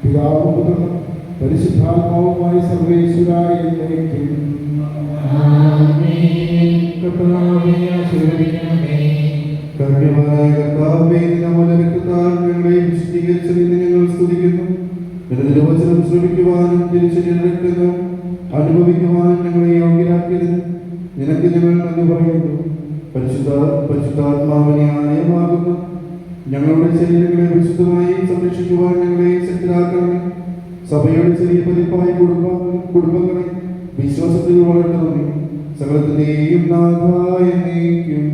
പിതാവും പുത്രനും പരിശുദ്ധാത്മാവുമായി സർവേശ്വരായ എന്നേക്കും കരുണ്യവാനായ കർത്താവേ, നമ്മുടെ രക്തത്താൽ ഞങ്ങളെ വിശുദ്ധീകരിച്ചതിന് ഞങ്ങൾ സ്തുതിക്കുന്നു. നിന്റെ തിരുവചനം ശ്രമിക്കുവാനും തിരിച്ചറിഞ്ഞ രക്തങ്ങൾ അനുഭവിക്കുവാനും ഞങ്ങളെ യോഗ്യരാക്കിയതിന് നിനക്ക് ഞങ്ങൾ നന്ദി പറയുന്നു. പരിശുദ്ധാത്മാവിനെ ആലയമാകുന്നു ഞങ്ങളുടെ ശരീരങ്ങളെ വിശുദ്ധമായി സംരക്ഷിക്കുവാൻ ഞങ്ങളെ ശക്തരാക്കണമേ. സഭയുടെ ചെറിയ പതിപ്പായ കുടുംബങ്ങളെ വിശ്വാസത്തിൽ വളർത്തണമേ. സകലത്തിന്റെയും നാഥായ എന്നേക്കും.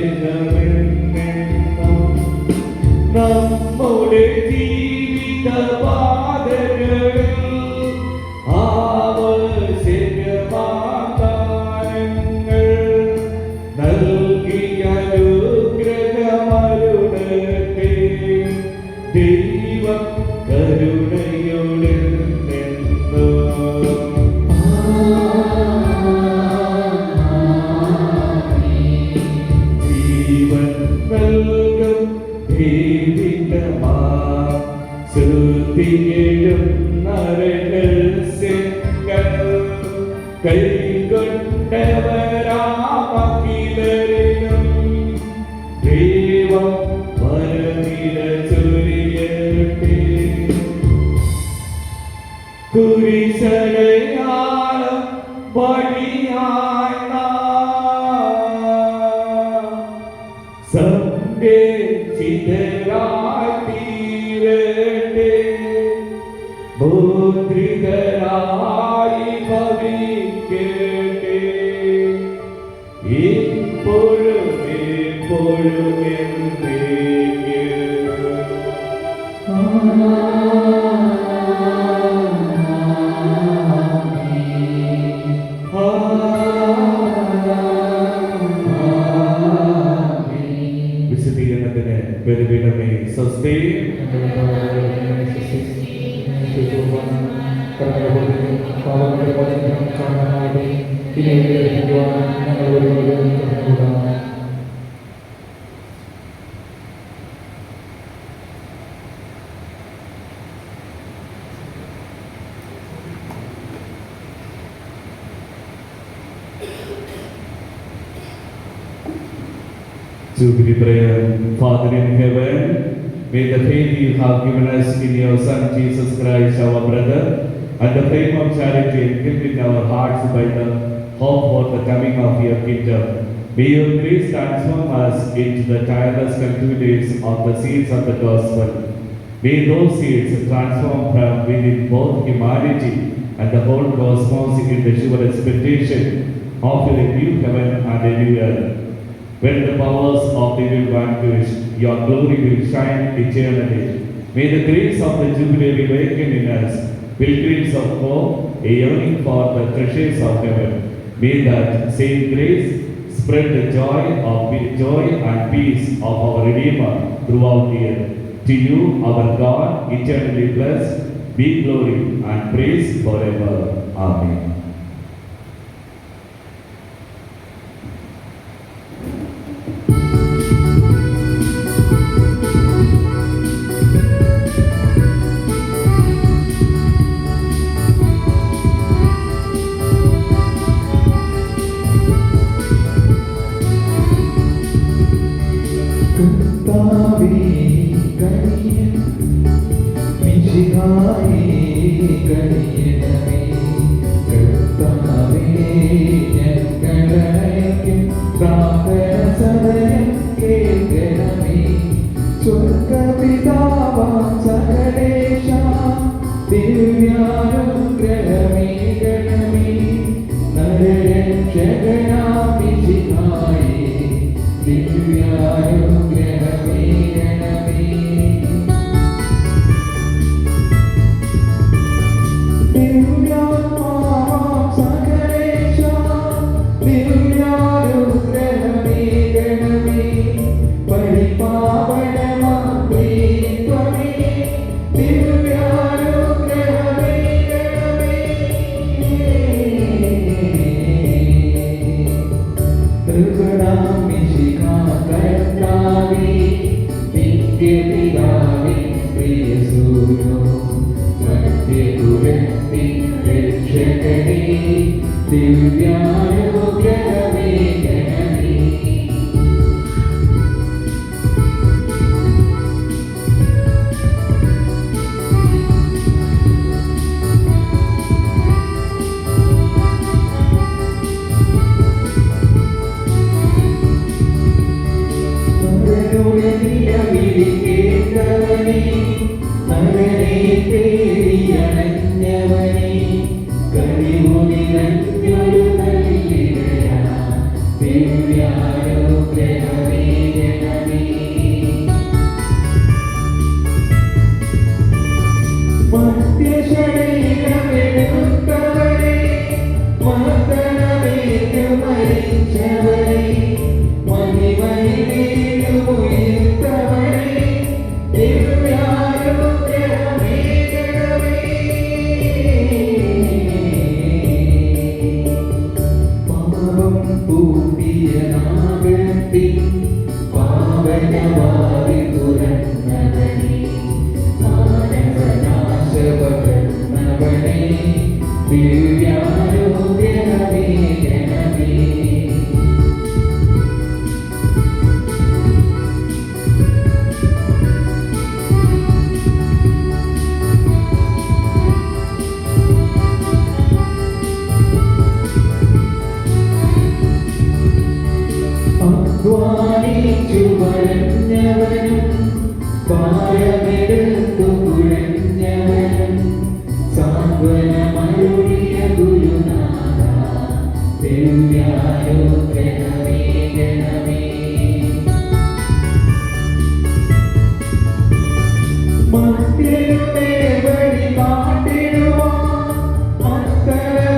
ദിവ്യാനുഗ്രഹമെന്നെ കൈകൊണ്ടവരാമഖിലരെയും ദൈവം വരനിര ചൊരിയട്ടെ. കുരിശടയാളം വഴിയായി സംരക്ഷിതരായി തീരട്ടെ. മുദ്രിതരായി ഭവിക്കട്ടെ. ഇപ്പോഴും എപ്പോഴും വിശദീകരണത്തിന് ബലിപീഠമേ സ്വസ്തി. Jubilee prayer. Father in heaven, may the faith you have given us in your Son Jesus Christ, our brother, and the flame of charity enkindled in our hearts by the hope for the coming of your kingdom. May your grace transform us into the tireless cultivators of the seeds of the gospel. May those seeds transform from within both humanity and the whole cosmos in the sure expectation of a new heaven and a new earth. When the powers of evil vanquish, your glory will shine eternally. May the grace of the Jubilee awaken in us pilgrims of hope, a yearning for the treasures of heaven. May that same grace spread the joy and peace of our Redeemer throughout the earth. To you, our God, eternally blessed, be glory and praise forever. Amen. കരിമുടി നന്യൊരു നൽകി ദിവ്യാനുഗ്രഹമേ ഗണമേ. അധ്വാനിച്ചു വരഞ്ഞവനും ഭാരമെടുത്തു കുഴഞ്ഞവനും സാന്ത്വനമരുളിയ ഗുരുനാഥ ദിവ്യാനുഗ്രഹമേ ഗണമേ. മധ്യയുടെ വഴി കാട്ടിടുവാൻ മക്കളെ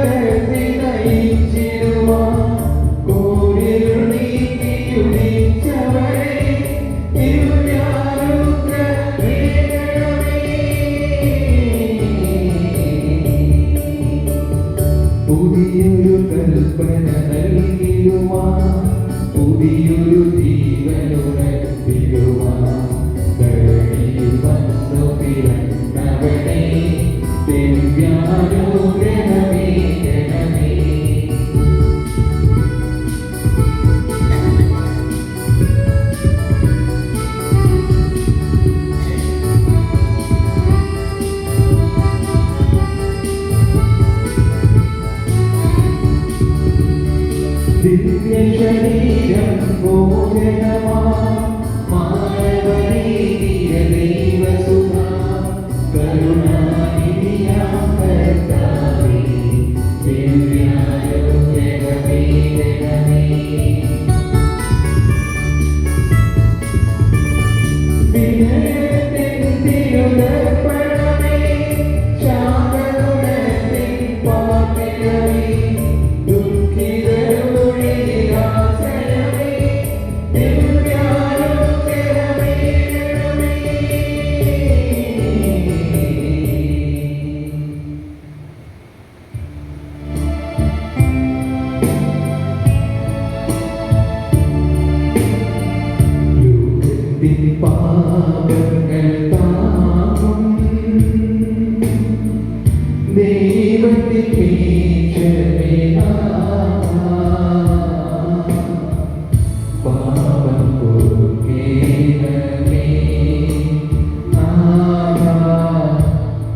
നയിച്ചിടുവാൻ കോടിരുൾ നീക്കിയുണിച്ചവരെ ദിവ്യാനുഗ്രഹമേ ഗണമേ. പുതിയൊരു കൽപ്പന നൽകിടുവാൻ പുതിയൊരു ജീവനുണർത്തിടുവാൻ ധരണിയിൽ വന്നു പിറന്നവനെ ദിവ്യാനുഗ്രഹമേ ഗണമേ. ദിവ്യശരീരം ഭോജനമാം മാനവനീയ ദൈവസുത കരുണാനിധിയാം കർത്താവേ ദിവ്യാനുഗ്രഹമേ ഗണമേ. വിനയത്തിൻ തിരുദർപ്പണമേ ശാന്തഗുണത്തിൻ പാപികളേ ദുഃഖിതരുളിരാശ്രയമേ ദിവ്യാനുഗ്രഹമേ ഗണമേ. ലോകത്തിൻ പാപങ്ങൾ താങ്ങും ദൈവത്തിൻ മീക്ഷമേ പാപം പൊറുക്കേണമേ നാഥാ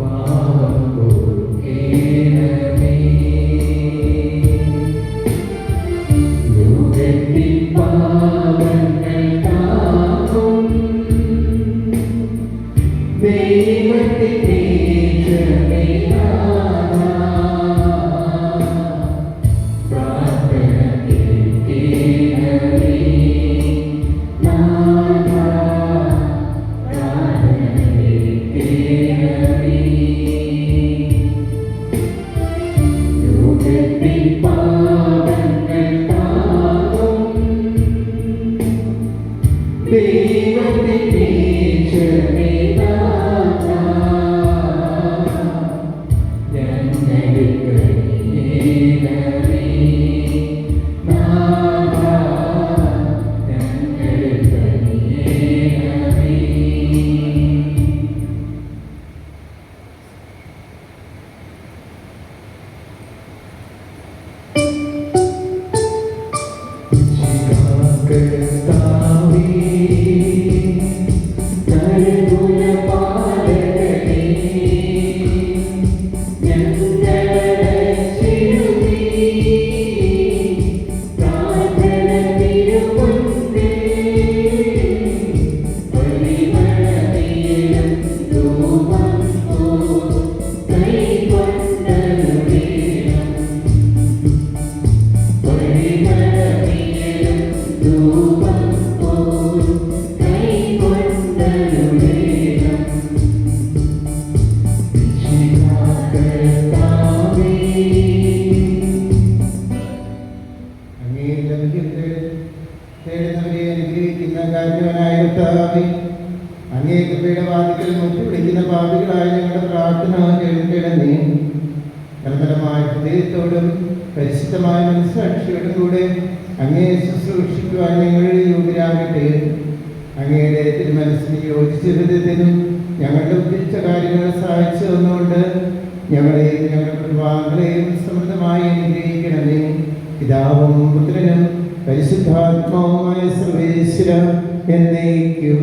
പാപം പൊറുക്കേണമേ. ലോകത്തിൻ പാപങ്ങൾ താങ്ങും ദൈവത്തിൻ മീക്ഷമേ നാഥാ പ്രാർത്ഥന കേൾക്കണമേ നാഥാ പ്രാർത്ഥന കേൾക്കണമേ. ലോകത്തിൻ പാപങ്ങൾ താങ്ങും ദൈവത്തിൻ മീക്ഷമേ നാഥാ ഞങ്ങൾക്ക് കനിയണമേ നാഥാ ഞങ്ങൾക്ക് കനിയണമേ. കർത്താവേ കരുണപാലകനേ ഞങ്ങളുടെ രക്ഷകനേ പ്രാർത്ഥന തിരുമുൻപിൽ പരിമളനീയം ധൂപം കൈകൊണ്ടരുളേണം. പരിമളനീയം ധൂപം കൈകൊണ്ടരുളേണം. കർത്താവേ അങ്ങേ ലഭ്യത്തെ തേടുന്നവരെ അനുഗ്രഹിക്കുന്ന കാരണവനായ കർത്താവേ അങ്ങേ കൃപയുടെ വാതിക്കൽ മുട്ടുപിടിക്കുന്ന പാപികളായ ഞങ്ങളുടെ പ്രാർത്ഥന കേൾക്കണമേ. നിർമ്മലമായ ഹൃദയത്തോടും പരിശുദ്ധമായ മനസ്സാക്ഷിയോടും കൂടെ അങ്ങയെ ശുശ്രൂഷിക്കുവാൻ ഞങ്ങൾ യോഗ്യരാകട്ടെ. അങ്ങയുടെ തിരുമനസ്സിന് യോജിച്ച വിധത്തിനും ഞങ്ങളുടെ ഉദ്ദേശിച്ച കാര്യങ്ങൾ സഹായിച്ചു തന്നുകൊണ്ട് ഞങ്ങളെയും ഞങ്ങളുടെ കുടുംബാംഗങ്ങളെയും സമൃദ്ധമായി അനുഗ്രഹിക്കണമേ. പിതാവും പുത്രനും പരിശുദ്ധാത്മാവുമായ സർവേശ്വര എന്നേക്കും.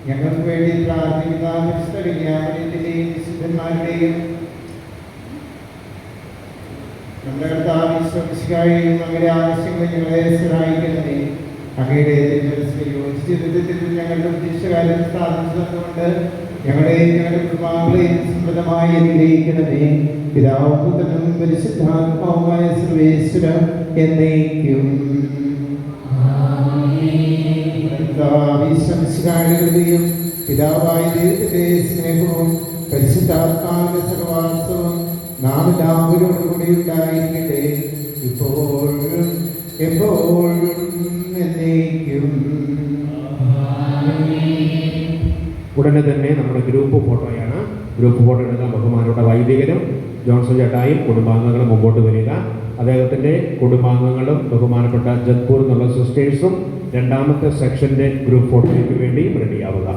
ഞങ്ങൾക്ക് വേണ്ടി പ്രാർത്ഥിക്കുന്ന വിശുദ്ധന്മാരുടെയും വിശുദ്ധന്മാരുടെയും നമ്മുടെ കർത്താവിശ്വസിക്കായും അങ്ങനെ ആവശ്യങ്ങൾ ഞങ്ങളെ സഹായിക്കണമേ. അങ്ങയുടെ ജീവിതത്തിൽ ഞങ്ങളുടെ ഉദ്ദേശകാര്യം സ്ഥാപിച്ചു തന്നുകൊണ്ട് ഞങ്ങളെയും ഞങ്ങളുടെ കുടുംബാംഗങ്ങളെയും സമൃദ്ധമായി അനുഗ്രഹിക്കണമേ. പിതാവും പുത്രനും പരിശുദ്ധാത്മാവുമായ സർവേശ്വര എന്നേക്കും. വിശ്വസിക്കാരുടെയും പിതാവായ ദൈവത്തിന്റെ സ്നേഹവും പരിശുദ്ധാത്മാവിന്റെ സഹവാസവും നാം എല്ലാവരോടും കൂടി ഉണ്ടായിരിക്കട്ടെ, ഇപ്പോഴും എപ്പോഴും എന്നേക്കും. ഉടനെ തന്നെ നമ്മുടെ ഗ്രൂപ്പ് ഫോട്ടോയാണ്. ഗ്രൂപ്പ് ഫോട്ടോ എടുക്കാൻ ബഹുമാനയുടെ വൈദികരും ജോൺസൺ ചേട്ടായും കുടുംബാംഗങ്ങളും മുമ്പോട്ട് വരിക. അദ്ദേഹത്തിൻ്റെ കുടുംബാംഗങ്ങളും ബഹുമാനപ്പെട്ട ജത്പൂർ എന്നുള്ള സിസ്റ്റേഴ്സും രണ്ടാമത്തെ സെക്ഷൻ്റെ ഗ്രൂപ്പ് ഫോട്ടോയ്ക്ക് വേണ്ടി റെഡിയാവുക.